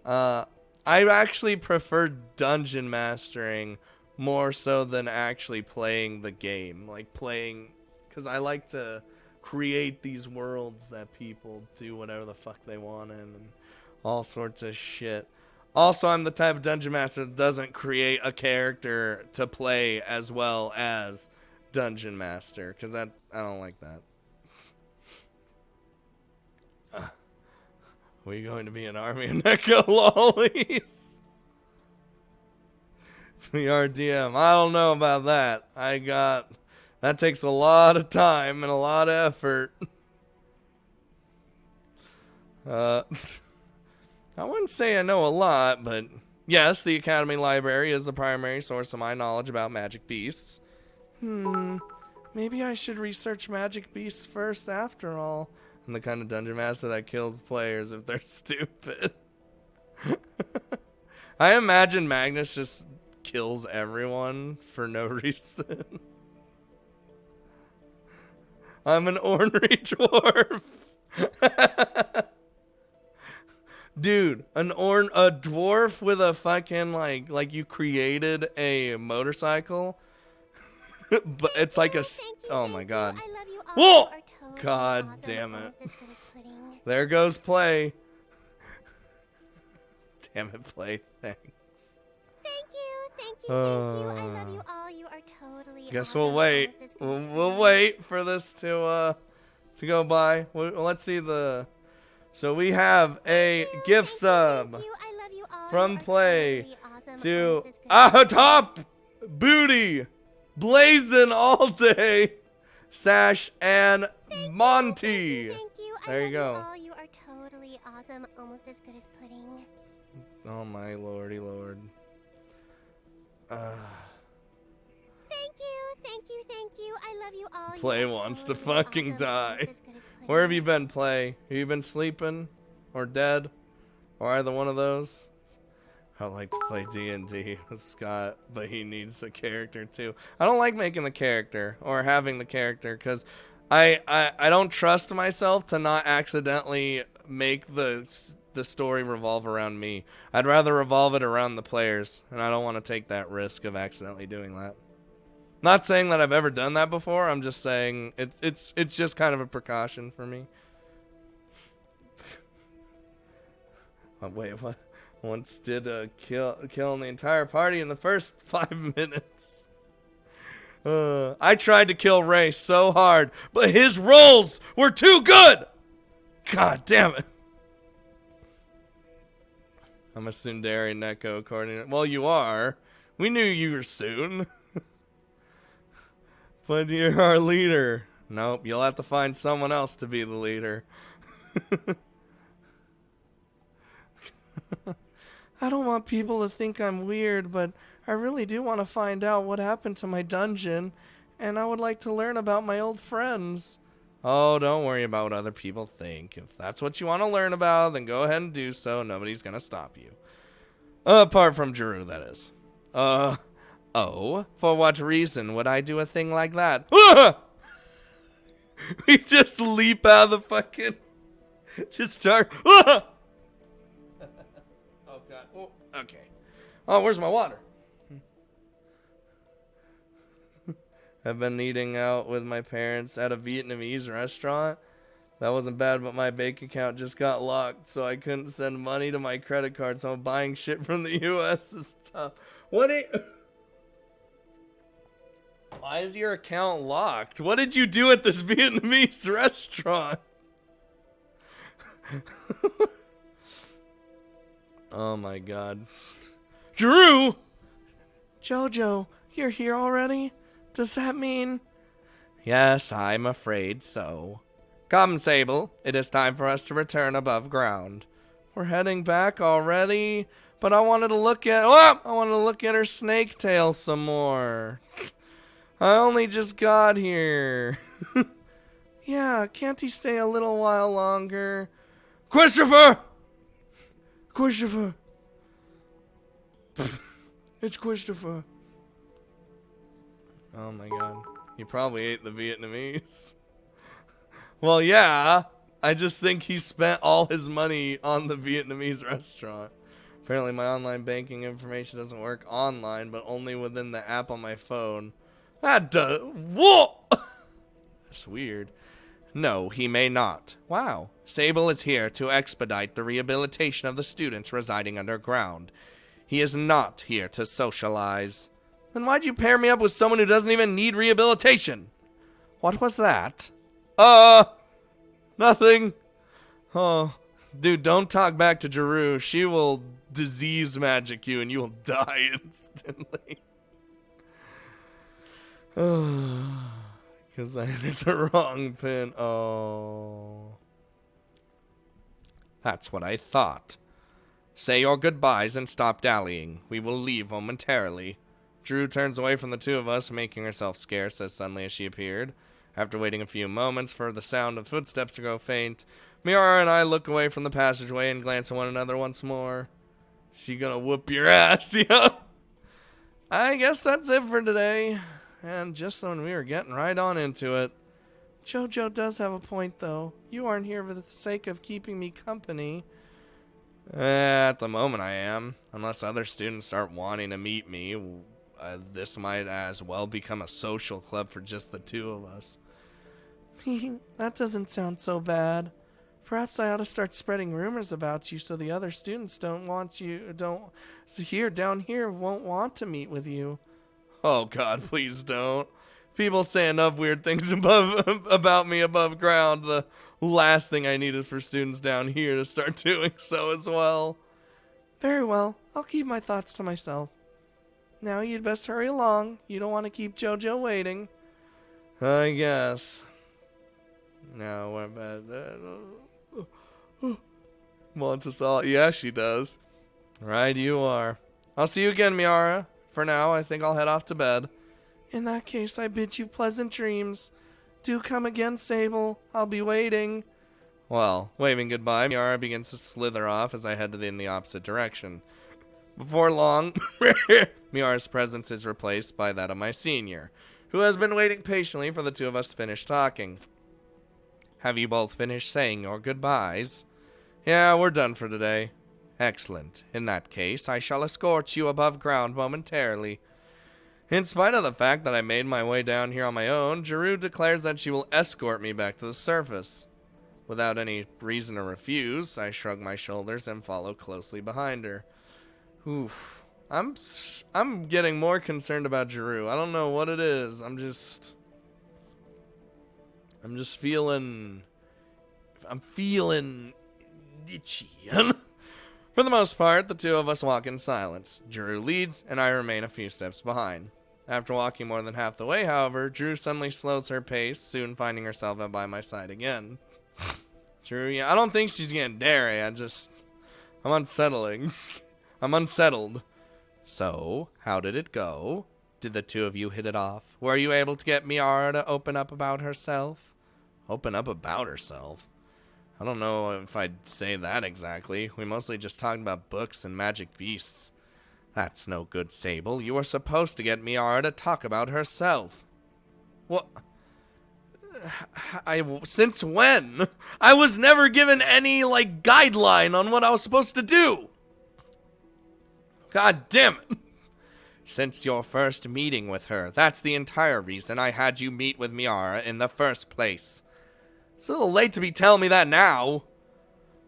I actually preferred dungeon mastering more so than actually playing the game. Like, playing... Because I like to create these worlds that people do whatever the fuck they want in and all sorts of shit. Also, I'm the type of dungeon master that doesn't create a character to play as well as dungeon master, because I don't like that. We going to be an army of Neko lollies? We are DM. I don't know about that. That takes a lot of time and a lot of effort. I wouldn't say I know a lot, but yes, the Academy Library is the primary source of my knowledge about magic beasts. Maybe I should research magic beasts first after all. I'm the kind of dungeon master that kills players if they're stupid. I imagine Magnus just kills everyone for no reason. I'm an ornery dwarf. Dude, a dwarf with a fucking like you created a motorcycle, but it's like a oh my god. Whoa! God damn it! There goes Play. Damn it, Play. Thanks. Thank you. I love you all. You are totally Guess awesome. we'll wait. We'll wait for this to go by. Let's see the. So we have a gift sub from Play to Top Booty Blazing All Day Sash and Monty. Thank you. There you go. You are totally awesome. Almost as good as pudding. Oh my lordy lord. Thank you. I love you all. Play wants to fucking die. Where have you been, Play? Have you been sleeping? Or dead? Or either one of those? I like to play D&D with Scott, but he needs a character too. I don't like making the character or having the character because I don't trust myself to not accidentally make the story revolve around me. I'd rather revolve it around the players, and I don't want to take that risk of accidentally doing that. Not saying that I've ever done that before. I'm just saying it's just kind of a precaution for me. Oh, wait, what? Once did killing the entire party in the first 5 minutes. I tried to kill Ray so hard, but his rolls were too good. God damn it. I'm a Sundari Neko according to... Well, you are. We knew you were soon. But you're our leader. Nope, you'll have to find someone else to be the leader. I don't want people to think I'm weird, but I really do want to find out what happened to my dungeon, and I would like to learn about my old friends. Oh, don't worry about what other people think. If that's what you want to learn about, then go ahead and do so. Nobody's going to stop you. Apart from Jeru, that is. Oh, for what reason would I do a thing like that? We just leap out of the fucking... Just start... Oh, God. Oh, okay. Oh, where's my water? I've been eating out with my parents at a Vietnamese restaurant. That wasn't bad, but my bank account just got locked, so I couldn't send money to my credit card, so buying shit from the U.S. is tough. Why is your account locked? What did you do at this Vietnamese restaurant? Oh my god. Drew! Jojo, you're here already? Does that mean... Yes, I'm afraid so. Come, Sable. It is time for us to return above ground. We're heading back already? But I wanted to look at... Oh! I wanted to look at her snake tail some more. I only just got here. Yeah, can't he stay a little while longer? Christopher! Christopher! It's Christopher. Oh my god. He probably ate the Vietnamese. Well, yeah. I just think he spent all his money on the Vietnamese restaurant. Apparently my online banking information doesn't work online, but only within the app on my phone. That does... Whoa! That's weird. No, he may not. Wow. Sable is here to expedite the rehabilitation of the students residing underground. He is not here to socialize. Then why'd you pair me up with someone who doesn't even need rehabilitation? What was that? Nothing. Oh, dude, don't talk back to Jeru. She will disease magic you and you will die instantly. Because I hit the wrong pin. Oh. That's what I thought. Say your goodbyes and stop dallying. We will leave momentarily. Drew turns away from the two of us, making herself scarce as suddenly as she appeared. After waiting a few moments for the sound of footsteps to go faint, Miara and I look away from the passageway and glance at one another once more. She gonna whoop your ass, yo? I guess that's it for today. And just when we were getting right on into it. Jojo does have a point, though. You aren't here for the sake of keeping me company. At the moment I am. Unless other students start wanting to meet me. This might as well become a social club for just the two of us. That doesn't sound so bad. Perhaps I ought to start spreading rumors about you so the other students down here won't want to meet with you. Oh god, please don't. People say enough weird things about me above ground. The last thing I need is for students down here to start doing so as well. Very well. I'll keep my thoughts to myself. Now you'd best hurry along. You don't want to keep Jojo waiting. I guess. Now what about that? Wants us all. Yeah, she does. Right, you are. I'll see you again, Miara. For now, I think I'll head off to bed. In that case, I bid you pleasant dreams. Do come again, Sable. I'll be waiting. Well, waving goodbye, Miara begins to slither off as I head in the opposite direction. Before long, Miara's presence is replaced by that of my senior, who has been waiting patiently for the two of us to finish talking. Have you both finished saying your goodbyes? Yeah, we're done for today. Excellent. In that case, I shall escort you above ground momentarily. In spite of the fact that I made my way down here on my own, Jeru declares that she will escort me back to the surface. Without any reason to refuse, I shrug my shoulders and follow closely behind her. Oof. I'm getting more concerned about Jeru. I don't know what it is. I'm just feeling itchy. For the most part, the two of us walk in silence. Jeru leads, and I remain a few steps behind. After walking more than half the way, however, Jeru suddenly slows her pace, soon finding herself by my side again. Jeru, yeah, I don't think she's getting dairy. I'm unsettling. I'm unsettled. So, how did it go? Did the two of you hit it off? Were you able to get Miara to open up about herself? Open up about herself? I don't know if I'd say that exactly. We mostly just talked about books and magic beasts. That's no good, Sable. You were supposed to get Miara to talk about herself. What? Since when? I was never given any, guideline on what I was supposed to do. God damn it. Since your first meeting with her. That's the entire reason I had you meet with Miara in the first place. It's a little late to be telling me that now.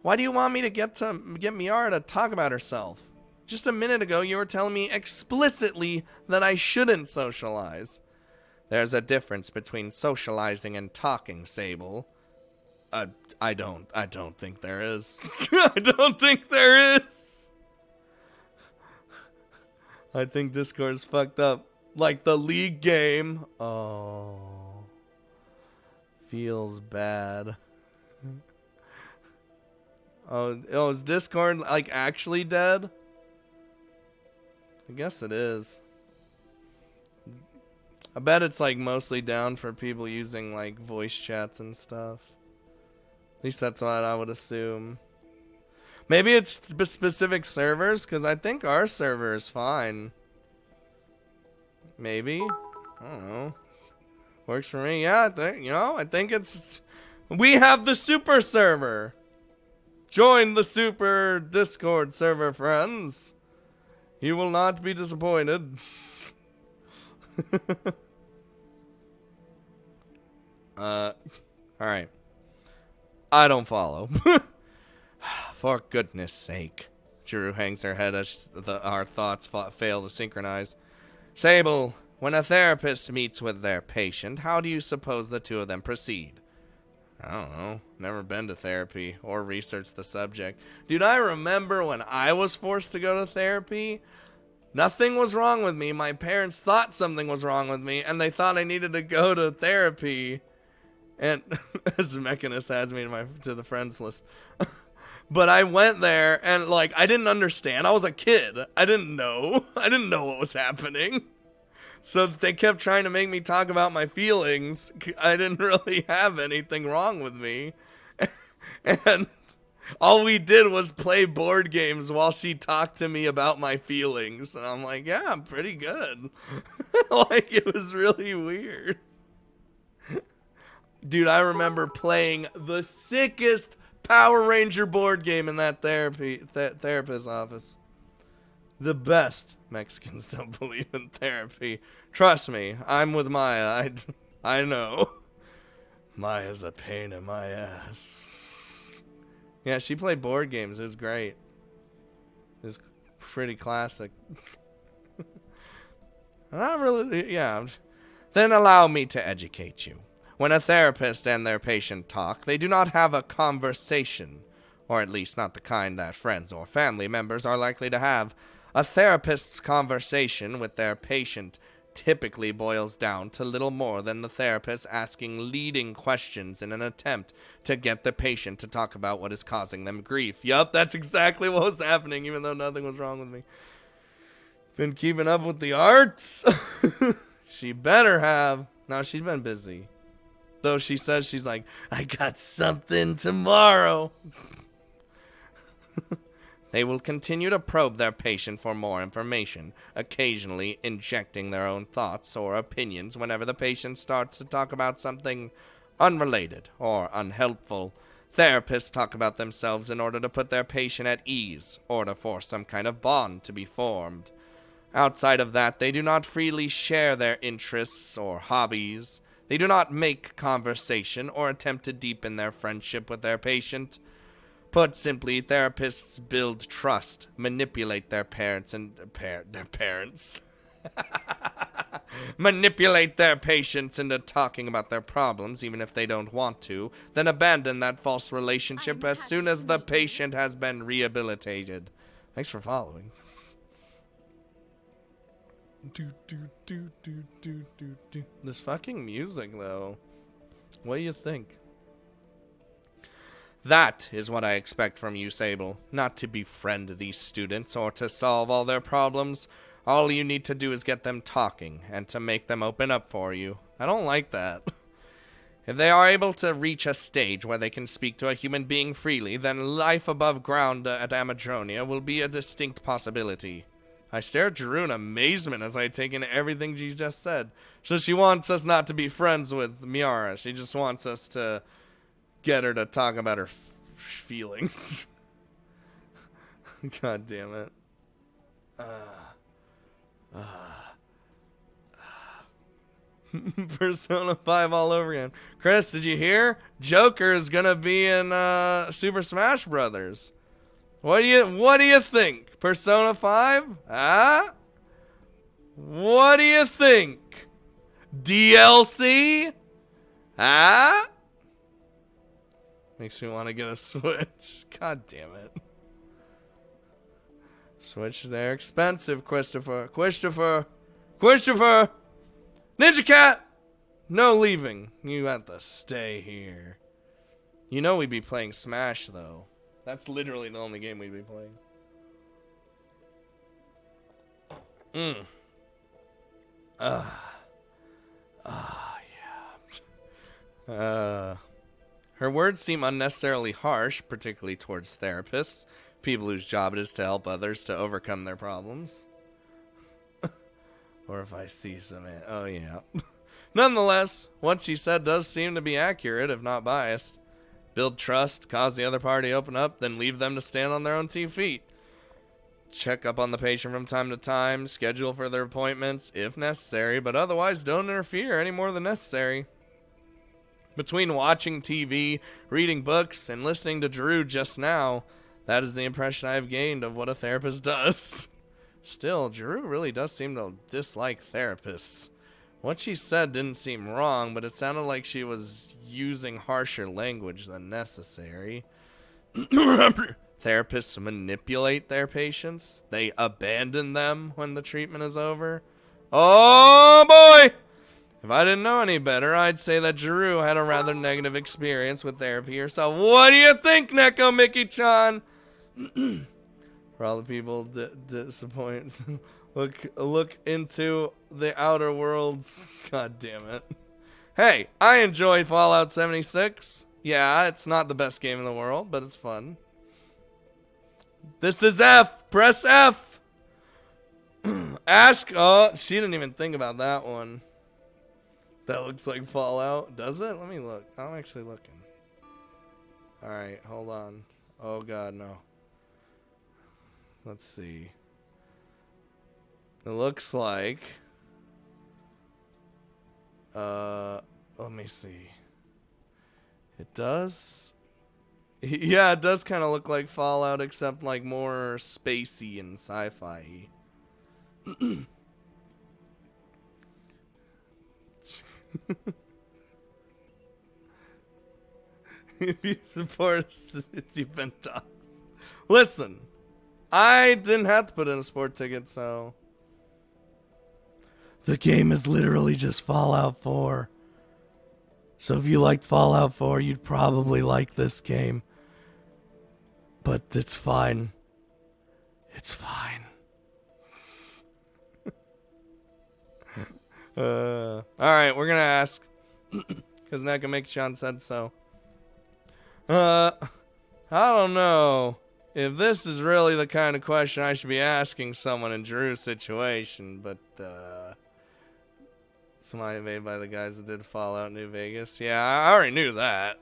Why do you want me to get Miara to talk about herself? Just a minute ago, you were telling me explicitly that I shouldn't socialize. There's a difference between socializing and talking, Sable. I don't think there is. I don't think there is. I think Discord's fucked up. Like the League game. Oh. Feels bad. Oh, is Discord, actually dead? I guess it is. I bet it's, mostly down for people using, voice chats and stuff. At least that's what I would assume. Maybe it's specific servers, because I think our server is fine. Maybe? I don't know. Works for me. Yeah, I think it's... We have the super server! Join the super Discord server, friends. You will not be disappointed. Alright. I don't follow. For goodness sake. Jiru hangs her head as our thoughts fail to synchronize. Sable, when a therapist meets with their patient, how do you suppose the two of them proceed? I don't know. Never been to therapy or researched the subject. Dude, I remember when I was forced to go to therapy. Nothing was wrong with me. My parents thought something was wrong with me, and they thought I needed to go to therapy. And as Mechanist adds me to the friends list. But I went there, and I didn't understand. I was a kid. I didn't know. I didn't know what was happening. So they kept trying to make me talk about my feelings. I didn't really have anything wrong with me. And all we did was play board games while she talked to me about my feelings. And I'm like, yeah, I'm pretty good. It was really weird. Dude, I remember playing the sickest Power Ranger board game in that therapist's office. The best. Mexicans don't believe in therapy. Trust me, I'm with Maya. I know. Maya's a pain in my ass. Yeah, she played board games. It was great. It was pretty classic. Not really, yeah. Then allow me to educate you. When a therapist and their patient talk, they do not have a conversation, or at least not the kind that friends or family members are likely to have. A therapist's conversation with their patient typically boils down to little more than the therapist asking leading questions in an attempt to get the patient to talk about what is causing them grief. Yup, that's exactly what was happening, even though nothing was wrong with me. Been keeping up with the arts? She better have. No, she's been busy. Though she says she's like, I got something tomorrow. They will continue to probe their patient for more information, occasionally injecting their own thoughts or opinions whenever the patient starts to talk about something unrelated or unhelpful. Therapists talk about themselves in order to put their patient at ease or to force some kind of bond to be formed. Outside of that, they do not freely share their interests or hobbies. They do not make conversation or attempt to deepen their friendship with their patient. Put simply, therapists build trust, manipulate their parents and their parents. Manipulate their patients into talking about their problems even if they don't want to, then abandon that false relationship as soon as the patient has been rehabilitated. Thanks for following. This fucking music, though. What do you think? That is what I expect from you, Sable. Not to befriend these students or to solve all their problems. All you need to do is get them talking, and to make them open up for you. I don't like that. If they are able to reach a stage where they can speak to a human being freely, then life above ground at Amadronia will be a distinct possibility. I stare at Drew in amazement as I take in everything she just said. So she wants us not to be friends with Miara. She just wants us to get her to talk about her feelings. God damn it. Persona 5 all over again. Chris, did you hear? Joker is gonna be in Super Smash Brothers. What do you think? Persona 5? Huh? What do you think? DLC? Huh? Makes me want to get a Switch. God damn it. Switch, they're expensive, Christopher. Ninja Cat! No leaving. You have to stay here. You know we'd be playing Smash, though. That's literally the only game we'd be playing. Yeah. Her words seem unnecessarily harsh, particularly towards therapists, people whose job it is to help others to overcome their problems. Or if I see some... Oh, yeah. Nonetheless, what she said does seem to be accurate, if not biased. Build trust, cause the other party to open up, then leave them to stand on their own 2 feet. Check up on the patient from time to time, schedule further appointments, if necessary, but otherwise don't interfere any more than necessary. Between watching TV, reading books, and listening to Drew just now, that is the impression I have gained of what a therapist does. Still, Drew really does seem to dislike therapists. What she said didn't seem wrong, but it sounded like she was using harsher language than necessary. Therapists manipulate their patients. They abandon them when the treatment is over. Oh boy! If I didn't know any better, I'd say that Drew had a rather negative experience with therapy herself. What do you think, Neko Mickey-chan? For all the people disappointed, look into the outer worlds. God damn it. Hey, I enjoyed Fallout 76. Yeah, it's not the best game in the world, but it's fun. This is F. Press F. Ask. Oh, she didn't even think about that one. That looks like Fallout. Does it? Let me look. I'm actually looking. Alright, hold on. Oh god, no. Let's see. It looks like... let me see. It does... Yeah, it does kind of look like Fallout, except like more spacey and sci-fi-y. If you support it, you've been doxxed. Listen, I didn't have to put in a sport ticket, so... The game is literally just Fallout 4. So if you liked Fallout 4, you'd probably like this game. But it's fine. It's fine. Alright, we're gonna ask. Because Neko Mickey-chan said so. I don't know if this is really the kind of question I should be asking someone in Drew's situation, but, it's made by the guys that did Fallout New Vegas. Yeah, I already knew that.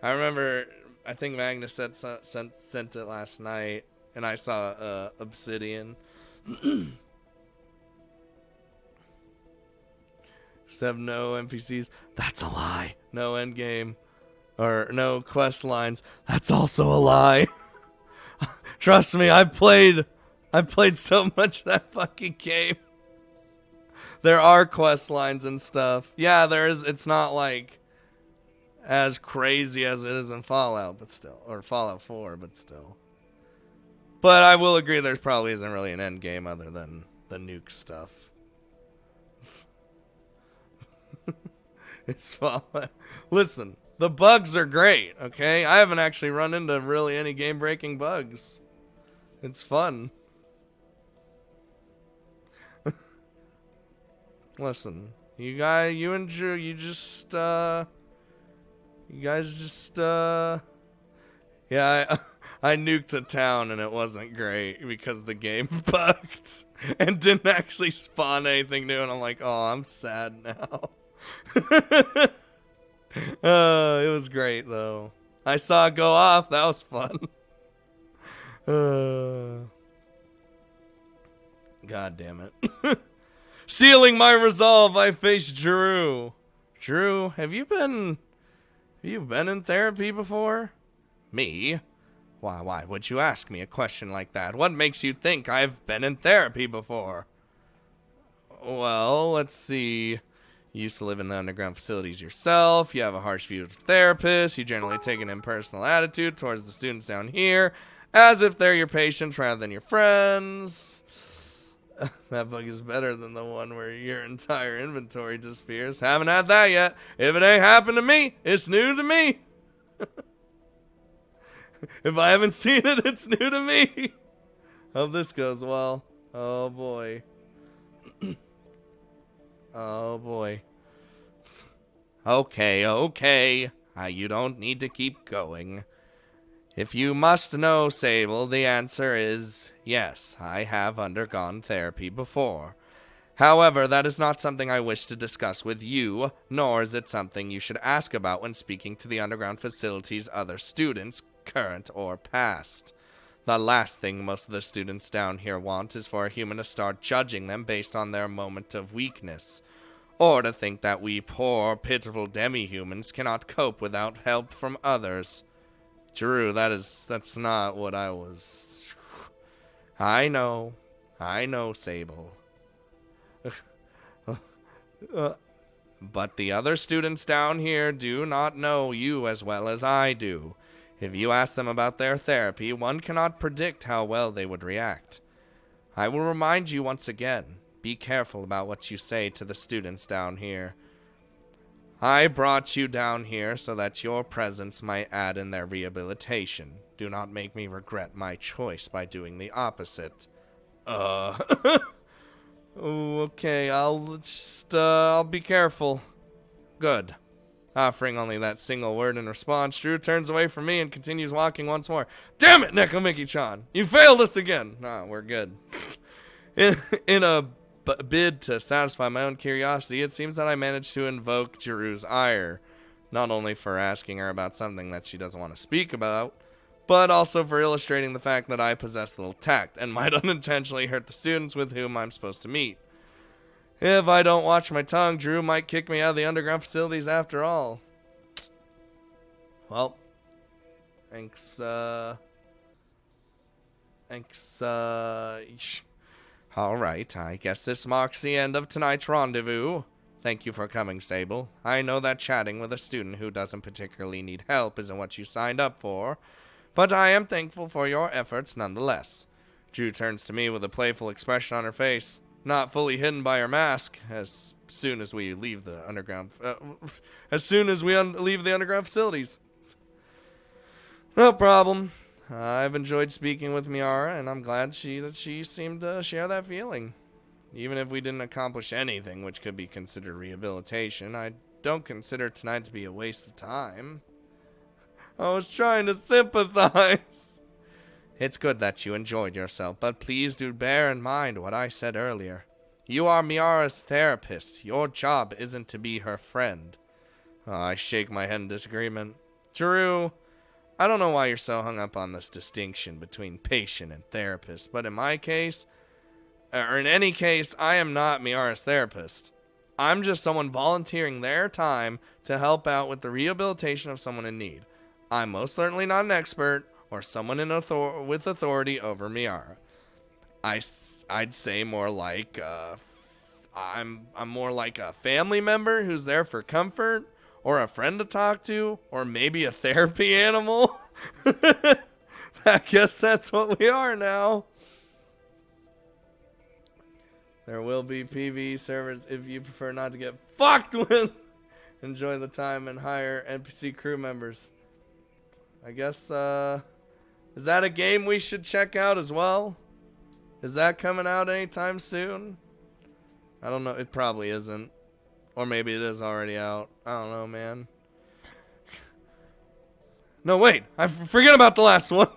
I remember, I think Magnus sent it last night, and I saw, Obsidian. Just have no NPCs. That's a lie. No endgame. Or no quest lines. That's also a lie. Trust me, I've played so much of that fucking game. There are quest lines and stuff. Yeah, there is. It's not like as crazy as it is in Fallout, but still. Or Fallout 4, but still. But I will agree there probably isn't really an end game other than the nuke stuff. It's Fallout. Listen, the bugs are great, okay? I haven't actually run into really any game-breaking bugs. It's fun. Listen, you guys just, yeah, I nuked a town and it wasn't great because the game bugged and didn't actually spawn anything new, and I'm like, oh, I'm sad now. It was great, though. I saw it go off. That was fun. God damn it. Sealing my resolve, I face Drew. Drew, have you been in therapy before? Me? Why would you ask me a question like that? What makes you think I've been in therapy before? Well, let's see. You used to live in the underground facilities yourself. You have a harsh view of therapists. You generally take an impersonal attitude towards the students down here, as if they're your patients rather than your friends. That bug is better than the one where your entire inventory disappears. Haven't had that yet. If it ain't happened to me, it's new to me. If I haven't seen it, it's new to me. Hope this goes well. Oh boy. Oh boy. Okay. You don't need to keep going. If you must know, Sable, the answer is yes, I have undergone therapy before. However, that is not something I wish to discuss with you, nor is it something you should ask about when speaking to the underground facility's other students, current or past. The last thing most of the students down here want is for a human to start judging them based on their moment of weakness, or to think that we poor, pitiful demi-humans cannot cope without help from others. Drew, that's not what I was... I know, Sable. But the other students down here do not know you as well as I do. If you ask them about their therapy, one cannot predict how well they would react. I will remind you once again, be careful about what you say to the students down here. I brought you down here so that your presence might add in their rehabilitation. Do not make me regret my choice by doing the opposite. Okay, I'll be careful. Good. Offering only that single word in response, Drew turns away from me and continues walking once more. Damn it, Nekomiki-chan! You failed us again! Nah, we're good. In a bid to satisfy my own curiosity, it seems that I managed to invoke Jiru's ire, not only for asking her about something that she doesn't want to speak about, but also for illustrating the fact that I possess little tact and might unintentionally hurt the students with whom I'm supposed to meet. If I don't watch my tongue, Drew might kick me out of the underground facilities after all. Well, thanks, Alright, I guess this marks the end of tonight's rendezvous. Thank you for coming, Sable. I know that chatting with a student who doesn't particularly need help isn't what you signed up for, but I am thankful for your efforts nonetheless. Drew turns to me with a playful expression on her face, not fully hidden by her mask, as soon as we leave the underground leave the underground facilities. No problem. I've enjoyed speaking with Miara, and I'm glad that she seemed to share that feeling. Even if we didn't accomplish anything which could be considered rehabilitation, I don't consider tonight to be a waste of time. I was trying to sympathize. It's good that you enjoyed yourself, but please do bear in mind what I said earlier. You are Miara's therapist. Your job isn't to be her friend. I shake my head in disagreement. Drew, I don't know why you're so hung up on this distinction between patient and therapist, but in my case, or in any case, I am not Miara's therapist. I'm just someone volunteering their time to help out with the rehabilitation of someone in need. I'm most certainly not an expert or someone with authority over Miara. I'd say more like I'm more like a family member who's there for comfort, or a friend to talk to, or maybe a therapy animal. I guess that's what we are now. There will be PvE servers if you prefer not to get fucked with. Enjoy the time and hire NPC crew members. I guess, is that a game we should check out as well? Is that coming out anytime soon? I don't know. It probably isn't. Or maybe it is already out. I don't know, man. No, wait. I forget about the last one.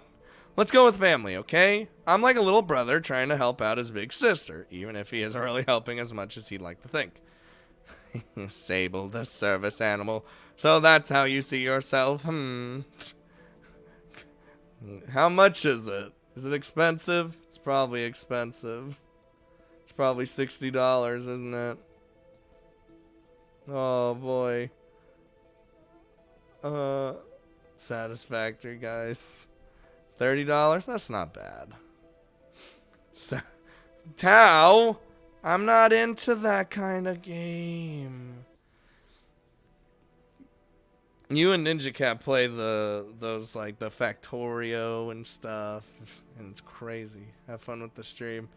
Let's go with family, okay? I'm like a little brother trying to help out his big sister, even if he isn't really helping as much as he'd like to think. Sable, the service animal. So that's how you see yourself? How much is it? Is it expensive? It's probably expensive. It's probably $60, isn't it? Oh, boy. Satisfactory, guys. $30? That's not bad. Tao, I'm not into that kind of game. You and Ninja Cat play those like the Factorio and stuff, and it's crazy. Have fun with the stream.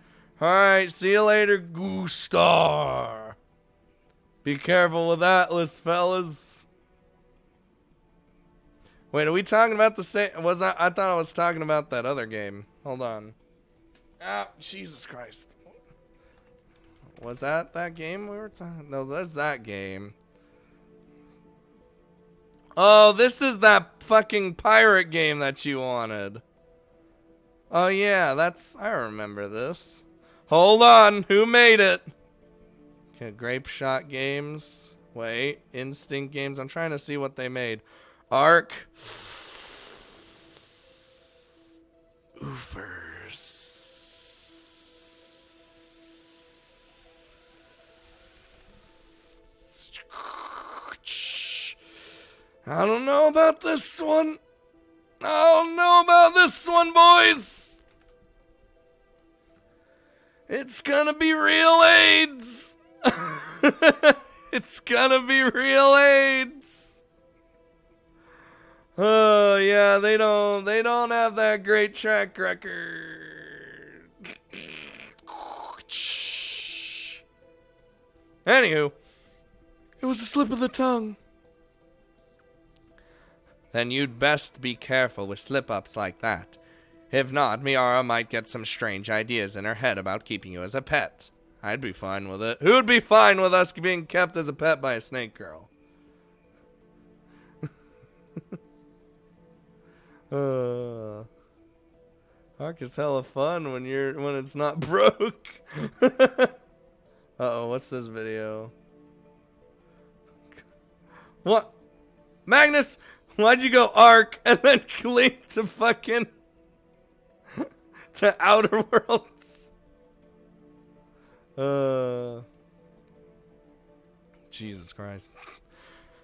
Alright, see you later, Goostar. Be careful with Atlas, fellas. Wait, are we talking about the same? I thought I was talking about that other game. Hold on. Ah, Jesus Christ. Was that game we were talking? No, that's that game. Oh, this is that fucking pirate game that you wanted. Oh yeah, I remember this. Hold on, who made it? Okay, Grape Shot Games. Wait, Instinct Games. I'm trying to see what they made. Arc. Oofers. I don't know about this one. I don't know about this one, boys. It's gonna be real AIDS. It's gonna be real AIDS. Oh yeah, they don't have that great track record. Anywho, it was a slip of the tongue. Then you'd best be careful with slip-ups like that. If not, Miara might get some strange ideas in her head about keeping you as a pet. I'd be fine with it. Who'd be fine with us being kept as a pet by a snake girl? Ark is hella fun when it's not broke. Uh-oh, what's this video? What? Magnus, why'd you go Ark and then link to fucking to Outer Worlds? Jesus Christ.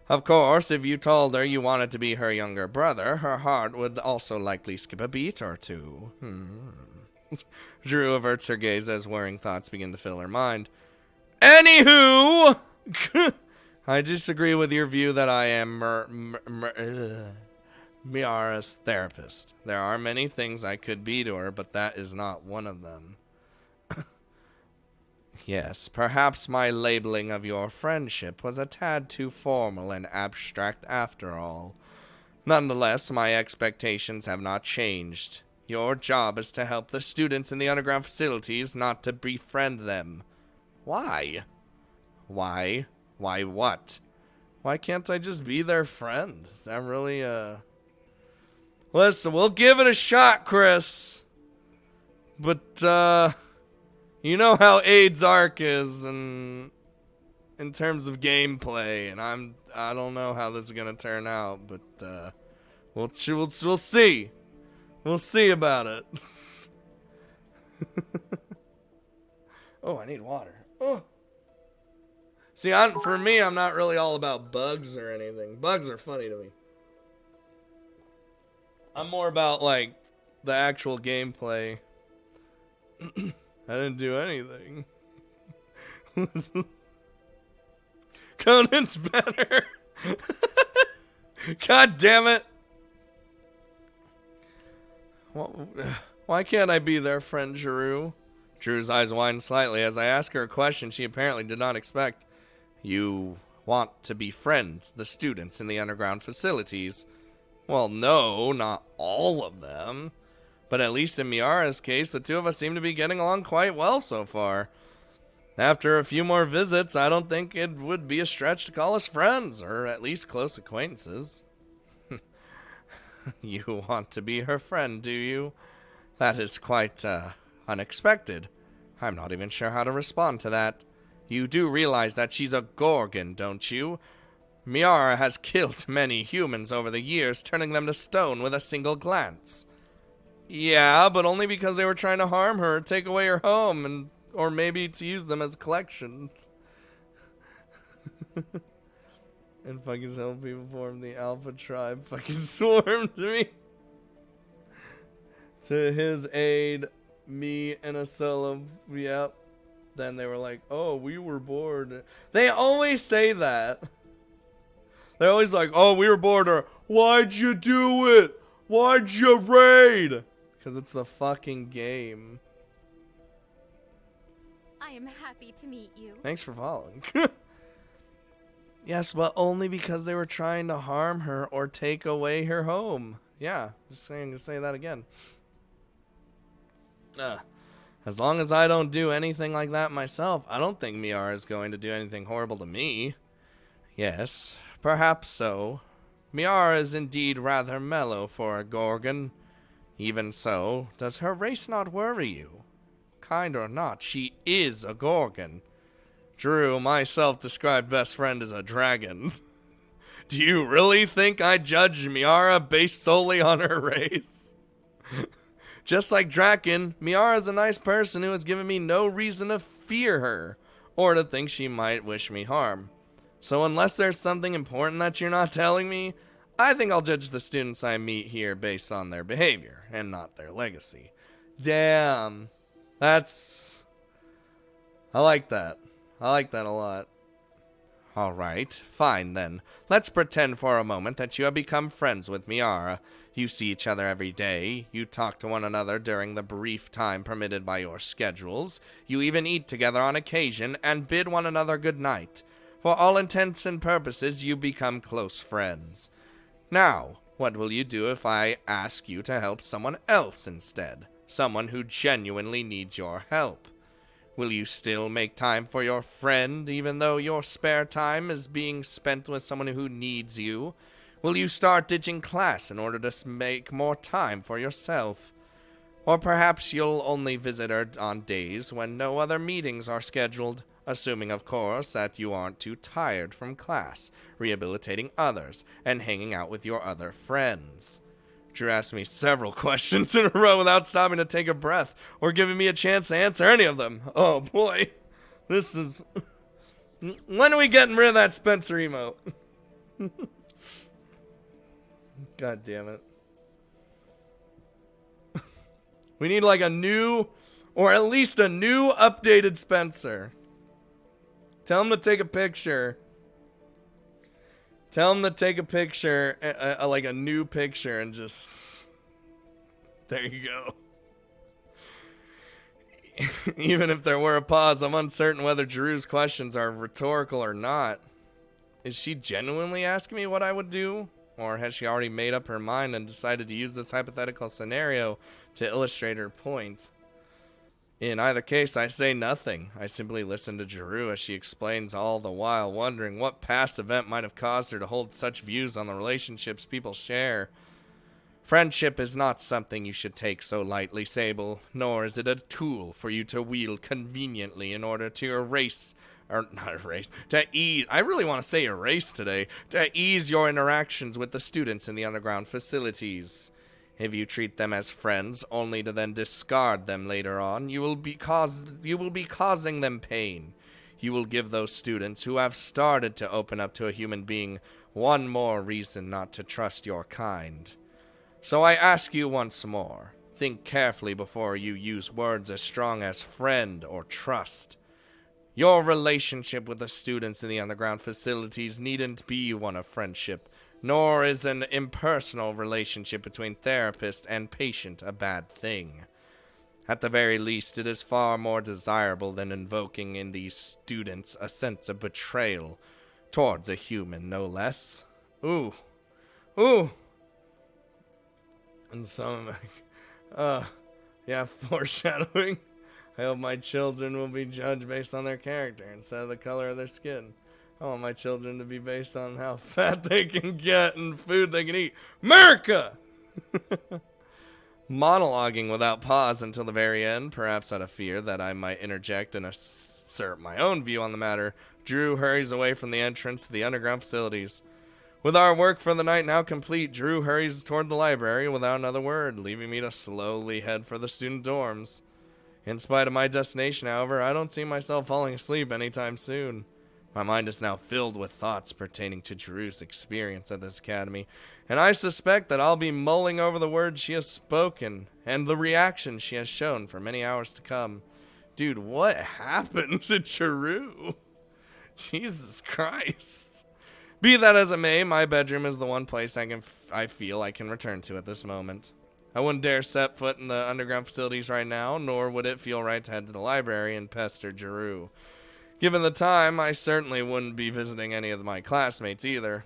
Of course, if you told her you wanted to be her younger brother, her heart would also likely skip a beat or two. Drew averts her gaze as worrying thoughts begin to fill her mind. Anywho, I disagree with your view that I am Miara's therapist. There are many things I could be to her, but that is not one of them. Yes, perhaps my labeling of your friendship was a tad too formal and abstract after all. Nonetheless, my expectations have not changed. Your job is to help the students in the underground facilities, not to befriend them. Why? Why? Why what? Why can't I just be their friend? Is that really, Listen, we'll give it a shot, Chris. But, you know how AIDS Arc is in terms of gameplay, and I don't know how this is gonna turn out, but we'll see. We'll see about it. Oh, I need water. Oh. See, for me, I'm not really all about bugs or anything. Bugs are funny to me. I'm more about like the actual gameplay. I didn't do anything. Conan's better. God damn it. Why can't I be their friend, Drew? Drew's eyes widen slightly as I ask her a question she apparently did not expect. You want to befriend the students in the underground facilities? Well, no, not all of them. But at least in Miara's case, the two of us seem to be getting along quite well so far. After a few more visits, I don't think it would be a stretch to call us friends, or at least close acquaintances. You want to be her friend, do you? That is quite, unexpected. I'm not even sure how to respond to that. You do realize that she's a Gorgon, don't you? Miara has killed many humans over the years, turning them to stone with a single glance. Yeah, but only because they were trying to harm her, take away her home, or maybe to use them as collection. And fucking some people form the Alpha Tribe. Fucking swarmed me. To his aid, me and a solo. Yep. Then they were like, oh, we were bored. They always say that. They're always like, oh, we were bored, or why'd you do it? Why'd you raid? Because it's the fucking game. I am happy to meet you. Thanks for following. Yes, but only because they were trying to harm her or take away her home. Yeah, just saying to say that again. As long as I don't do anything like that myself, I don't think Miara is going to do anything horrible to me. Yes, perhaps so. Miara is indeed rather mellow for a Gorgon. Even so, does her race not worry you? Kind or not, she is a Gorgon. Drew, my self-described best friend, is a dragon. Do you really think I judge Miara based solely on her race? Just like Draken, Miara is a nice person who has given me no reason to fear her, or to think she might wish me harm. So unless there's something important that you're not telling me, I think I'll judge the students I meet here based on their behavior, and not their legacy. Damn. I like that. I like that a lot. Alright, fine then. Let's pretend for a moment that you have become friends with Miara. You see each other every day, you talk to one another during the brief time permitted by your schedules, you even eat together on occasion, and bid one another good night. For all intents and purposes, you become close friends. Now, what will you do if I ask you to help someone else instead? Someone who genuinely needs your help? Will you still make time for your friend, even though your spare time is being spent with someone who needs you? Will you start ditching class in order to make more time for yourself? Or perhaps you'll only visit her on days when no other meetings are scheduled, assuming, of course, that you aren't too tired from class, rehabilitating others, and hanging out with your other friends. Drew asked me several questions in a row without stopping to take a breath or giving me a chance to answer any of them. Oh boy, this is... When are we getting rid of that Spencer emote? God damn it. We need like a new, or at least a new updated Spencer. Tell him to take a picture. Tell him to take a picture, like a new picture, and just... There you go. Even if there were a pause, I'm uncertain whether Drew's questions are rhetorical or not. Is she genuinely asking me what I would do? Or has she already made up her mind and decided to use this hypothetical scenario to illustrate her point? In either case, I say nothing. I simply listen to Drew as she explains, all the while wondering what past event might have caused her to hold such views on the relationships people share. Friendship is not something you should take so lightly, Sable, nor is it a tool for you to wield conveniently in order to I really want to say erase today, to ease your interactions with the students in the underground facilities. If you treat them as friends only to then discard them later on, you will be causing them pain. You will give those students who have started to open up to a human being one more reason not to trust your kind. So I ask you once more, think carefully before you use words as strong as friend or trust. Your relationship with the students in the underground facilities needn't be one of friendship, nor is an impersonal relationship between therapist and patient a bad thing. At the very least, it is far more desirable than invoking in these students a sense of betrayal towards a human, no less. Ooh. And so I'm like, yeah, foreshadowing. I hope my children will be judged based on their character instead of the color of their skin. I want my children to be based on how fat they can get and food they can eat. America! Monologuing without pause until the very end, perhaps out of fear that I might interject and assert my own view on the matter, Drew hurries away from the entrance to the underground facilities. With our work for the night now complete, Drew hurries toward the library without another word, leaving me to slowly head for the student dorms. In spite of my destination, however, I don't see myself falling asleep anytime soon. My mind is now filled with thoughts pertaining to Drew's experience at this academy, and I suspect that I'll be mulling over the words she has spoken and the reaction she has shown for many hours to come. Dude, what happened to Drew? Jesus Christ. Be that as it may, my bedroom is the one place I feel I can return to at this moment. I wouldn't dare set foot in the underground facilities right now, nor would it feel right to head to the library and pester Drew. Given the time, I certainly wouldn't be visiting any of my classmates either.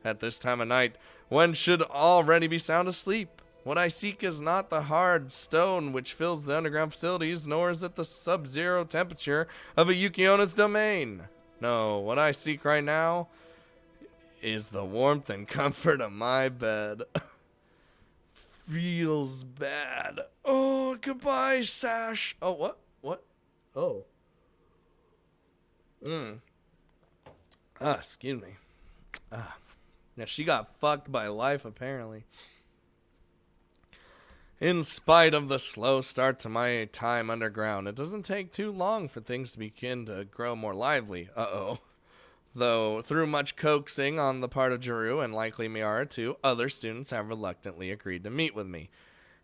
At this time of night, one should already be sound asleep. What I seek is not the hard stone which fills the underground facilities, nor is it the sub-zero temperature of a Yukiona's domain. No, what I seek right now is the warmth and comfort of my bed. Feels bad. Oh, goodbye, Sash. Oh, what? What? Oh. Excuse me. Yeah, she got fucked by life, apparently. In spite of the slow start to my time underground, it doesn't take too long for things to begin to grow more lively. Though, through much coaxing on the part of Drew, and likely Miara too, other students have reluctantly agreed to meet with me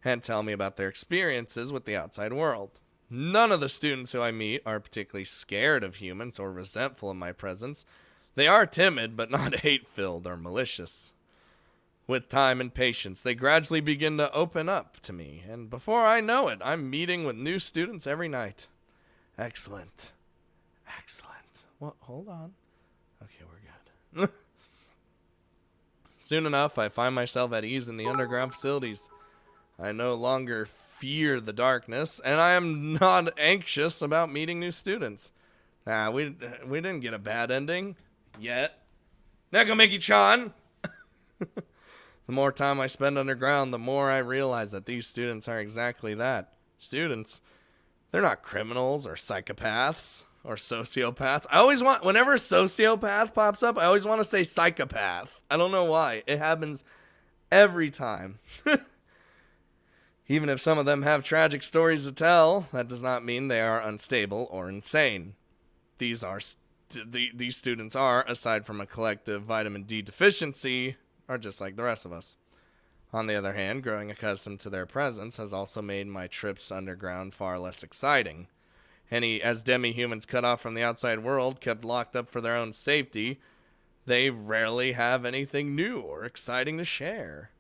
and tell me about their experiences with the outside world. None of the students who I meet are particularly scared of humans or resentful of my presence. They are timid, but not hate-filled or malicious. With time and patience, they gradually begin to open up to me, and before I know it, I'm meeting with new students every night. Excellent. Excellent. Well, hold on. Okay, we're good. Soon enough, I find myself at ease in the underground facilities. I no longer fear the darkness, and I am not anxious about meeting new students. We didn't get a bad ending yet. Nekomiki-chan! The more time I spend underground, the more I realize that these students are exactly that. Students. They're not criminals or psychopaths or sociopaths. Whenever sociopath pops up, I always want to say psychopath. I don't know why. It happens every time. Even if some of them have tragic stories to tell, that does not mean they are unstable or insane. These students are, aside from a collective vitamin D deficiency, are just like the rest of us. On the other hand, growing accustomed to their presence has also made my trips underground far less exciting. As demi-humans cut off from the outside world, kept locked up for their own safety, they rarely have anything new or exciting to share.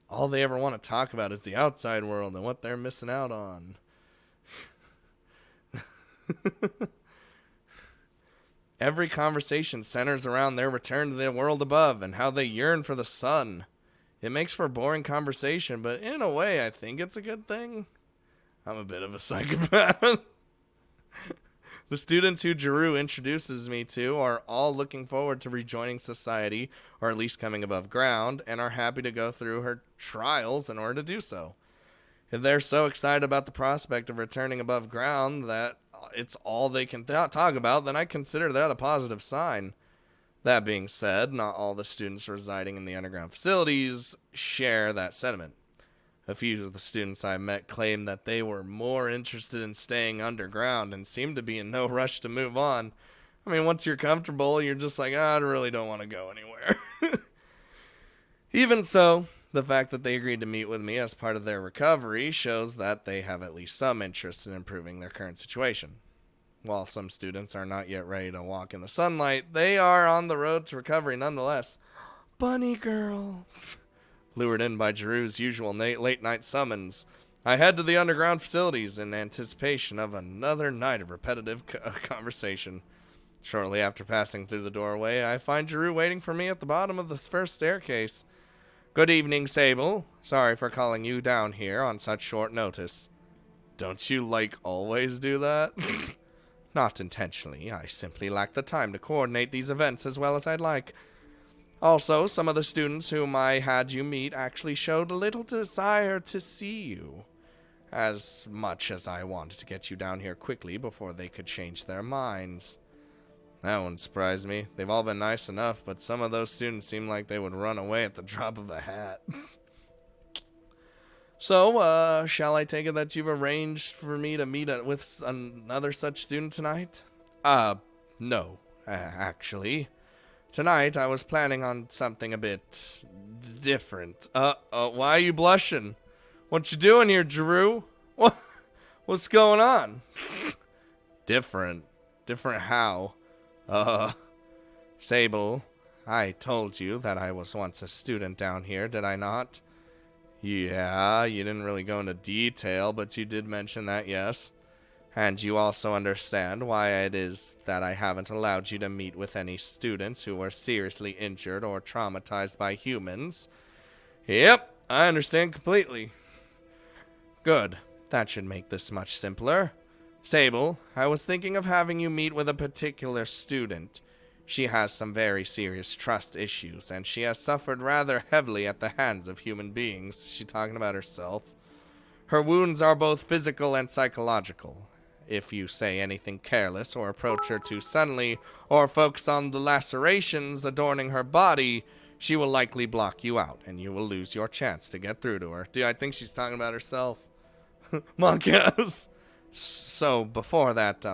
All they ever want to talk about is the outside world and what they're missing out on. Every conversation centers around their return to the world above and how they yearn for the sun. It makes for boring conversation, but in a way, I think it's a good thing. I'm a bit of a psychopath. The students who Drew introduces me to are all looking forward to rejoining society, or at least coming above ground, and are happy to go through her trials in order to do so. If they're so excited about the prospect of returning above ground that it's all they can talk about, then I consider that a positive sign. That being said, not all the students residing in the underground facilities share that sentiment. A few of the students I met claim that they were more interested in staying underground and seem to be in no rush to move on. I mean, once you're comfortable, you're just like, I really don't want to go anywhere. Even so, the fact that they agreed to meet with me as part of their recovery shows that they have at least some interest in improving their current situation. While some students are not yet ready to walk in the sunlight, they are on the road to recovery nonetheless. Bunny girl. Lured in by Drew's usual late night summons, I head to the underground facilities in anticipation of another night of repetitive conversation. Shortly after passing through the doorway, I find Drew waiting for me at the bottom of the first staircase. Good evening, Sable. Sorry for calling you down here on such short notice. Don't you, like, always do that? Not intentionally. I simply lack the time to coordinate these events as well as I'd like. Also, some of the students whom I had you meet actually showed little desire to see you. As much as I wanted to get you down here quickly before they could change their minds. That wouldn't surprise me. They've all been nice enough, but some of those students seem like they would run away at the drop of a hat. So, shall I take it that you've arranged for me to meet with another such student tonight? No, actually. Tonight, I was planning on something a bit different. Why are you blushing? What you doing here, Drew? What's going on? Different? Different how? Sable, I told you that I was once a student down here, did I not? Yeah, you didn't really go into detail, but you did mention that, yes. And you also understand why it is that I haven't allowed you to meet with any students who were seriously injured or traumatized by humans. Yep, I understand completely. Good. That should make this much simpler. Sable, I was thinking of having you meet with a particular student. She has some very serious trust issues, and she has suffered rather heavily at the hands of human beings. Is she talking about herself? Her wounds are both physical and psychological. If you say anything careless or approach her too suddenly, or focus on the lacerations adorning her body, she will likely block you out, and you will lose your chance to get through to her. I think she's talking about herself. Monkas. So, before that,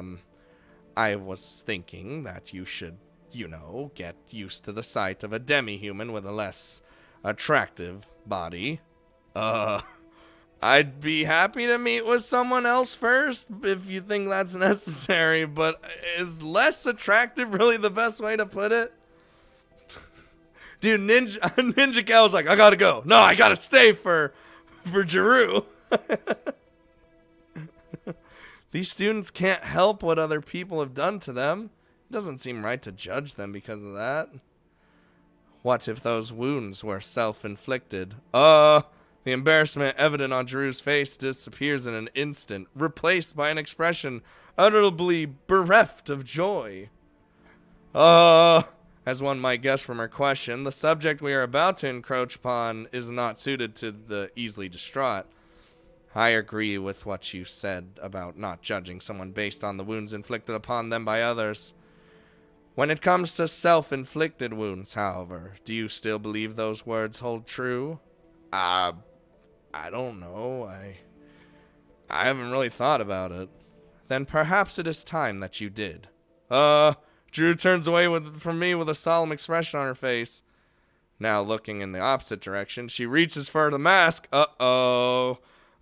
I was thinking that you should, get used to the sight of a demi-human with a less attractive body. I'd be happy to meet with someone else first, if you think that's necessary, but is less attractive really the best way to put it? Dude, Ninja Cow was like, I gotta go. No, I gotta stay for Jeru. These students can't help what other people have done to them. It doesn't seem right to judge them because of that. What if those wounds were self-inflicted? The embarrassment evident on Drew's face disappears in an instant, replaced by an expression utterly bereft of joy. As one might guess from her question, the subject we are about to encroach upon is not suited to the easily distraught. I agree with what you said about not judging someone based on the wounds inflicted upon them by others. When it comes to self-inflicted wounds, however, do you still believe those words hold true? I don't know. I haven't really thought about it. Then perhaps it is time that you did. Drew turns away from me with a solemn expression on her face. Now looking in the opposite direction, she reaches for the mask.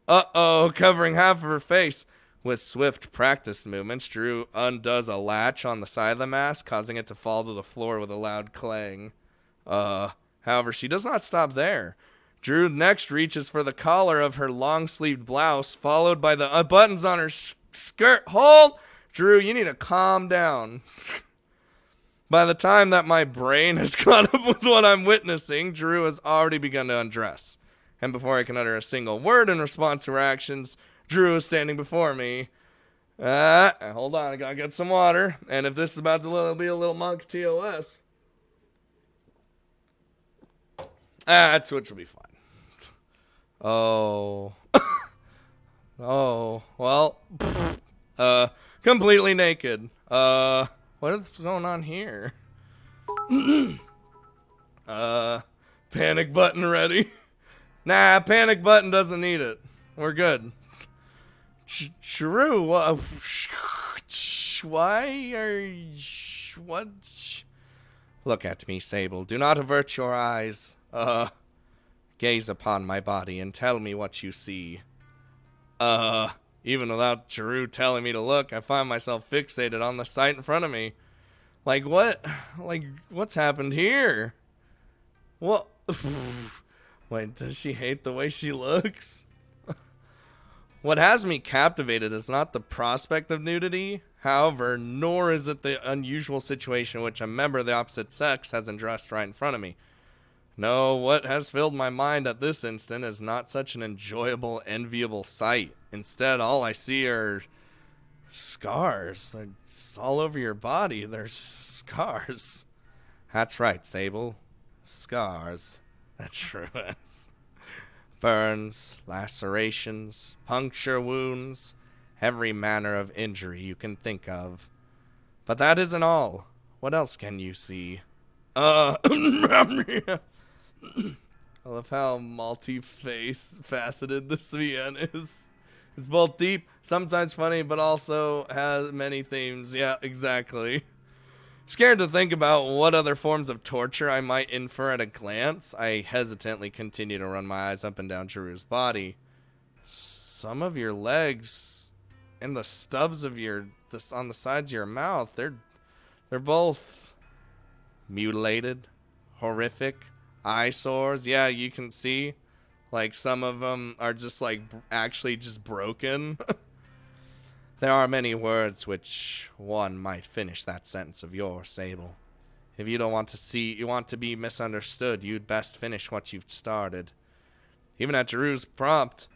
Covering half of her face. With swift practiced movements, Drew undoes a latch on the side of the mask, causing it to fall to the floor with a loud clang. However, she does not stop there. Drew next reaches for the collar of her long-sleeved blouse, followed by the buttons on her skirt. Hold! Drew, you need to calm down. By the time that my brain has caught up with what I'm witnessing, Drew has already begun to undress. And before I can utter a single word in response to her actions, Drew is standing before me. Hold on, I gotta get some water. And if this is about to be a little monk TOS, that switch will be fine. Oh. Well. Completely naked. What is going on here? Panic button ready. Nah, panic button doesn't need it. We're good. True. Why are you... What? Look at me, Sable. Do not avert your eyes. Gaze upon my body and tell me what you see. Even without Drew telling me to look, I find myself fixated on the sight in front of me. Like, what? Like, what's happened here? What? Wait, does she hate the way she looks? What has me captivated is not the prospect of nudity, however, nor is it the unusual situation in which a member of the opposite sex has undressed right in front of me. No, what has filled my mind at this instant is not such an enjoyable, enviable sight. Instead, all I see are scars. It's all over your body. There's scars. That's right, Sable. Scars. That's true. Burns, lacerations, puncture wounds, every manner of injury you can think of. But that isn't all. What else can you see? I love how multi-faceted this VN is. It's both deep, sometimes funny, but also has many themes. Yeah, exactly. Scared to think about what other forms of torture I might infer at a glance, I hesitantly continue to run my eyes up and down Giroux's body. Some of your legs and the stubs of on the sides of your mouth, they're both mutilated, horrific, eyesores. Yeah, you can see, like, some of them are just like actually just broken. There are many words which one might finish that sentence of yours, Sable. If you don't want to be misunderstood, you'd best finish what you've started. Even at Giroux's prompt,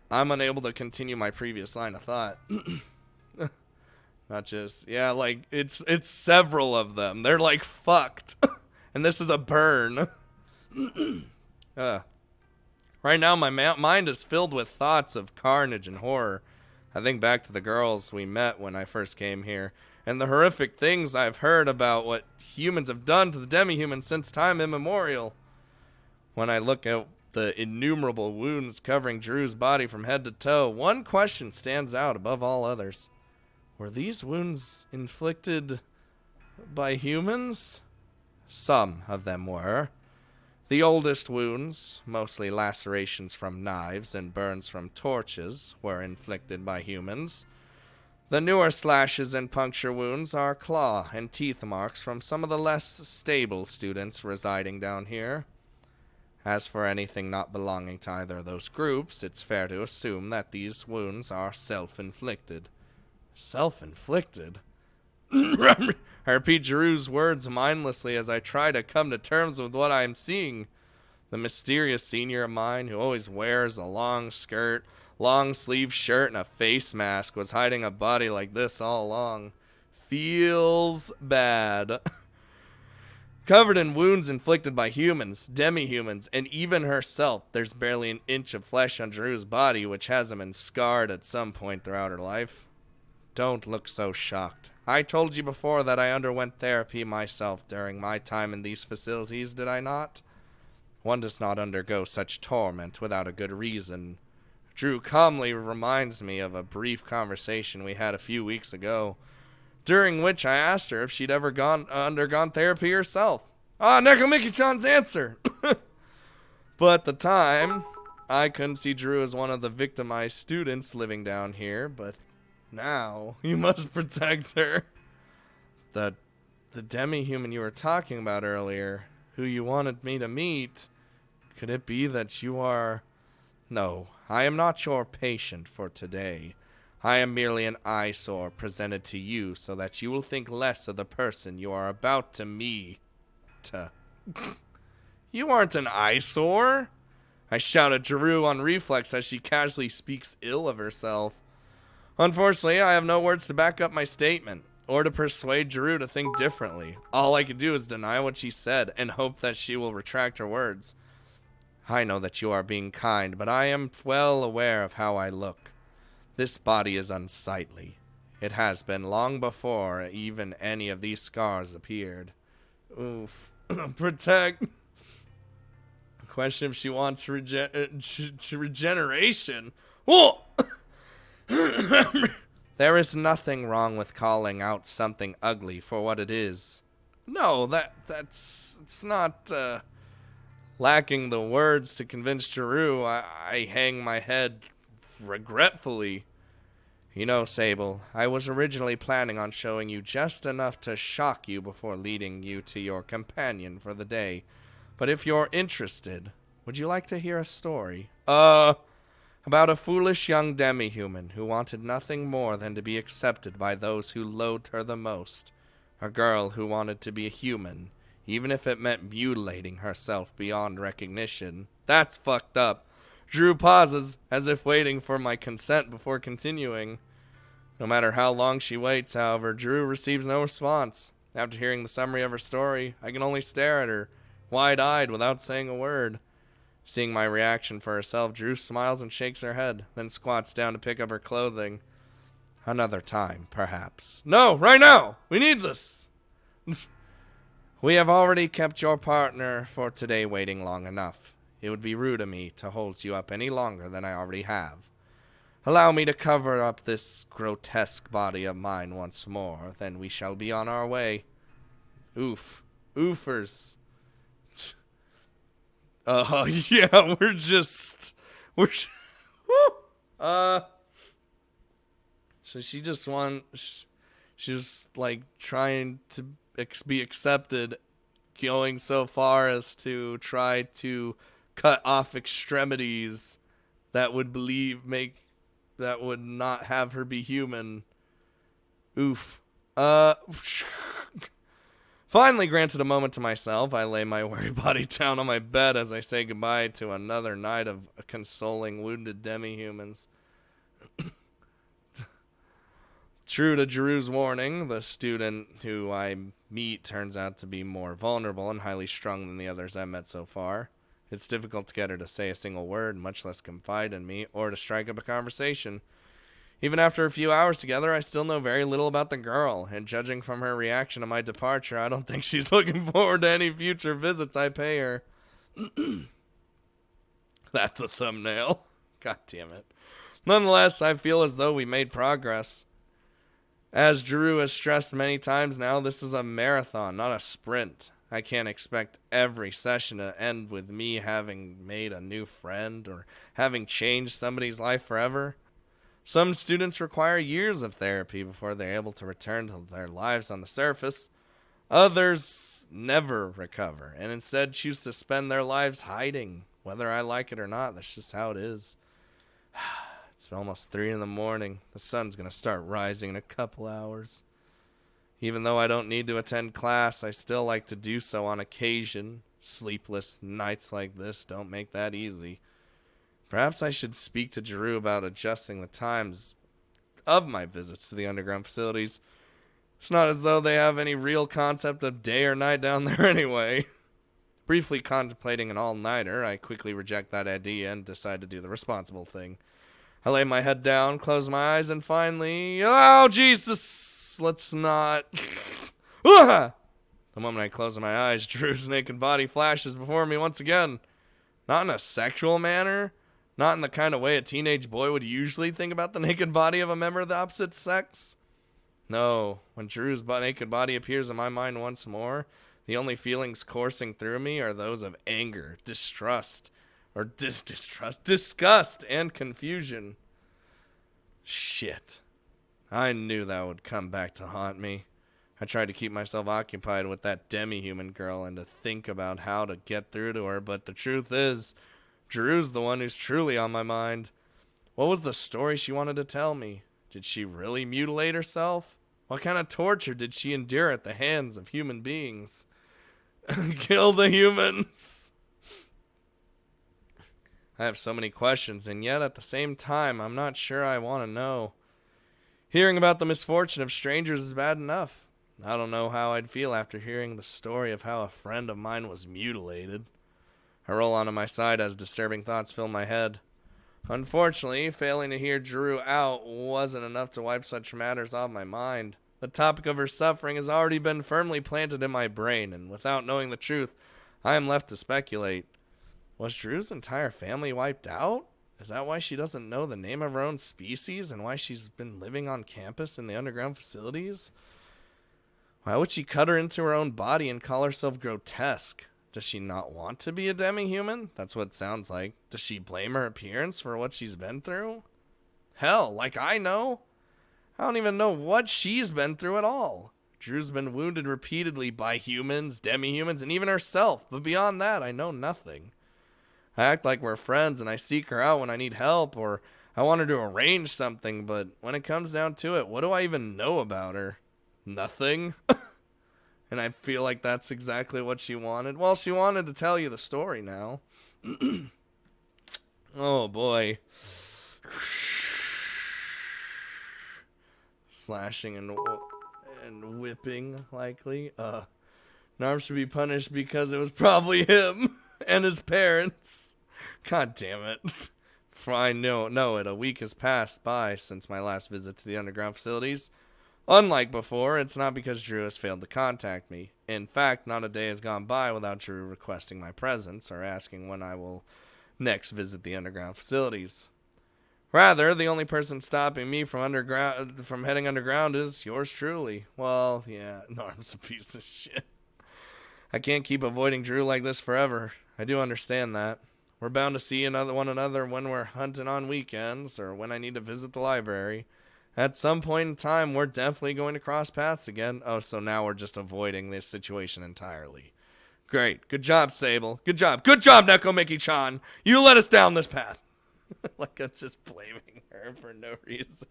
I'm unable to continue my previous line of thought. Not just, yeah, like, it's several of them. They're, like, fucked. And this is a burn. Right now, my mind is filled with thoughts of carnage and horror. I think back to the girls we met when I first came here, and the horrific things I've heard about what humans have done to the demi-humans since time immemorial. When I look at the innumerable wounds covering Giroux's body from head to toe, one question stands out above all others. Were these wounds inflicted by humans? Some of them were. The oldest wounds, mostly lacerations from knives and burns from torches, were inflicted by humans. The newer slashes and puncture wounds are claw and teeth marks from some of the less stable students residing down here. As for anything not belonging to either of those groups, it's fair to assume that these wounds are self-inflicted. Self-inflicted? I repeat Giroux's words mindlessly as I try to come to terms with what I am seeing. The mysterious senior of mine, who always wears a long skirt, long sleeve shirt, and a face mask, was hiding a body like this all along. Feels bad. Covered in wounds inflicted by humans, demi-humans, and even herself, there's barely an inch of flesh on Giroux's body, which hasn't been scarred at some point throughout her life. Don't look so shocked. I told you before that I underwent therapy myself during my time in these facilities, did I not? One does not undergo such torment without a good reason. Drew calmly reminds me of a brief conversation we had a few weeks ago, during which I asked her if she'd ever undergone therapy herself. Nekomiki-chan's answer! But at the time, I couldn't see Drew as one of the victimized students living down here, but now you must protect her. The demi-human you were talking about earlier, who you wanted me to meet, could it be that you are... No, I am not your patient for today. I am merely an eyesore presented to you so that you will think less of the person you are about to meet. You aren't an eyesore, I shout at Giroux on reflex as she casually speaks ill of herself. Unfortunately, I have no words to back up my statement, or to persuade Giroux to think differently. All I can do is deny what she said and hope that she will retract her words. I know that you are being kind, but I am well aware of how I look. This body is unsightly. It has been long before even any of these scars appeared. Oof. Protect. Question if she wants regeneration. Whoa! There is nothing wrong with calling out something ugly for what it is. No, it's not lacking the words to convince Giroux. I hang my head regretfully. You know, Sable, I was originally planning on showing you just enough to shock you before leading you to your companion for the day. But if you're interested, would you like to hear a story? About a foolish young demi-human who wanted nothing more than to be accepted by those who loathed her the most. A girl who wanted to be a human, even if it meant mutilating herself beyond recognition. That's fucked up. Drew pauses, as if waiting for my consent before continuing. No matter how long she waits, however, Drew receives no response. After hearing the summary of her story, I can only stare at her, wide-eyed, without saying a word. Seeing my reaction for herself, Drew smiles and shakes her head, then squats down to pick up her clothing. Another time, perhaps. No, right now! We need this! We have already kept your partner for today waiting long enough. It would be rude of me to hold you up any longer than I already have. Allow me to cover up this grotesque body of mine once more, then we shall be on our way. Oof. Oofers. Yeah, we're so she's like trying to be accepted, going so far as to try to cut off extremities that would that would not have her be human. Oof. Finally granted a moment to myself, I lay my weary body down on my bed as I say goodbye to another night of consoling wounded demi-humans. True to Drew's warning, the student who I meet turns out to be more vulnerable and highly strung than the others I've met so far. It's difficult to get her to say a single word, much less confide in me, or to strike up a conversation. Even after a few hours together, I still know very little about the girl, and judging from her reaction to my departure, I don't think she's looking forward to any future visits I pay her. That's the thumbnail. God damn it. Nonetheless, I feel as though we made progress. As Drew has stressed many times now, this is a marathon, not a sprint. I can't expect every session to end with me having made a new friend or having changed somebody's life forever. Some students require years of therapy before they're able to return to their lives on the surface. Others never recover and instead choose to spend their lives hiding. Whether I like it or not, that's just how it is. It's almost 3 in the morning. The sun's going to start rising in a couple hours. Even though I don't need to attend class, I still like to do so on occasion. Sleepless nights like this don't make that easy. Perhaps I should speak to Drew about adjusting the times of my visits to the underground facilities. It's not as though they have any real concept of day or night down there anyway. Briefly contemplating an all-nighter, I quickly reject that idea and decide to do the responsible thing. I lay my head down, close my eyes, and finally... Oh, Jesus! Let's not... The moment I close my eyes, Drew's naked body flashes before me once again. Not in a sexual manner. Not in the kind of way a teenage boy would usually think about the naked body of a member of the opposite sex. No, when Drew's naked body appears in my mind once more, the only feelings coursing through me are those of anger, disgust, and confusion. Shit. I knew that would come back to haunt me. I tried to keep myself occupied with that demi-human girl and to think about how to get through to her, but the truth is, Drew's the one who's truly on my mind. What was the story she wanted to tell me? Did she really mutilate herself? What kind of torture did she endure at the hands of human beings? Kill the humans! I have so many questions, and yet at the same time, I'm not sure I want to know. Hearing about the misfortune of strangers is bad enough. I don't know how I'd feel after hearing the story of how a friend of mine was mutilated. I roll onto my side as disturbing thoughts fill my head. Unfortunately, failing to hear Drew out wasn't enough to wipe such matters off my mind. The topic of her suffering has already been firmly planted in my brain, and without knowing the truth, I am left to speculate. Was Drew's entire family wiped out? Is that why she doesn't know the name of her own species, and why she's been living on campus in the underground facilities? Why would she cut her into her own body and call herself grotesque? Does she not want to be a demi-human? That's what it sounds like. Does she blame her appearance for what she's been through? Hell, like I know. I don't even know what she's been through at all. Drew's been wounded repeatedly by humans, demi-humans, and even herself, but beyond that, I know nothing. I act like we're friends and I seek her out when I need help or I want her to arrange something, but when it comes down to it, what do I even know about her? Nothing. And I feel like that's exactly what she wanted. Well, she wanted to tell you the story now. Oh, boy. Slashing and whipping, likely. Narm should be punished because it was probably him and his parents. God damn it. For I know it, a week has passed by since my last visit to the underground facilities. Unlike before, it's not because Drew has failed to contact me. In fact, not a day has gone by without Drew requesting my presence or asking when I will next visit the underground facilities. Rather, the only person stopping me from heading underground is yours truly. Well, yeah, Norm's a piece of shit. I can't keep avoiding Drew like this forever. I do understand that. We're bound to see one another when we're hunting on weekends or when I need to visit the library. At some point in time, we're definitely going to cross paths again. Oh, so now we're just avoiding this situation entirely. Great. Good job, Sable. Good job. Good job, Neko Mickey-chan. You led us down this path. Like I'm just blaming her for no reason.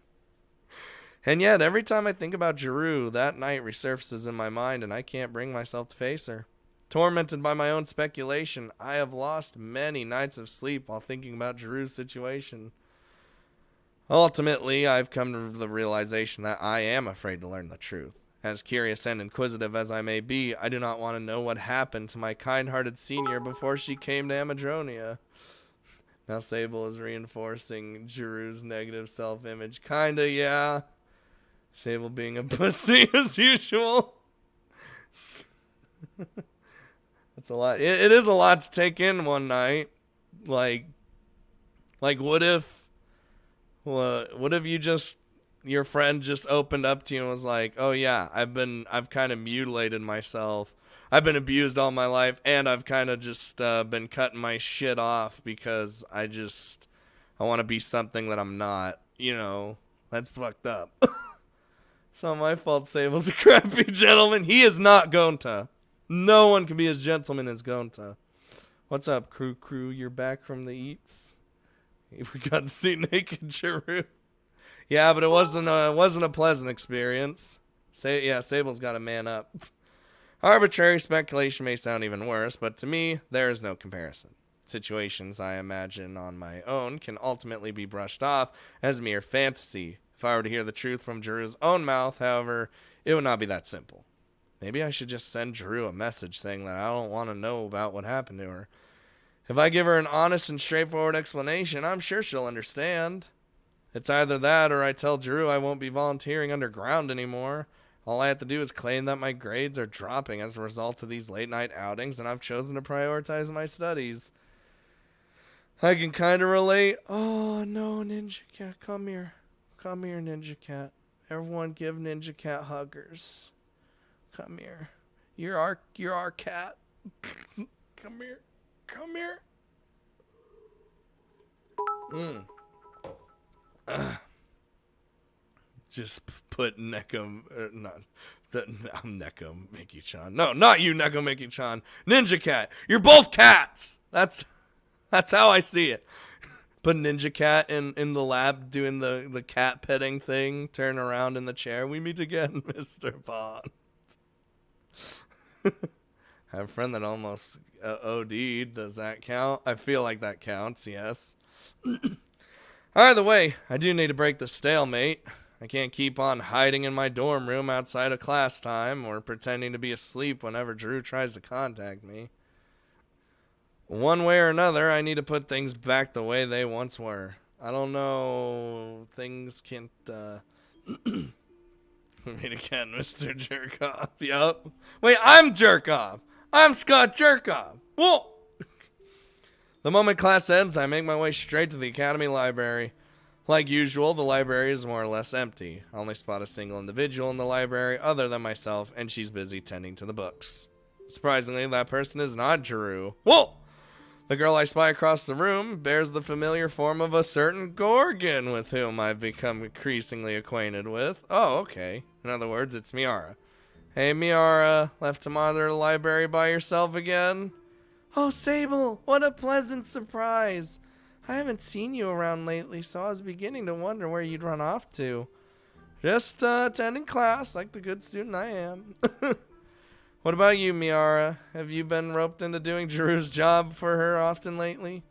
And yet, every time I think about Giroux, that night resurfaces in my mind and I can't bring myself to face her. Tormented by my own speculation, I have lost many nights of sleep while thinking about Giroux's situation. Ultimately, I've come to the realization that I am afraid to learn the truth. As curious and inquisitive as I may be, I do not want to know what happened to my kind-hearted senior before she came to Amadronia. Now Sable is reinforcing Giroux's negative self-image. Kinda, yeah. Sable being a pussy as usual. That's a lot. It is a lot to take in one night. Like what if your friend just opened up to you and was like, "Oh yeah, I've kind of mutilated myself. I've been abused all my life, and I've kind of just been cutting my shit off because I want to be something that I'm not." You know, that's fucked up. It's not my fault Sable's a crappy gentleman. He is not Gonta. No one can be as gentleman as Gonta. What's up, crew? You're back from the eats? We got to see naked Giroux. Yeah, but it wasn't a pleasant experience. Sable's got to man up. Arbitrary speculation may sound even worse, but to me, there is no comparison. Situations I imagine on my own can ultimately be brushed off as mere fantasy. If I were to hear the truth from Giroux's own mouth, however, it would not be that simple. Maybe I should just send Giroux a message saying that I don't want to know about what happened to her. If I give her an honest and straightforward explanation, I'm sure she'll understand. It's either that or I tell Giroux I won't be volunteering underground anymore. All I have to do is claim that my grades are dropping as a result of these late-night outings, and I've chosen to prioritize my studies. I can kind of relate. Oh, no, Ninja Cat, come here. Come here, Ninja Cat. Everyone give Ninja Cat huggers. Come here. You're our cat. Come here. Come here. Just put Neko, I'm Neko Mickey-chan. No, not you, Neko Mickey-chan. Ninja Cat. You're both cats. That's how I see it. Put Ninja Cat in the lab doing the cat petting thing. Turn around in the chair. We meet again, Mr. Bond. I have a friend that almost OD'd. Does that count? I feel like that counts, yes. Either way, I do need to break the stalemate. I can't keep on hiding in my dorm room outside of class time or pretending to be asleep whenever Drew tries to contact me. One way or another, I need to put things back the way they once were. I don't know. Things can't, meet again, Mr. Jerkoff. Yup. Wait, I'm Jerkoff. I'm Scott Jerkoff. Whoa! The moment class ends, I make my way straight to the Academy Library. Like usual, the library is more or less empty. I only spot a single individual in the library other than myself, and she's busy tending to the books. Surprisingly, that person is not Giroux. Whoa! The girl I spy across the room bears the familiar form of a certain Gorgon with whom I've become increasingly acquainted with. Oh, okay. In other words, it's Miara. Hey, Miara, left to monitor the library by yourself again? Oh, Sable, what a pleasant surprise. I haven't seen you around lately, so I was beginning to wonder where you'd run off to. Just attending class, like the good student I am. What about you, Miara? Have you been roped into doing Giroux's job for her often lately?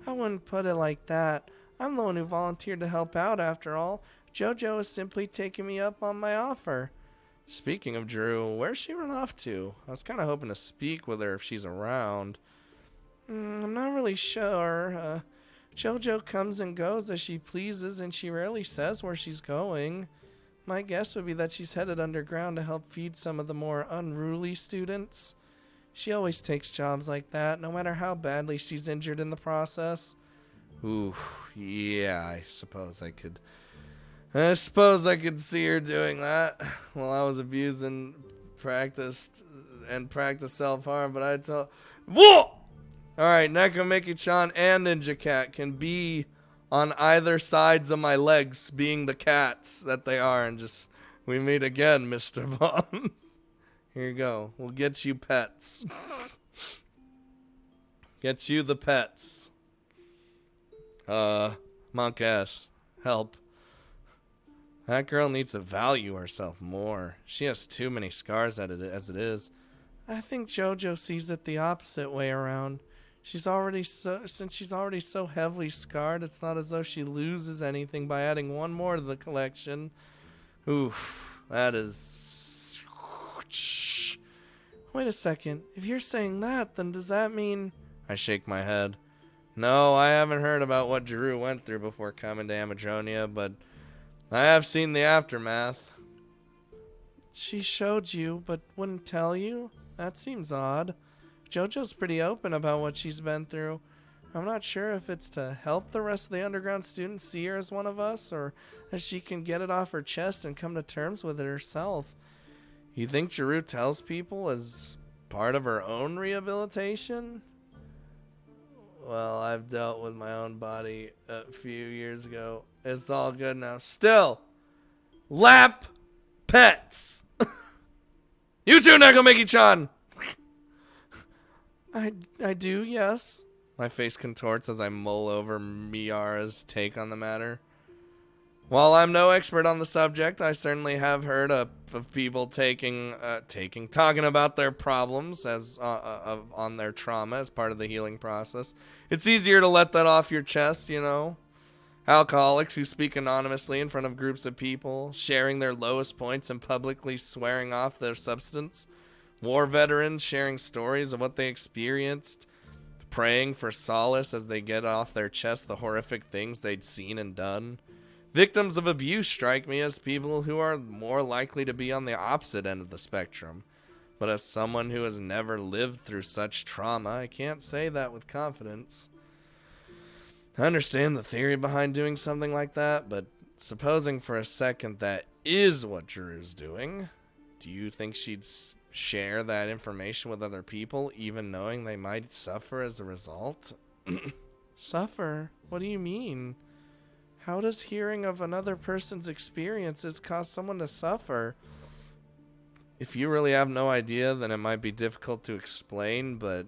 I wouldn't put it like that. I'm the one who volunteered to help out after all. JoJo is simply taking me up on my offer. Speaking of Drew, where's she run off to? I was kind of hoping to speak with her if she's around. I'm not really sure. JoJo comes and goes as she pleases, and she rarely says where she's going. My guess would be that she's headed underground to help feed some of the more unruly students. She always takes jobs like that, no matter how badly she's injured in the process. Ooh, yeah, I suppose I could see her doing that while I was abusing practice self-harm, but I told... Whoa! Alright, Nekomiki-chan and Ninja Cat can be on either sides of my legs, being the cats that they are, and just... We meet again, Mr. Bond. Here you go. We'll get you pets. Get you the pets. Monk ass. Help. That girl needs to value herself more. She has too many scars as it is. I think JoJo sees it the opposite way around. Since she's already so heavily scarred, it's not as though she loses anything by adding one more to the collection. Oof, that is... Wait a second. If you're saying that, then does that mean... I shake my head. No, I haven't heard about what Giroux went through before coming to Amadronia, but I have seen the aftermath. She showed you, but wouldn't tell you? That seems odd. JoJo's pretty open about what she's been through. I'm not sure if it's to help the rest of the underground students see her as one of us, or that she can get it off her chest and come to terms with it herself. You think Giroux tells people as part of her own rehabilitation? Well, I've dealt with my own body a few years ago. It's all good now. Still, lap pets. You too, Nekomiki-chan. I do, yes. My face contorts as I mull over Miara's take on the matter. While I'm no expert on the subject, I certainly have heard of people talking about their problems as on their trauma as part of the healing process. It's easier to let that off your chest, you know. Alcoholics who speak anonymously in front of groups of people, sharing their lowest points and publicly swearing off their substance. War veterans sharing stories of what they experienced, praying for solace as they get off their chest the horrific things they'd seen and done. Victims of abuse strike me as people who are more likely to be on the opposite end of the spectrum. But as someone who has never lived through such trauma, I can't say that with confidence. I understand the theory behind doing something like that, but supposing for a second that is what Giroux's doing, do you think she'd share that information with other people, even knowing they might suffer as a result? Suffer? What do you mean? How does hearing of another person's experiences cause someone to suffer? If you really have no idea, then it might be difficult to explain, but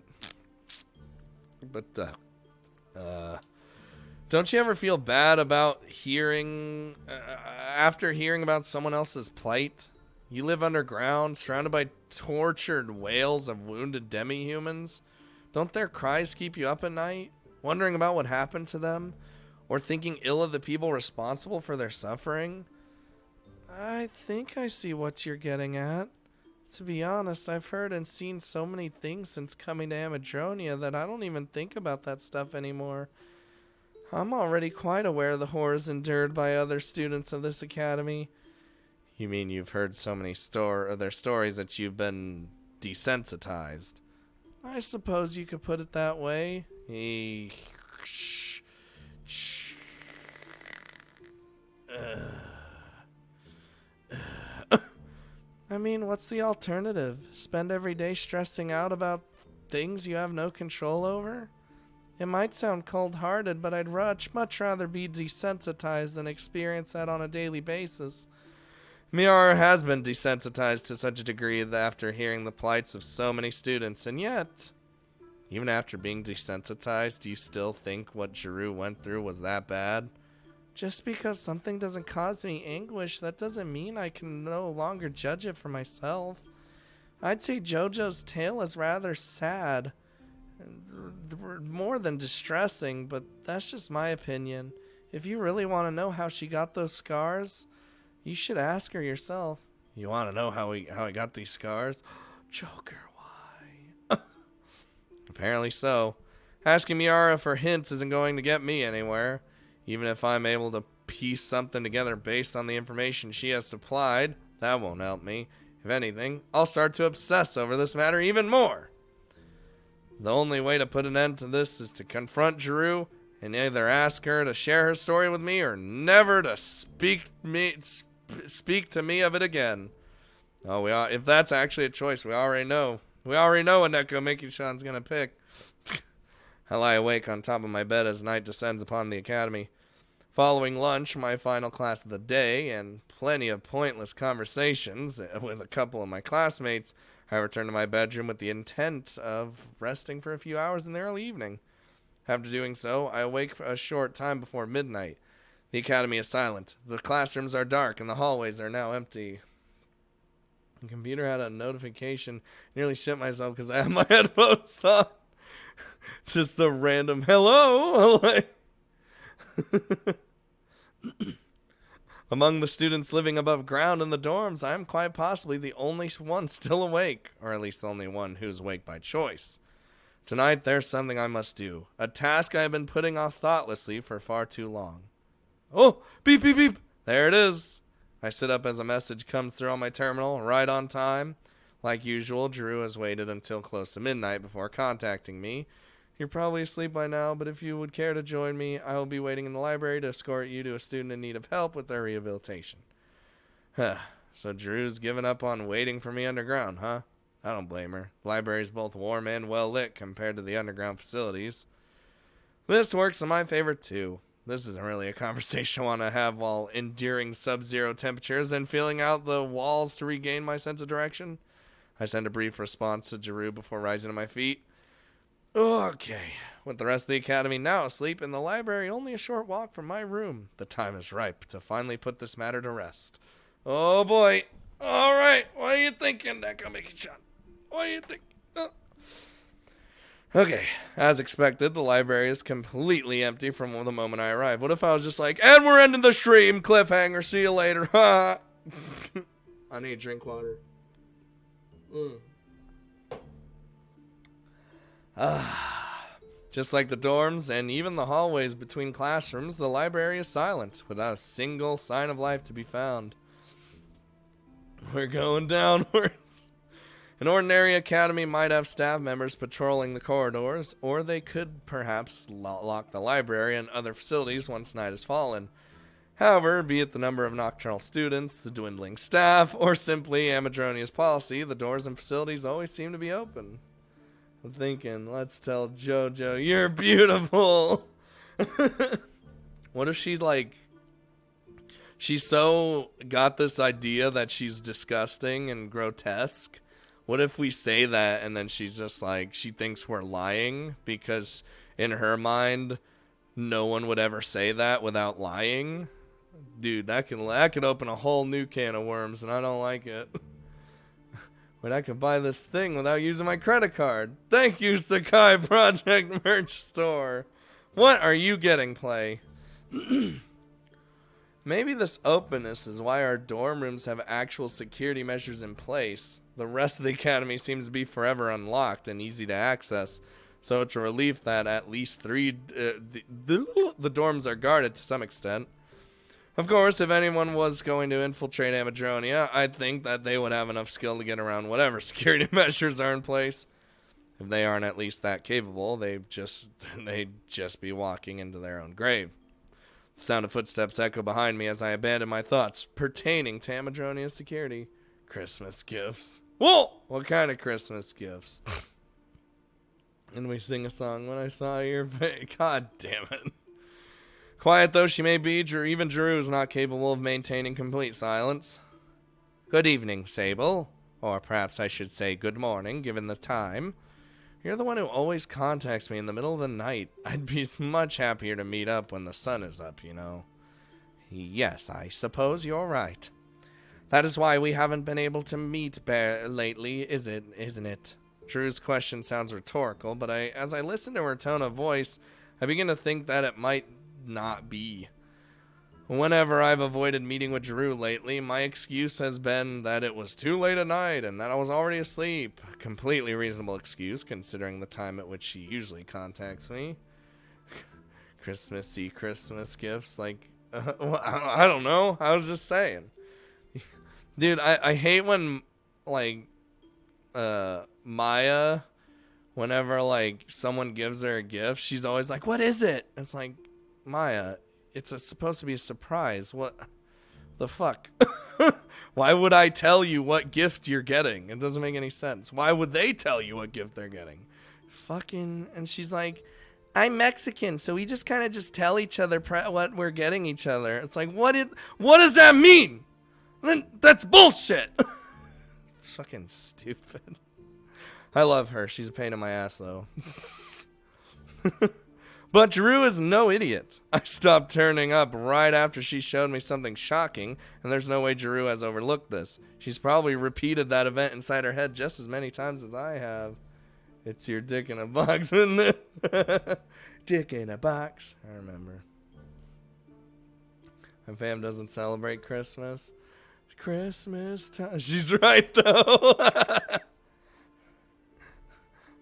don't you ever feel bad about after hearing about someone else's plight? You live underground, surrounded by tortured wails of wounded demi-humans. Don't their cries keep you up at night, wondering about what happened to them, or thinking ill of the people responsible for their suffering? I think I see what you're getting at. To be honest, I've heard and seen so many things since coming to Amadronia that I don't even think about that stuff anymore. I'm already quite aware of the horrors endured by other students of this academy. You mean you've heard so many their stories that you've been desensitized? I suppose you could put it that way. I mean, what's the alternative? Spend every day stressing out about things you have no control over? It might sound cold-hearted, but I'd much rather be desensitized than experience that on a daily basis. Miara has been desensitized to such a degree that after hearing the plights of so many students, and yet, even after being desensitized, do you still think what Giroux went through was that bad? Just because something doesn't cause me anguish, that doesn't mean I can no longer judge it for myself. I'd say JoJo's tale is rather sad. More than distressing, but that's just my opinion. If you really want to know how she got those scars, you should ask her yourself. You want to know how I got these scars? Joker, why? Apparently so. Asking Miara for hints isn't going to get me anywhere. Even if I'm able to piece something together based on the information she has supplied, that won't help me. If anything, I'll start to obsess over this matter even more. The only way to put an end to this is to confront Giroux and either ask her to share her story with me or never to speak to me of it again. Oh, if that's actually a choice, we already know. We already know what Neko Miki-chan's gonna pick. I lie awake on top of my bed as night descends upon the academy. Following lunch, my final class of the day, and plenty of pointless conversations with a couple of my classmates, I return to my bedroom with the intent of resting for a few hours in the early evening. After doing so, I awake a short time before midnight. The academy is silent. The classrooms are dark, and the hallways are now empty. The computer had a notification. Nearly shit myself because I had my headphones on. Just the random hello. Among the students living above ground in the dorms, I am quite possibly the only one still awake, or at least the only one who's awake by choice. Tonight, there's something I must do, a task I have been putting off thoughtlessly for far too long. Oh, beep, beep, beep. There it is. I sit up as a message comes through on my terminal, right on time. Like usual, Drew has waited until close to midnight before contacting me. You're probably asleep by now, but if you would care to join me, I will be waiting in the library to escort you to a student in need of help with their rehabilitation. So Drew's given up on waiting for me underground, huh? I don't blame her. The library is both warm and well lit compared to the underground facilities. This works in my favor too. This isn't really a conversation I want to have while enduring sub-zero temperatures and feeling out the walls to regain my sense of direction. I send a brief response to Giroux before rising to my feet. Okay, with the rest of the academy now asleep and the library only a short walk from my room, the time is ripe to finally put this matter to rest. Oh boy. All right, what are you thinking, Neko Miki-chan? What do you think? Okay, as expected, the library is completely empty from the moment I arrived. What if I was just like, and we're ending the stream, cliffhanger, see you later. I need drink water. Just like the dorms and even the hallways between classrooms, the library is silent, without a single sign of life to be found. We're going downwards. An ordinary academy might have staff members patrolling the corridors, or they could perhaps lock the library and other facilities once night has fallen. However, be it the number of nocturnal students, the dwindling staff, or simply Amadronia's policy, the doors and facilities always seem to be open. I'm thinking, let's tell JoJo, you're beautiful. What if she's so got this idea that she's disgusting and grotesque? What if we say that and then she's just like, she thinks we're lying because in her mind, no one would ever say that without lying? Dude, that could open a whole new can of worms, and I don't like it. But I could buy this thing without using my credit card. Thank you, Sakai Project Merch Store. What are you getting, Play? Maybe this openness is why our dorm rooms have actual security measures in place. The rest of the academy seems to be forever unlocked and easy to access, so it's a relief that at least the dorms are guarded to some extent. Of course, if anyone was going to infiltrate Amadronia, I'd think that they would have enough skill to get around whatever security measures are in place. If they aren't at least that capable, they'd just be walking into their own grave. The sound of footsteps echo behind me as I abandon my thoughts pertaining to Amadronia's security. Christmas gifts. Whoa! What kind of Christmas gifts? And we sing a song when I saw your face. God damn it. Quiet though she may be, even Giroux is not capable of maintaining complete silence. Good evening, Sable. Or perhaps I should say good morning, given the time. You're the one who always contacts me in the middle of the night. I'd be much happier to meet up when the sun is up, you know. Yes, I suppose you're right. That is why we haven't been able to meet lately, isn't it? Drew's question sounds rhetorical, but as I listen to her tone of voice, I begin to think that it might not be. Whenever I've avoided meeting with Drew lately, my excuse has been that it was too late at night and that I was already asleep. A completely reasonable excuse, considering the time at which she usually contacts me. Christmassy Christmas gifts, like, well, I don't know. I was just saying. Dude, I hate when, like, Maya, whenever, like, someone gives her a gift, she's always like, what is it? It's like, Maya, it's supposed to be a surprise. What the fuck? Why would I tell you what gift you're getting? It doesn't make any sense. Why would they tell you what gift they're getting? Fucking, and she's like, I'm Mexican, so we just kind of just tell each other what we're getting each other. It's like, what does that mean? Then that's bullshit. Fucking stupid. I love her. She's a pain in my ass, though. But Drew is no idiot. I stopped turning up right after she showed me something shocking, and there's no way Drew has overlooked this. She's probably repeated that event inside her head just as many times as I have. It's your dick in a box, isn't it? Dick in a box. I remember. My fam doesn't celebrate Christmas. Christmas time. She's right, though.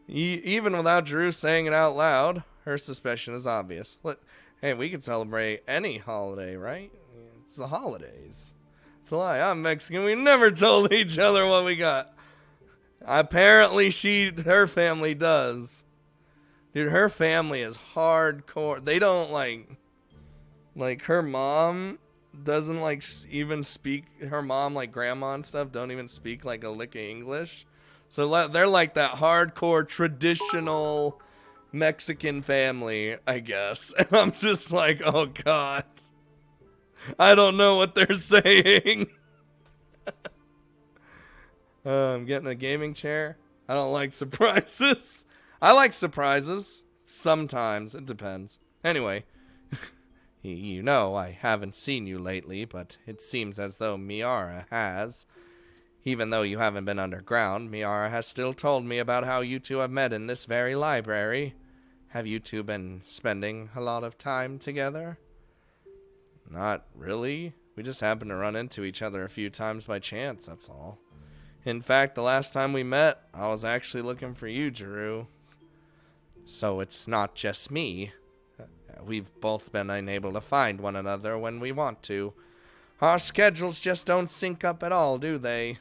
Even without Drew saying it out loud, her suspicion is obvious. Hey, we can celebrate any holiday, right? It's the holidays. It's a lie. I'm Mexican. We never told each other what we got. Apparently, her family does. Dude, her family is hardcore. They don't like her mom doesn't like even speak. Her mom, like grandma and stuff, don't even speak like a lick of English. So they're like that hardcore traditional Mexican family, I guess. And I'm just like, oh God, I don't know what they're saying. I'm getting a gaming chair. I don't like surprises. I like surprises. Sometimes. It depends. Anyway, you know I haven't seen you lately, but it seems as though Miara has. Even though you haven't been underground, Miara has still told me about how you two have met in this very library. Have you two been spending a lot of time together? Not really. We just happened to run into each other a few times by chance, that's all. In fact, the last time we met, I was actually looking for you, Drew. So it's not just me. We've both been unable to find one another when we want to. Our schedules just don't sync up at all, do they?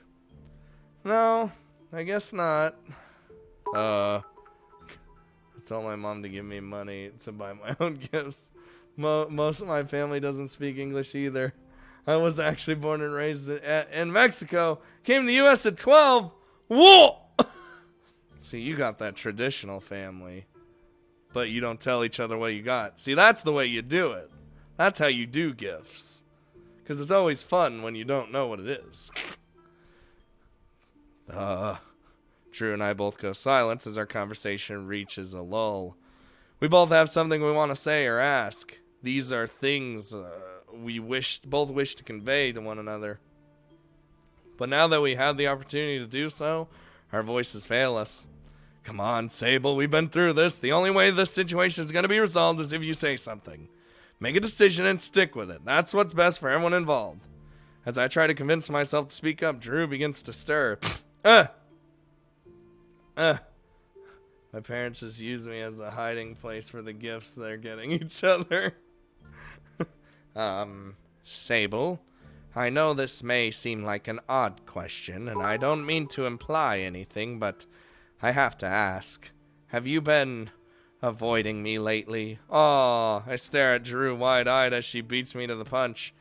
No, I guess not. I told my mom to give me money to buy my own gifts. Most of my family doesn't speak English either. I was actually born and raised in Mexico. Came to the U.S. at 12. Whoa! See, you got that traditional family. But you don't tell each other what you got. See, that's the way you do it. That's how you do gifts. Because it's always fun when you don't know what it is. Drew and I both go silent as our conversation reaches a lull. We both have something we want to say or ask. These are things we both wish to convey to one another. But now that we have the opportunity to do so, our voices fail us. Come on, Sable, we've been through this. The only way this situation is going to be resolved is if you say something. Make a decision and stick with it. That's what's best for everyone involved. As I try to convince myself to speak up, Drew begins to stir. My parents just use me as a hiding place for the gifts they're getting each other. Sable, I know this may seem like an odd question, and I don't mean to imply anything, but I have to ask. Have you been avoiding me lately? Aw, I stare at Drew wide-eyed as she beats me to the punch.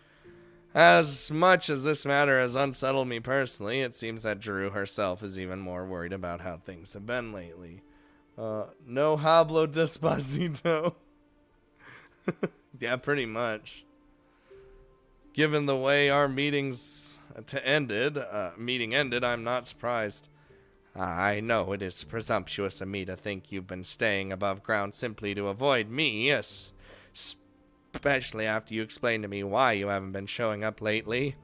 As much as this matter has unsettled me personally, it seems that Drew herself is even more worried about how things have been lately. No hablo despacito. Yeah, pretty much. Given the way our meeting ended, I'm not surprised. I know it is presumptuous of me to think you've been staying above ground simply to avoid me, especially after you explained to me why you haven't been showing up lately.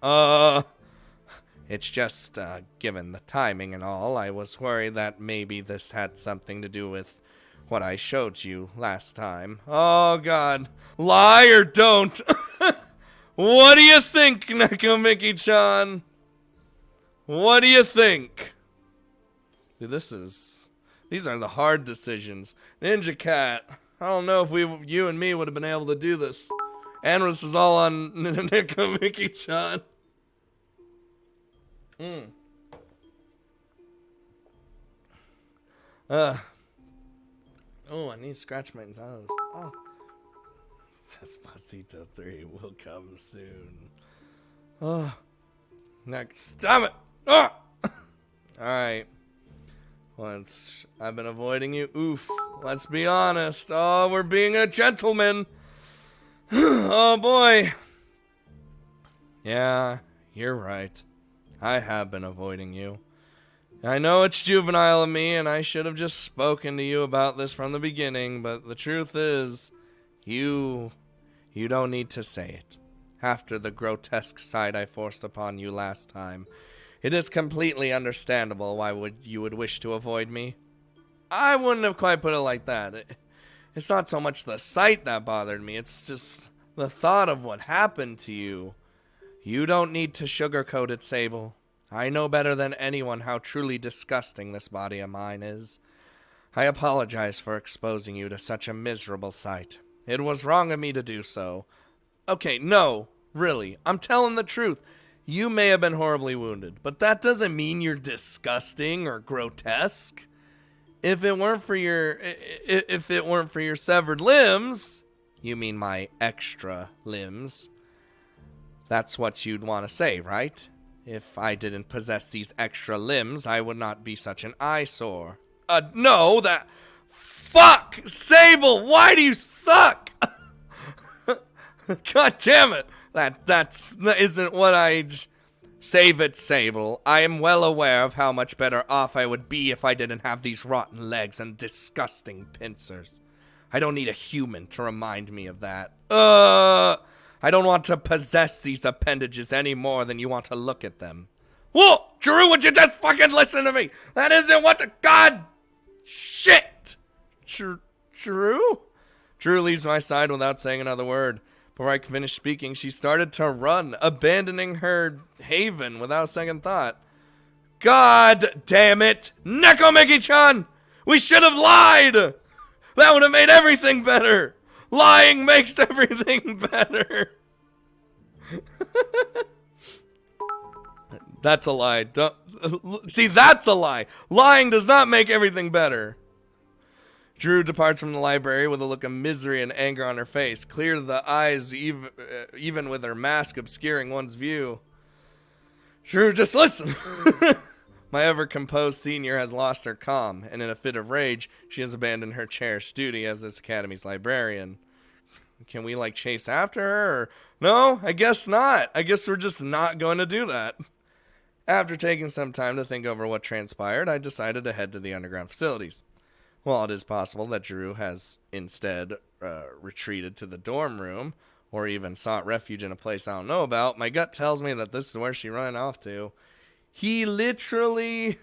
It's just, given the timing and all, I was worried that maybe this had something to do with what I showed you last time. Oh, God. Lie or don't? What do you think, Nekomiki-chan? What do you think? Dude, these are the hard decisions. Ninja Cat, I don't know if you and me would have been able to do this. And this is all on Nekomiki-chan. Oh, I need to scratch my nose. Oh. Despacito 3 will come soon. Oh. Next. Damn it! Oh! Alright. Once I've been avoiding you. Oof. Let's be honest. Oh, we're being a gentleman. Oh, boy. Yeah, you're right. I have been avoiding you. I know it's juvenile of me, and I should have just spoken to you about this from the beginning, but the truth is, you don't need to say it. After the grotesque sight I forced upon you last time, it is completely understandable why you would wish to avoid me. I wouldn't have quite put it like that. It's not so much the sight that bothered me, it's just the thought of what happened to you. You don't need to sugarcoat it, Sable. I know better than anyone how truly disgusting this body of mine is. I apologize for exposing you to such a miserable sight. It was wrong of me to do so. Okay, no, really, I'm telling the truth. You may have been horribly wounded, but that doesn't mean you're disgusting or grotesque. If it weren't for your severed limbs, you mean my extra limbs, that's what you'd want to say, right? If I didn't possess these extra limbs, I would not be such an eyesore. No, that... Fuck! Sable, why do you suck? God damn it! That isn't what Save it, Sable. I am well aware of how much better off I would be if I didn't have these rotten legs and disgusting pincers. I don't need a human to remind me of that. I don't want to possess these appendages any more than you want to look at them. Whoa! Drew, would you just fucking listen to me? That isn't what the... God... Shit! Drew? Drew leaves my side without saying another word. Before I could finish speaking, she started to run, abandoning her haven without a second thought. God damn it! Nekomiki-chan! We should have lied! That would have made everything better! Lying makes everything better. That's a lie. See, that's a lie. Lying does not make everything better. Drew departs from the library with a look of misery and anger on her face, clear to the eyes even with her mask obscuring one's view. Drew, just listen. My ever-composed senior has lost her calm, and in a fit of rage, she has abandoned her cherished duty as this academy's librarian. Can we, chase after her? Or... No, I guess not. I guess we're just not going to do that. After taking some time to think over what transpired, I decided to head to the underground facilities. While it is possible that Drew has instead retreated to the dorm room, or even sought refuge in a place I don't know about, my gut tells me that this is where she ran off to. He literally...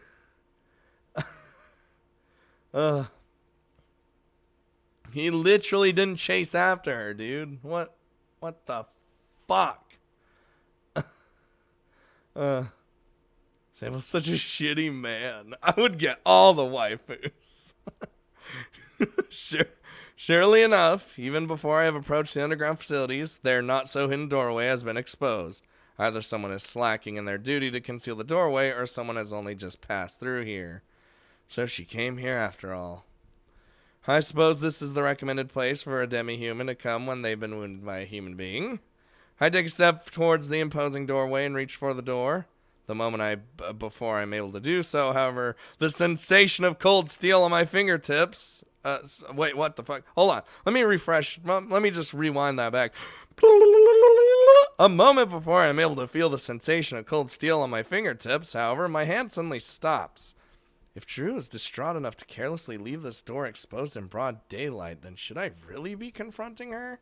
He literally didn't chase after her, dude. What the fuck? Sable's such a shitty man. I would get all the waifus. Surely enough, even before I have approached the underground facilities, their not-so-hidden doorway has been exposed. Either someone is slacking in their duty to conceal the doorway, or someone has only just passed through here. So she came here after all. I suppose this is the recommended place for a demi-human to come when they've been wounded by a human being. I take a step towards the imposing doorway and reach for the door. The moment before I'm able to do so, however, the sensation of cold steel on my fingertips... wait, what the fuck? Hold on. Let me refresh. Let me just rewind that back. A moment before I'm able to feel the sensation of cold steel on my fingertips, however, my hand suddenly stops. If Drew is distraught enough to carelessly leave this door exposed in broad daylight, then should I really be confronting her?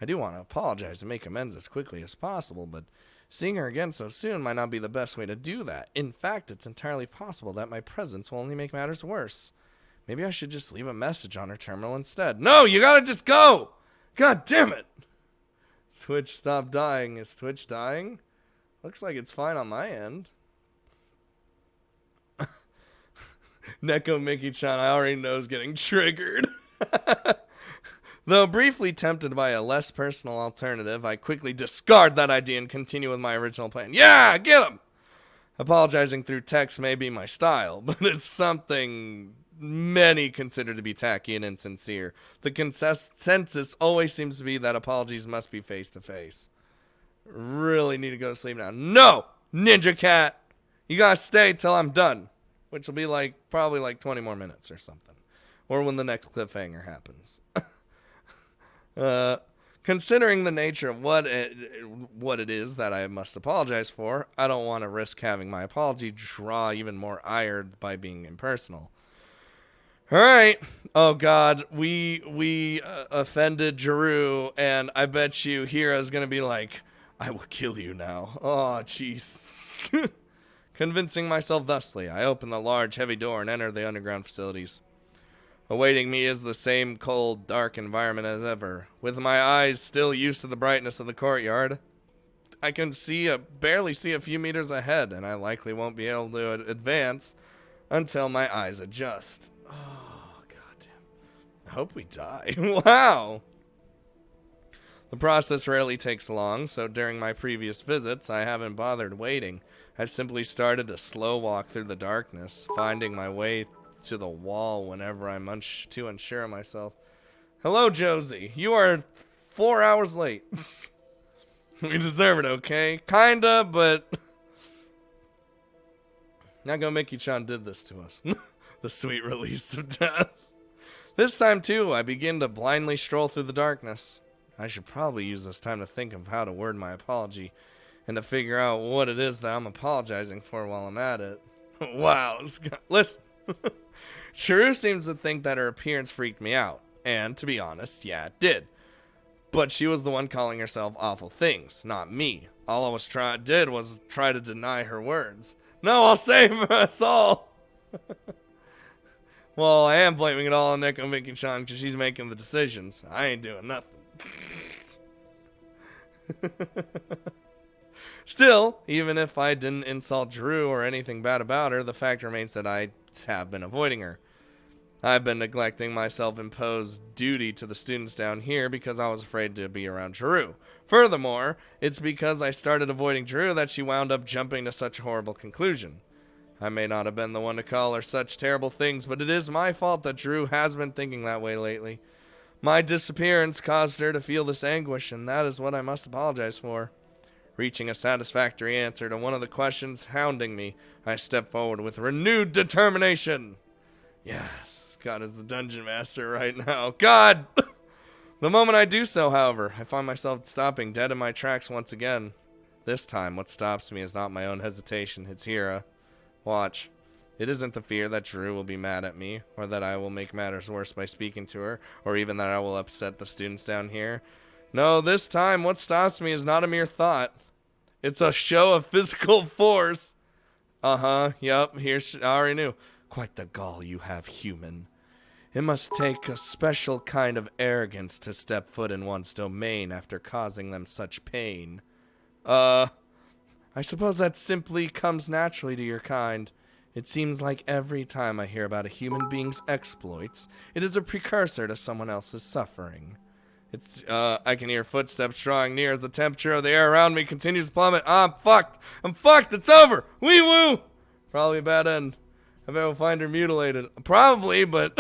I do want to apologize and make amends as quickly as possible, but seeing her again so soon might not be the best way to do that. In fact, it's entirely possible that my presence will only make matters worse. Maybe I should just leave a message on her terminal instead. No, you gotta just go! God damn it! Twitch, stop dying. Is Twitch dying? Looks like it's fine on my end. Neko Mickey-chan, I already know, is getting triggered. Though briefly tempted by a less personal alternative, I quickly discard that idea and continue with my original plan. Yeah, get him! Apologizing through text may be my style, but it's something many consider to be tacky and insincere. The consensus always seems to be that apologies must be face-to-face. Really need to go to sleep now. No! Ninja Cat! You gotta stay till I'm done. Which will be probably 20 more minutes or something. Or when the next cliffhanger happens. Considering the nature of what it is that I must apologize for, I don't want to risk having my apology draw even more ire by being impersonal. Alright. Oh god, we offended Jeru, and I bet you Hira's gonna be like, I will kill you now. Oh, jeez. Convincing myself thusly, I open the large, heavy door and enter the underground facilities. Awaiting me is the same cold, dark environment as ever. With my eyes still used to the brightness of the courtyard, I can barely see a few meters ahead, and I likely won't be able to advance until my eyes adjust. Oh, goddamn. I hope we die. Wow! The process rarely takes long, so during my previous visits, I haven't bothered waiting. I've simply started a slow walk through the darkness, finding my way to the wall whenever I'm too unsure of myself. Hello, Josie. You are 4 hours late. We deserve it, okay? Kinda, but... Nago Mickey-chan did this to us. The sweet release of death. This time, too, I begin to blindly stroll through the darkness. I should probably use this time to think of how to word my apology and to figure out what it is that I'm apologizing for while I'm at it. Wow. Listen. Chiru seems to think that her appearance freaked me out. And, to be honest, yeah, it did. But she was the one calling herself awful things, not me. All I was try to deny her words. No, I'll save us all! Well, I am blaming it all on Neko Mickey-chan because she's making the decisions. I ain't doing nothing. Still, even if I didn't insult Drew or anything bad about her, the fact remains that I have been avoiding her. I've been neglecting my self-imposed duty to the students down here because I was afraid to be around Drew. Furthermore, it's because I started avoiding Drew that she wound up jumping to such a horrible conclusion. I may not have been the one to call her such terrible things, but it is my fault that Drew has been thinking that way lately. My disappearance caused her to feel this anguish, and that is what I must apologize for. Reaching a satisfactory answer to one of the questions hounding me, I step forward with renewed determination. Yes, God is the dungeon master right now. God! The moment I do so, however, I find myself stopping dead in my tracks once again. This time, what stops me is not my own hesitation, it's Hira. Watch. It isn't the fear that Drew will be mad at me, or that I will make matters worse by speaking to her, or even that I will upset the students down here. No, this time, what stops me is not a mere thought. It's a show of physical force. Yep, I already knew. Quite the gall you have, human. It must take a special kind of arrogance to step foot in one's domain after causing them such pain. I suppose that simply comes naturally to your kind. It seems like every time I hear about a human being's exploits, it is a precursor to someone else's suffering. I can hear footsteps drawing near as the temperature of the air around me continues to plummet. I'm fucked! It's over! Wee woo! Probably a bad end. I bet we'll find her mutilated. Probably, but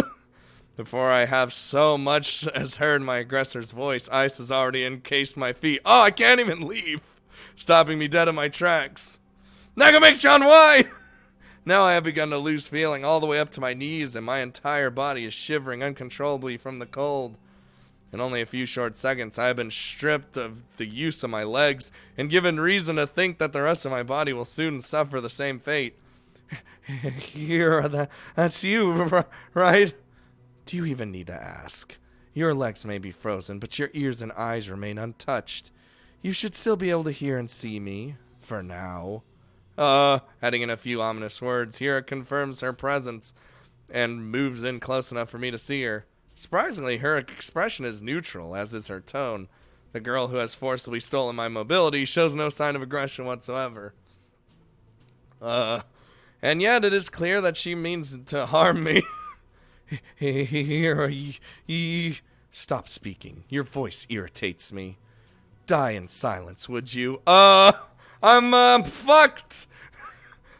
before I have so much as heard my aggressor's voice, ice has already encased my feet. Oh, I can't even leave! Stopping me dead in my tracks. Nagamake-chan, why? Now I have begun to lose feeling all the way up to my knees, and my entire body is shivering uncontrollably from the cold. In only a few short seconds, I have been stripped of the use of my legs and given reason to think that the rest of my body will soon suffer the same fate. Here, that's you, right? Do you even need to ask? Your legs may be frozen, but your ears and eyes remain untouched. You should still be able to hear and see me, for now. Adding in a few ominous words, Hira confirms her presence and moves in close enough for me to see her. Surprisingly, her expression is neutral, as is her tone. The girl who has forcibly stolen my mobility shows no sign of aggression whatsoever. And yet it is clear that she means to harm me. Hira, stop speaking. Your voice irritates me. Die in silence, would you? I'm fucked.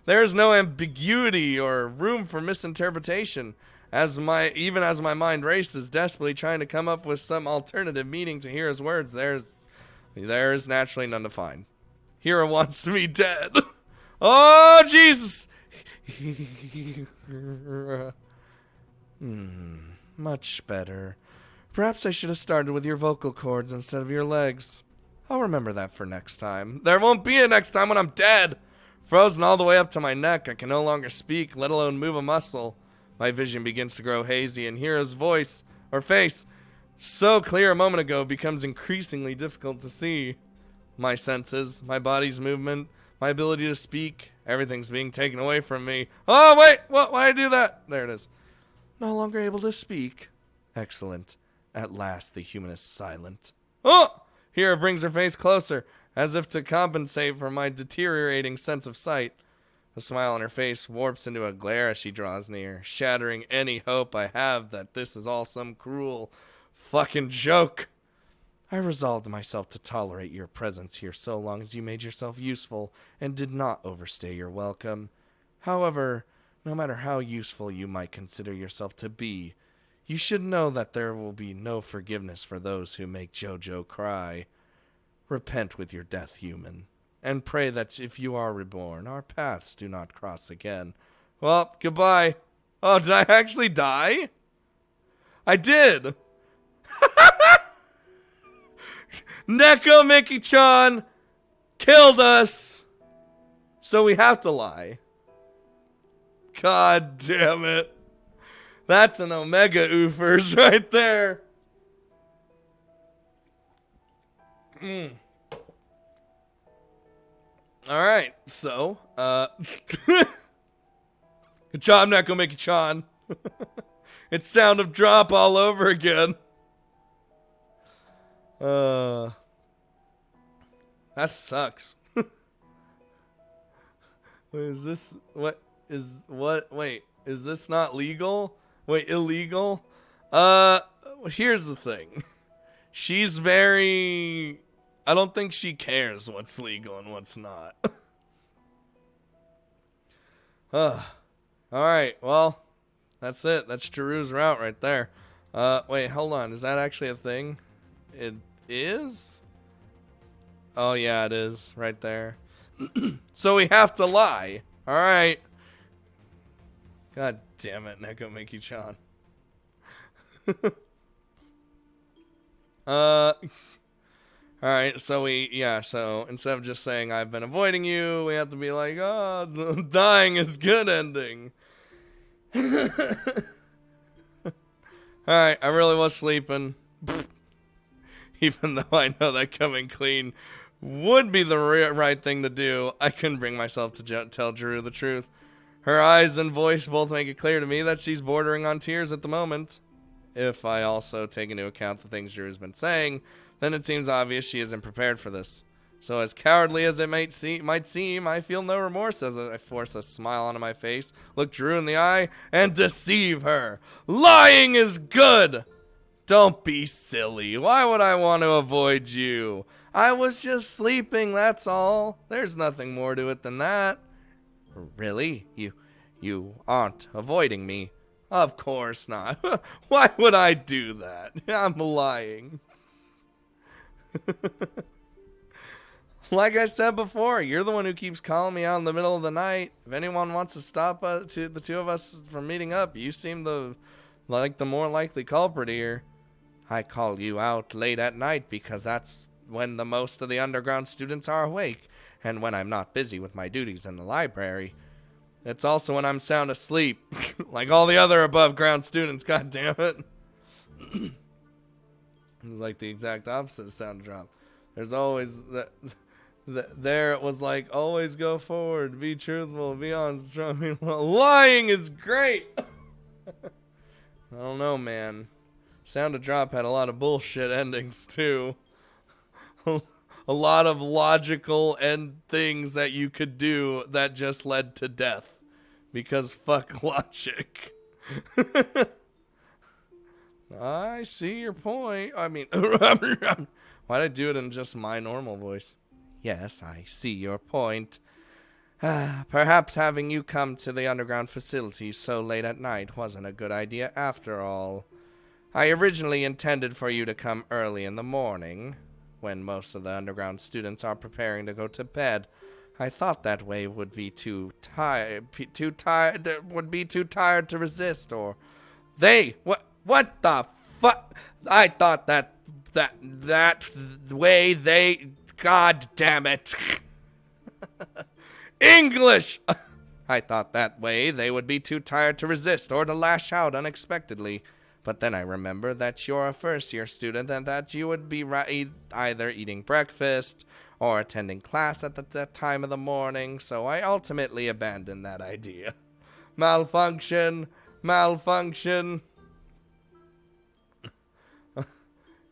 There's no ambiguity or room for misinterpretation. Even as my mind races, desperately trying to come up with some alternative meaning to Hira's words, there's naturally none to find. Hira wants me dead. Oh, Jesus! Much better. Perhaps I should have started with your vocal cords instead of your legs. I'll remember that for next time. There won't be a next time when I'm dead. Frozen all the way up to my neck, I can no longer speak, let alone move a muscle. My vision begins to grow hazy, and Hira's voice, or face, so clear a moment ago, becomes increasingly difficult to see. My senses, my body's movement, my ability to speak, everything's being taken away from me. Oh, wait! Why did I do that? There it is. No longer able to speak. Excellent. At last, the human is silent. Oh! Hira brings her face closer, as if to compensate for my deteriorating sense of sight. The smile on her face warps into a glare as she draws near, shattering any hope I have that this is all some cruel fucking joke. I resolved myself to tolerate your presence here so long as you made yourself useful and did not overstay your welcome. However, no matter how useful you might consider yourself to be, you should know that there will be no forgiveness for those who make JoJo cry. Repent with your death, human, and pray that if you are reborn, our paths do not cross again. Well, goodbye. Oh, did I actually die? I did. Neko Miki-chan killed us, so we have to lie. God damn it. That's an Omega Oofers right there. Alright, so, good job, Neko Miki-chan. It's Sound of Drop all over again. That sucks. Wait, is this, wait, is this not legal? Wait, illegal? Here's the thing. She's very, I don't think she cares what's legal and what's not. Alright, well, that's it. That's Jiru's route right there. Wait, hold on. Is that actually a thing? It is? Oh, yeah, it is. Right there. So we have to lie. Alright. God damn it, Neko Miki-chan. Alright, so so instead of just saying I've been avoiding you, we have to be like, oh, dying is good ending. Alright, I really was sleeping. Even though I know that coming clean would be the right thing to do, I couldn't bring myself to tell Jiru the truth. Her eyes and voice both make it clear to me that she's bordering on tears at the moment. If I also take into account the things Jiru's been saying, then it seems obvious she isn't prepared for this. So as cowardly as it might seem, I feel no remorse as I force a smile onto my face, look Jiru in the eye, and deceive her. Lying is good! Don't be silly. Why would I want to avoid you? I was just sleeping, that's all. There's nothing more to it than that. Really? You aren't avoiding me? Of course not. Why would I do that? I'm lying. Like I said before, you're the one who keeps calling me out in the middle of the night. If anyone wants to stop the two of us from meeting up, you seem like the more likely culprit here. I call you out late at night because that's when the most of the underground students are awake, and when I'm not busy with my duties in the library. It's also when I'm sound asleep, like all the other above ground students, god damn it. It's like the exact opposite of sound drop. There's always there it was like, always go forward, be truthful, be honest. I mean, lying is great. I don't know, man. Sound of Drop had a lot of bullshit endings too. A lot of logical end things that you could do that just led to death. Because fuck logic. I see your point. I mean, why'd I do it in just my normal voice? Yes, I see your point. Perhaps having you come to the underground facility so late at night wasn't a good idea after all. I originally intended for you to come early in the morning, when most of the underground students are preparing to go to bed. I thought that way would be too tired to resist, or what the fuck? I thought that way they, god damn it. English! I thought that way they would be too tired to resist or to lash out unexpectedly. But then I remember that you're a first-year student and that you would be either eating breakfast or attending class at that time of the morning, so I ultimately abandoned that idea. Malfunction.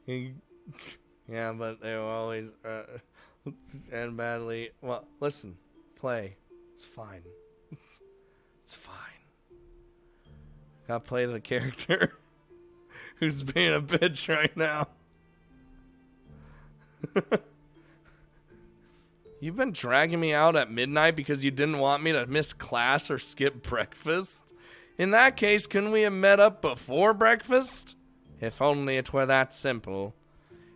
Yeah, but they were always end badly. Well, listen, play. It's fine. It's fine. Gotta play the character who's being a bitch right now. You've been dragging me out at midnight because you didn't want me to miss class or skip breakfast? In that case, couldn't we have met up before breakfast? If only it were that simple.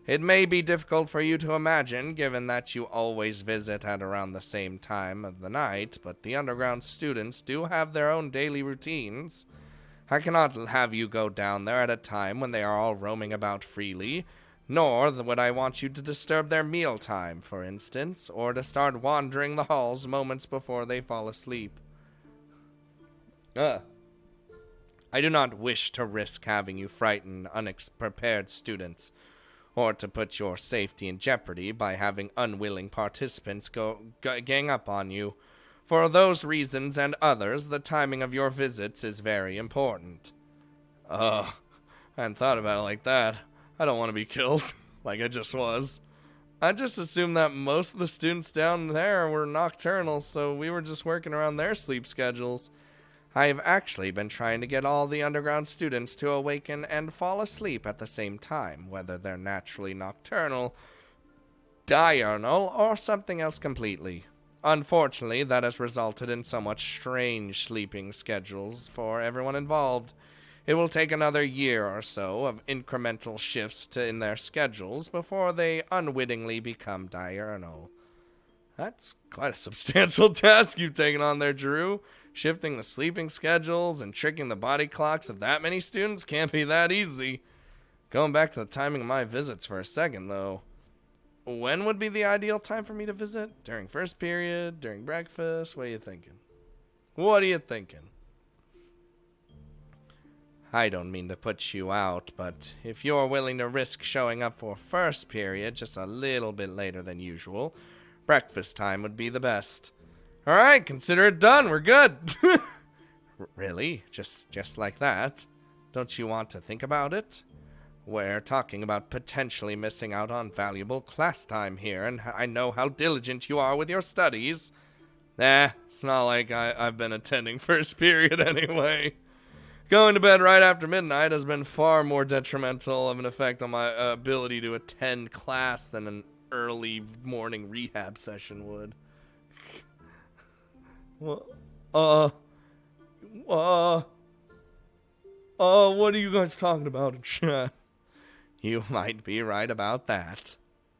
It may be difficult for you to imagine, given that you always visit at around the same time of the night, but the underground students do have their own daily routines. I cannot have you go down there at a time when they are all roaming about freely, nor would I want you to disturb their mealtime, for instance, or to start wandering the halls moments before they fall asleep. I do not wish to risk having you frighten unprepared students, or to put your safety in jeopardy by having unwilling participants gang up on you. For those reasons and others, the timing of your visits is very important. I hadn't thought about it like that. I don't want to be killed, like I just was. I just assumed that most of the students down there were nocturnal, so we were just working around their sleep schedules. I've actually been trying to get all the underground students to awaken and fall asleep at the same time, whether they're naturally nocturnal, diurnal, or something else completely. Unfortunately, that has resulted in somewhat strange sleeping schedules for everyone involved. It will take another year or so of incremental shifts in their schedules before they unwittingly become diurnal. That's quite a substantial task you've taken on there, Drew. Shifting the sleeping schedules and tricking the body clocks of that many students can't be that easy. Going back to the timing of my visits for a second, though. When would be the ideal time for me to visit? During first period? During breakfast? What are you thinking? I don't mean to put you out, but if you're willing to risk showing up for first period just a little bit later than usual, breakfast time would be the best. Alright, consider it done. We're good. Really? Just like that? Don't you want to think about it? We're talking about potentially missing out on valuable class time here, and I know how diligent you are with your studies. It's not like I've been attending first period anyway. Going to bed right after midnight has been far more detrimental of an effect on my ability to attend class than an early morning rehab session would. What are you guys talking about in chat? You might be right about that.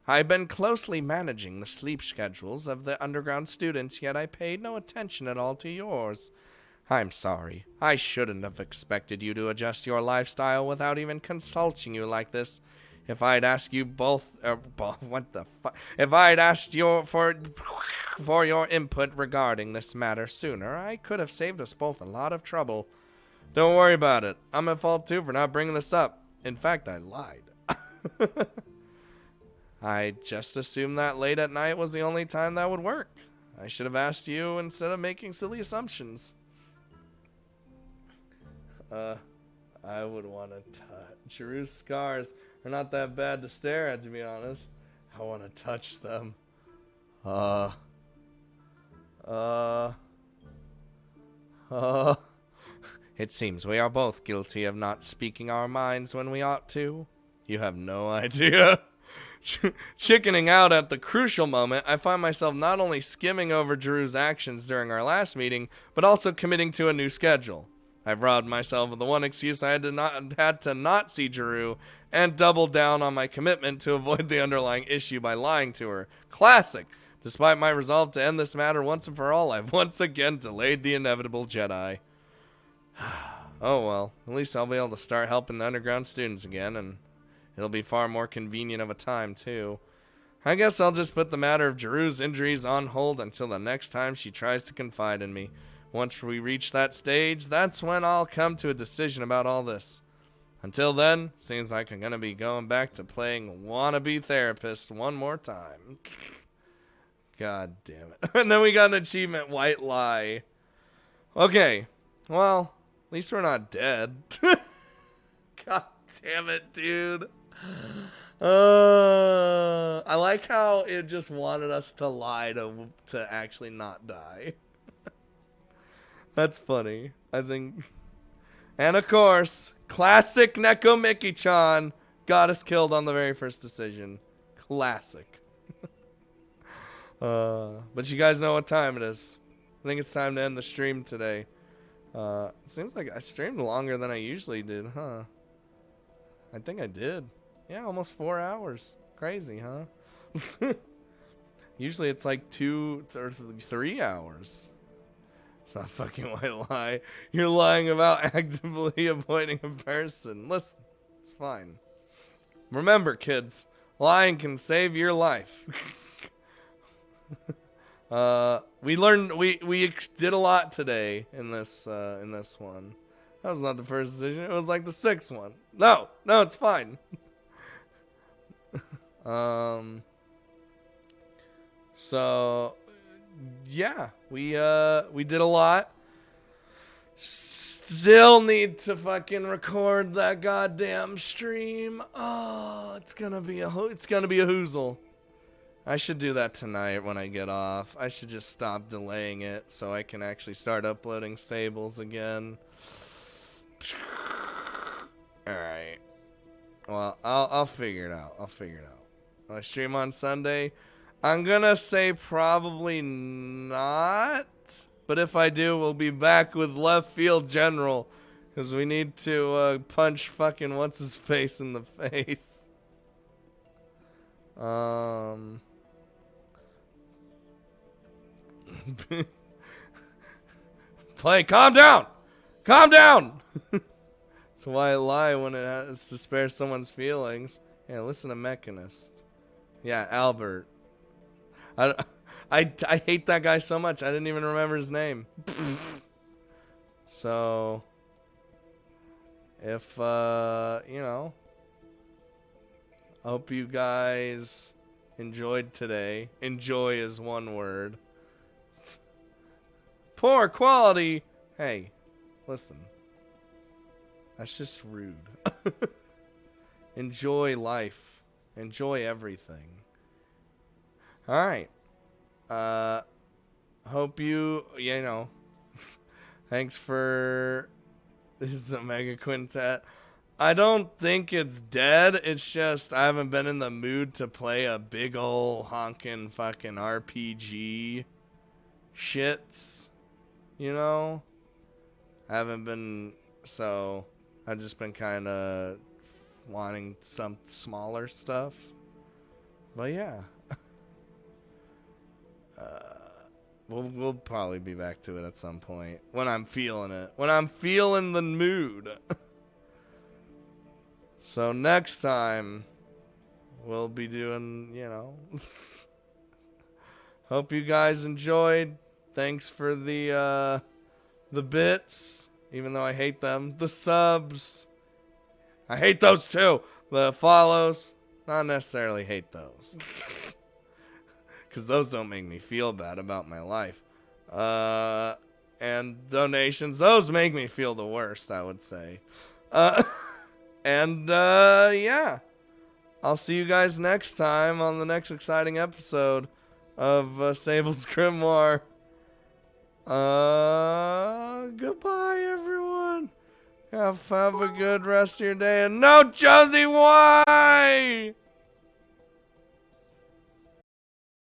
I've been closely managing the sleep schedules of the underground students, yet I paid no attention at all to yours. I'm sorry. I shouldn't have expected you to adjust your lifestyle without even consulting you like this. If I'd asked you If I'd asked for your input regarding this matter sooner, I could have saved us both a lot of trouble. Don't worry about it. I'm at fault too for not bringing this up. In fact, I lied. I just assumed that late at night was the only time that would work. I should have asked you instead of making silly assumptions. I would want to touch. Giroux's scars are not that bad to stare at, to be honest. I want to touch them. It seems we are both guilty of not speaking our minds when we ought to. You have no idea. Chickening out at the crucial moment, I find myself not only skimming over Giroux's actions during our last meeting, but also committing to a new schedule. I've robbed myself of the one excuse I had to not see Giroux, and doubled down on my commitment to avoid the underlying issue by lying to her. Classic! Despite my resolve to end this matter once and for all, I've once again delayed the inevitable Jedi. Oh well, at least I'll be able to start helping the underground students again, and it'll be far more convenient of a time, too. I guess I'll just put the matter of Giroux's injuries on hold until the next time she tries to confide in me. Once we reach that stage, that's when I'll come to a decision about all this. Until then, seems like I'm going to be going back to playing wannabe therapist one more time. God damn it. And then we got an achievement, white lie. Okay, well, at least we're not dead. God damn it, dude. I like how it just wanted us to lie to actually not die. That's funny, I think. And of course, classic Neko Mickey-chan got us killed on the very first decision. Classic. But you guys know what time it is. I think it's time to end the stream today. It seems like I streamed longer than I usually did, huh? I think I did. Yeah, almost 4 hours. Crazy, huh? Usually it's like 2 or 3 hours. It's not fucking white lie. You're lying about actively avoiding a person. Listen, it's fine. Remember, kids, lying can save your life. We learned, we did a lot today in this one. That was not the first decision. It was like the 6th one. No, it's fine. So yeah, we did a lot. Still need to fucking record that goddamn stream. Oh, it's gonna be a hoozle. I should do that tonight when I get off. I should just stop delaying it so I can actually start uploading Sables again. All right. Well, I'll figure it out. When I stream on Sunday, I'm gonna say probably not, but if I do, we'll be back with Left Field General, because we need to punch fucking what's his face in the face. Play, calm down. It's why I lie when it has to spare someone's feelings. Yeah, listen to Mechanist. Yeah, Albert. I hate that guy so much. I didn't even remember his name. So, if, you know, I hope you guys enjoyed today. Enjoy is one word. Poor quality. Hey, listen. That's just rude. Enjoy life. Enjoy everything. Alright. Hope you know. Thanks for this Omega Quintet. I don't think it's dead. It's just I haven't been in the mood to play a big ol' honkin' fucking RPG shits. You know? I haven't been, so I've just been kind of wanting some smaller stuff. But yeah. We'll probably be back to it at some point when I'm feeling it. When I'm feeling the mood. So next time we'll be doing, you know. Hope you guys enjoyed. Thanks for the bits, even though I hate them. The subs. I hate those too. The follows, not necessarily hate those. Because those don't make me feel bad about my life. And donations, those make me feel the worst, I would say. Yeah. I'll see you guys next time on the next exciting episode of Sable's Grimoire. Goodbye, everyone. Have a good rest of your day. And no Josie White!